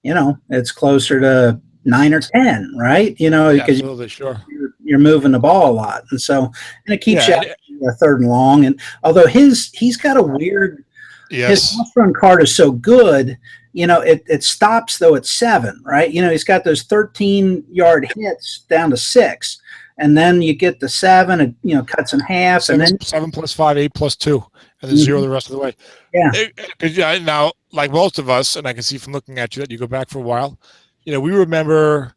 it's closer to 9 or 10, right? Because absolutely, sure. You're moving the ball a lot, and it keeps you out of 3rd and long. And although he's got a weird, his must run card is so good. It stops though at 7, right? He's got those 13-yard hits down to 6, and then you get the 7. It cuts in half, 7, and then 7 plus 5, 8 plus 2, and then 0 the rest of the way. Yeah. Now, like most of us, and I can see from looking at you that you go back for a while. We remember,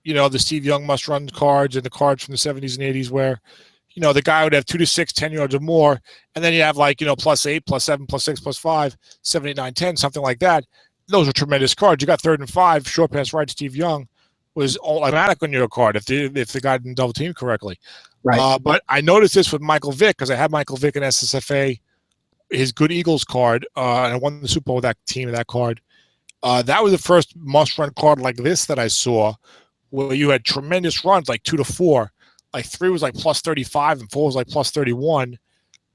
the Steve Young must run cards and the cards from the 70s and 80s where, the guy would have 2 to 6, 10 yards or more, and then you have like plus 8, plus 7, plus 6, plus 5, 7, 8, 9, 10, something like that. Those are tremendous cards. You got 3rd and 5, short pass right to Steve Young was automatic on your card if the guy didn't double team correctly. Right. But I noticed this with Michael Vick because I had Michael Vick in SSFA, his Good Eagles card, and I won the Super Bowl with that team and that card. That was the first must-run card like this that I saw where you had tremendous runs like 2 to 4. Like 3 was like plus 35 and 4 was like plus 31.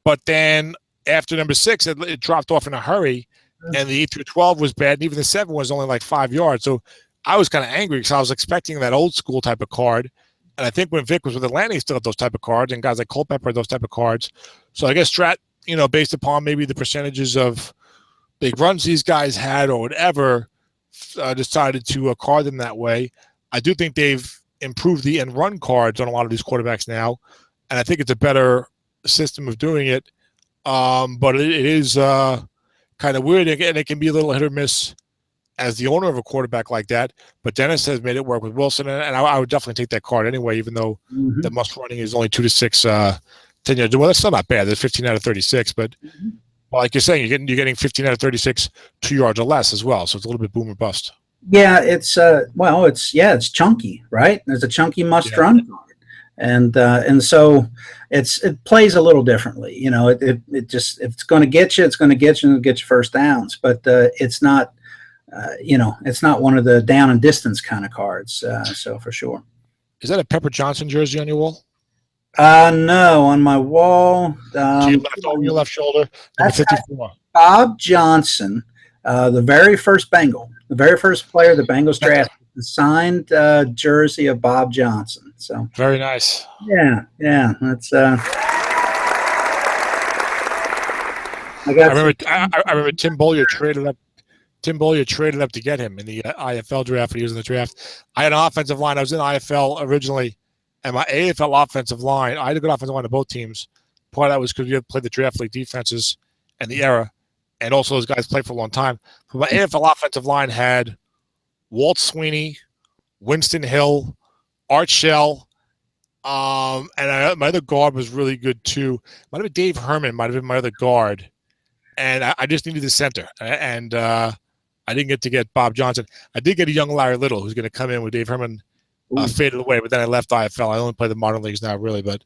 But then after number 6, it dropped off in a hurry. And the 8 through 12 was bad. And even the 7 was only like 5 yards. So I was kind of angry because I was expecting that old school type of card. And I think when Vic was with Atlanta, he still had those type of cards. And guys like Culpepper had those type of cards. So I guess Strat, based upon maybe the percentages of big runs these guys had or whatever, decided to card them that way. I do think they've improved the end run cards on a lot of these quarterbacks now. And I think it's a better system of doing it. But it is kind of weird, and it can be a little hit or miss as the owner of a quarterback like that. But Dennis has made it work with Wilson, and I would definitely take that card anyway, even though the must running is only 2 to 6, 10 yards. Well, that's still not bad. There's 15 out of 36, but like you're saying, you're getting 15 out of 36, 2 yards or less as well. So it's a little bit boom or bust. Yeah, it's chunky, right? There's a chunky must run card. And so it plays a little differently. It just, if it's going to get you, it's going to get you and get you first downs. But it's not, it's not one of the down and distance kind of cards. So for sure. Is that a Pepper Johnson jersey on your wall? No, on my wall. To your left shoulder. That's 54. Bob Johnson, the very first Bengal, the very first player the Bengals drafted. Signed jersey of Bob Johnson. So very nice. Yeah, that's. I remember Tim Bollier traded up. Tim Bollier traded up to get him in the IFL draft when he was in the draft. I had an offensive line. I was in IFL originally, and my AFL offensive line. I had a good offensive line on both teams. Part of that was because we had played the draft league defenses and the era, and also those guys played for a long time. But my AFL offensive line had Walt Sweeney, Winston Hill, Art Shell, and my other guard was really good too. Might have been Dave Herman, might have been my other guard. And I just needed the center. And I didn't get to get Bob Johnson. I did get a young Larry Little who's going to come in with Dave Herman faded away, but then I left IFL. I only play the modern leagues now, really. But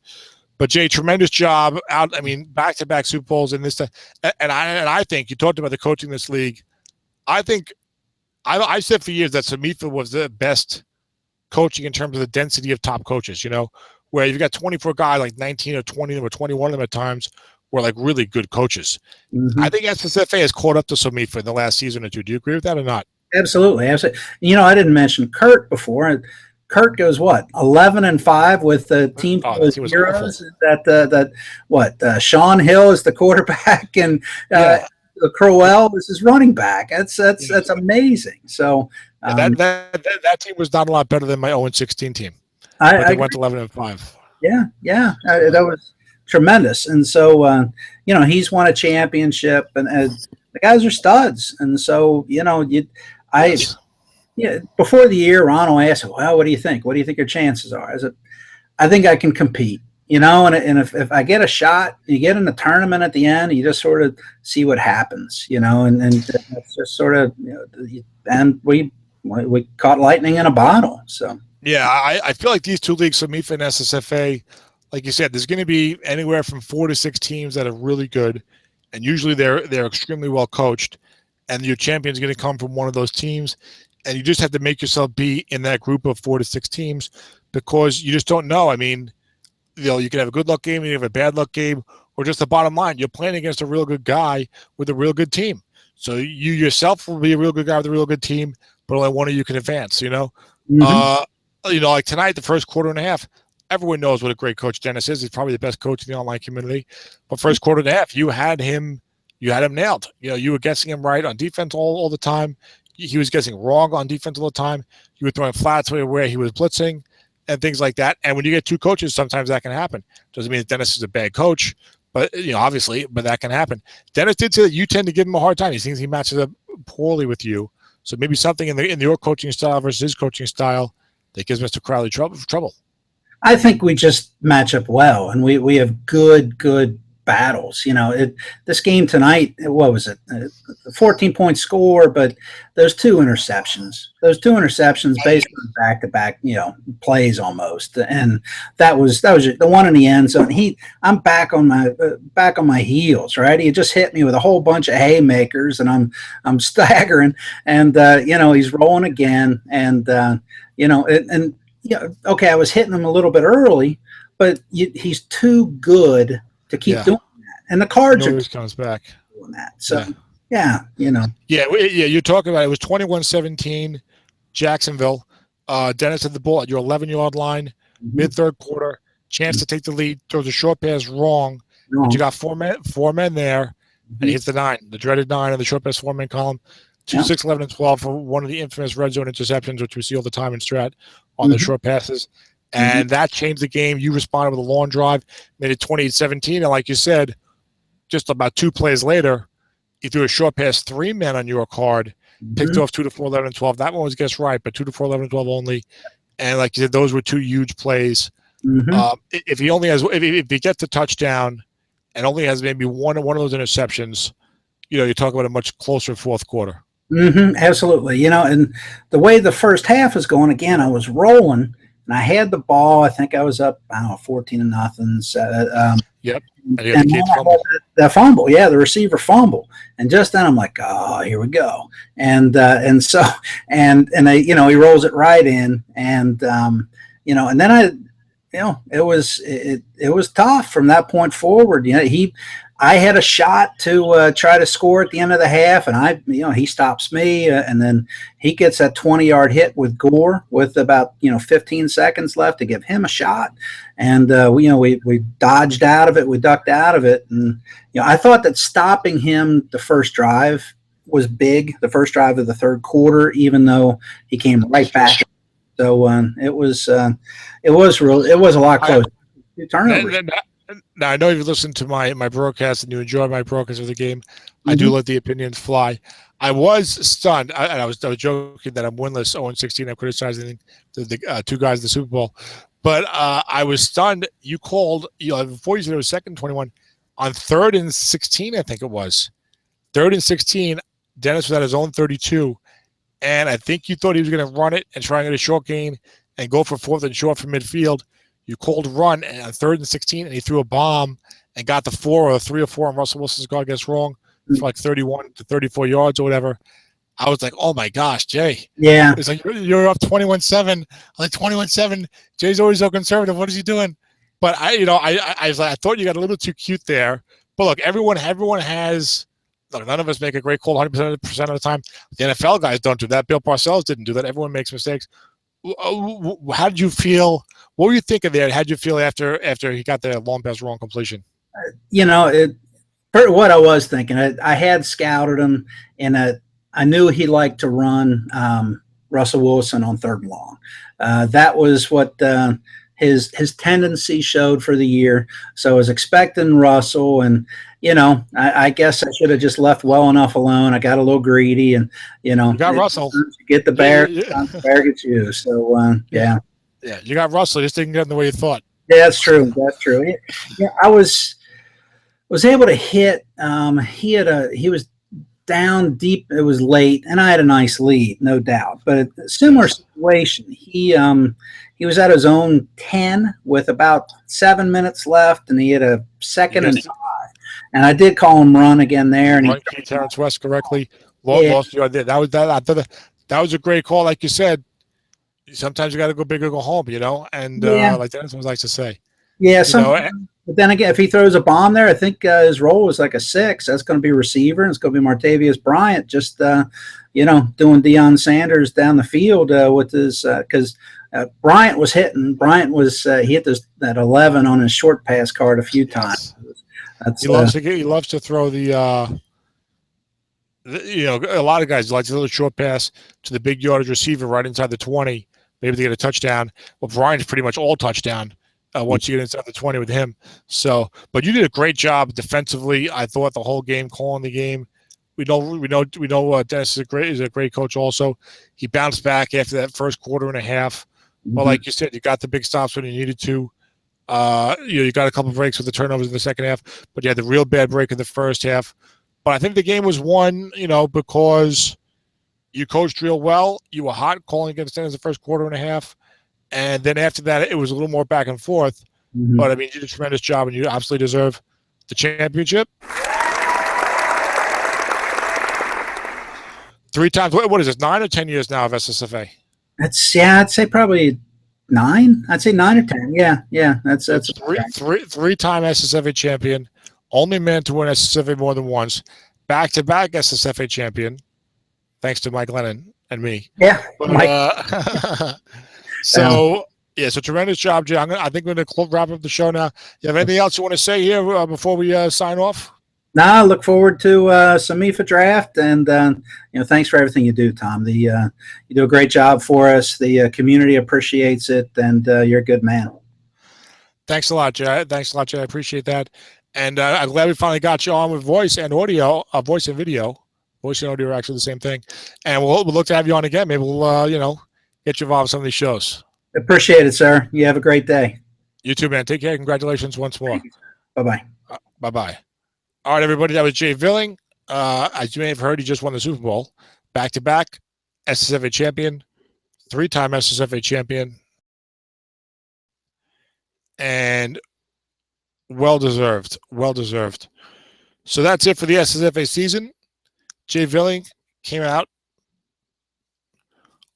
But Jay, tremendous job out. I mean, back-to-back Super Bowls in this. And I think you talked about the coaching in this league. I think I said for years that Samifa was the best coaching in terms of the density of top coaches. Where you've got 24 guys, like 19 or 20 or 21 of them at times were like really good coaches. I think SSFA has caught up to Samifa in the last season or two. Do you agree with that or not? Absolutely. I didn't mention Kurt before. Kurt goes 11-5 with the team heroes. Sean Hill is the quarterback and Crowell is his running back. That's amazing. So that team was not a lot better than my 0-16 team. But they went 11-5. Yeah, that was tremendous. And so he's won a championship, and the guys are studs. And so before the year, Ronald asked, "Well, what do you think? What do you think your chances are?" I said, "I think I can compete." And if I get a shot, you get in the tournament at the end, you just sort of see what happens, and that's just sort of, and we caught lightning in a bottle. So yeah, I feel like these two leagues, Samifa and SSFA, like you said, there's going to be anywhere from 4 to 6 teams that are really good, and usually they're extremely well coached, and your champion is going to come from one of those teams, and you just have to make yourself be in that group of 4 to 6 teams because you just don't know. I mean, you can have a good luck game, you can have a bad luck game, or just the bottom line, you're playing against a real good guy with a real good team. So you yourself will be a real good guy with a real good team, but only one of you can advance. Like tonight, the first quarter and a half, everyone knows what a great coach Dennis is. He's probably the best coach in the online community. But first quarter and a half, you had him nailed. You were guessing him right on defense all the time. He was guessing wrong on defense all the time. You were throwing flats where he was blitzing and things like that. And when you get 2 coaches, sometimes that can happen. Doesn't mean that Dennis is a bad coach, but obviously, but that can happen. Dennis did say that you tend to give him a hard time. He thinks he matches up poorly with you. So maybe something in your coaching style versus his coaching style that gives Mr. Crowley trouble. I think we just match up well, and we have good battles. This game tonight, what was it? A 14-point score, but those 2 interceptions. Based on back-to-back, plays almost, and that was the one in the end zone. I'm back on my heels, right? He just hit me with a whole bunch of haymakers, and I'm staggering, and he's rolling again, and okay, I was hitting him a little bit early, but he's too good to keep doing that. And the Cards always comes back doing that. So Yeah, you're talking about it was 21-17, Jacksonville. Dennis had the ball at your 11-yard line, mid-third quarter, chance to take the lead, throws a short pass wrong. But you got four men there, and he hits the 9, the dreaded 9 in the short pass 4-man column. 2, 6, 11, and 12 for one of the infamous red zone interceptions, which we see all the time in Strat on the short passes. And that changed the game. You responded with a long drive, made it 28-17. And like you said, just about 2 plays later, you threw a short pass 3 men on your card, picked off 2 to 4, 11, and 12. That one was guessed right, but 2 to 4, 11, and 12 only. And like you said, those were 2 huge plays. If he gets a touchdown and only has maybe one of those interceptions, you talk about a much closer fourth quarter. Absolutely. And the way the first half is going, again, I was rolling and I had the ball. I think I was up, 14-0. Yep. And then the fumble. Yeah, the receiver fumble. And just then I'm like, oh, here we go. And so he rolls it right in. And, and then it was tough from that point forward. I had a shot to try to score at the end of the half, and he stops me, and then he gets that 20-yard hit with Gore with about 15 seconds left to give him a shot, and we dodged out of it, we ducked out of it, and I thought that stopping him the first drive was big, the first drive of the third quarter, even though he came right back. So it was a lot closer. Turnovers. Now, I know you've listened to my broadcast and you enjoy my broadcast of the game. I do let the opinions fly. I was stunned. I was joking that I'm winless 0-16. I'm criticizing the 2 guys in the Super Bowl. But I was stunned. You called, before you said it was 2nd 21, on 3rd and 16, I think it was. 3rd and 16, Dennis was at his own 32. And I think you thought he was going to run it and try and get a short gain and go for 4th and short from midfield. You called run on 3rd and 16, and he threw a bomb and got the 4 or 3 or 4, and Russell Wilson's guard gets wrong for like 31 to 34 yards or whatever. I was like, oh my gosh, Jay. Yeah. It's like you're up 21-7. Like 21-7. Jay's always so conservative. What is he doing? But I was like, I thought you got a little too cute there. But look, everyone has. Look, none of us make a great call 100% of the time. The NFL guys don't do that. Bill Parcells didn't do that. Everyone makes mistakes. How did you feel? What were you thinking there? How did you feel after he got the long pass wrong completion? What I was thinking, I had scouted him, and I knew he liked to run Russell Wilson on 3rd and long. That was what his tendency showed for the year. So I was expecting Russell, and I guess I should have just left well enough alone. I got a little greedy, and you got Russell. Get the bear, the bear gets you. So yeah, you got Russell. Just didn't get in the way you thought. Yeah, that's true. That's true. Yeah, I was able to hit. He was down deep. It was late, and I had a nice lead, no doubt. But a similar situation. He was at his own 10 with about 7 minutes left, and he had a 2nd and 5. And I did call him run again there, and he Terrence West correctly. Lost you. That was a great call, like you said. Sometimes you got to go big or go home, and like Dennis likes to say. Yeah, but then again, if he throws a bomb there, I think his role is like a 6. That's going to be receiver, and it's going to be Martavius Bryant just, doing Deion Sanders down the field with his because Bryant was hitting. Bryant was he hit that 11 on his short pass card a few times. That's, he loves to throw a lot of guys like to throw the short pass to the big yardage receiver right inside the 20, maybe to get a touchdown. Well, Bryant's pretty much all touchdown. Once you get inside the 20 with him. So, but you did a great job defensively. I thought the whole game, calling the game. We know Dennis is a great coach also. He bounced back after that first quarter and a half. Mm-hmm. But like you said, you got the big stops when you needed to. You got a couple of breaks with the turnovers in the second half, but you had the real bad break in the first half. But I think the game was won, because you coached real well. You were hot calling against Dennis the first quarter and a half. And then after that, it was a little more back and forth. Mm-hmm. But, you did a tremendous job, and you absolutely deserve the championship. 3 times. What is this, 9 or 10 years now of SSFA? I'd say probably 9. I'd say 9 or 10. Yeah. That's three-time SSFA champion. Only man to win SSFA more than once. Back-to-back SSFA champion. Thanks to Mike Lennon and me. Yeah. But, so tremendous job, Jay. I think we're going to wrap up the show now. You have anything else you want to say here before we sign off? No, I look forward to some MIFA draft, and thanks for everything you do, Tom. You do a great job for us. The community appreciates it, and you're a good man. Thanks a lot, Jay. I appreciate that, and I'm glad we finally got you on with voice and audio, voice and video. Voice and audio are actually the same thing, and we'll look to have you on again. Maybe we'll get you involved in some of these shows. Appreciate it, sir. You have a great day. You too, man. Take care. Congratulations once more. Bye-bye. Bye-bye. All right, everybody. That was Jay Villing. As you may have heard, he just won the Super Bowl. Back-to-back SSFA champion, 3-time SSFA champion, and well-deserved. Well-deserved. So that's it for the SSFA season. Jay Villing came out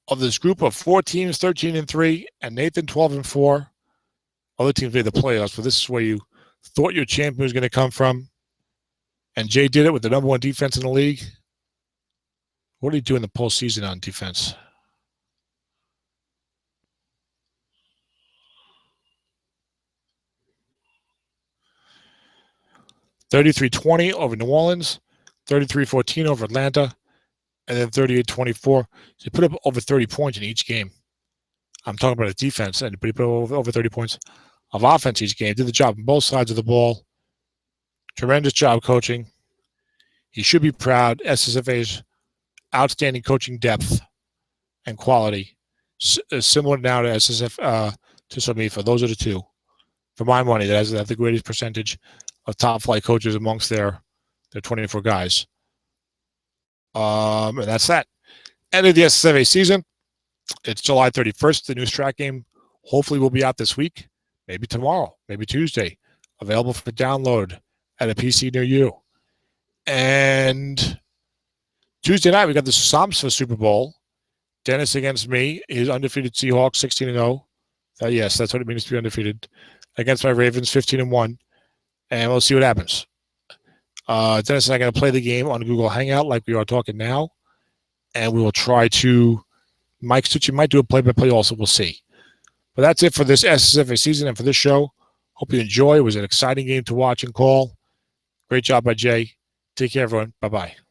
of this group of 4 teams, 13-3, and Nathan 12-4. Other teams made the playoffs, but this is where you thought your champion was going to come from. And Jay did it with the number 1 defense in the league. What did he do in the postseason on defense? $33-20 over New Orleans, $33-14 over Atlanta, and then 38-24. So he put up over 30 points in each game. I'm talking about his defense, but he put up over 30 points of offense each game. Did the job on both sides of the ball. Tremendous job coaching. He should be proud. SSFA's outstanding coaching depth and quality is similar now to SSF to SOMIFA. Those are the two, for my money, that has the greatest percentage of top flight coaches amongst their 24 guys. And that's that. End of the SSFA season. It's July 31st. The new Strat game hopefully will be out this week. maybe tomorrow, maybe Tuesday, available for download at a PC near you. And Tuesday night, we got the SSFA Super Bowl. Dennis against me. His undefeated Seahawks, 16-0. Yes, that's what it means to be undefeated. Against my Ravens, 15-1. And we'll see what happens. Dennis and I are going to play the game on Google Hangout like we are talking now. And we will try to, Mike Stucci might do a play-by-play also. We'll see. But that's it for this SSFA season and for this show. Hope you enjoy. It was an exciting game to watch and call. Great job by Jay. Take care, everyone. Bye-bye.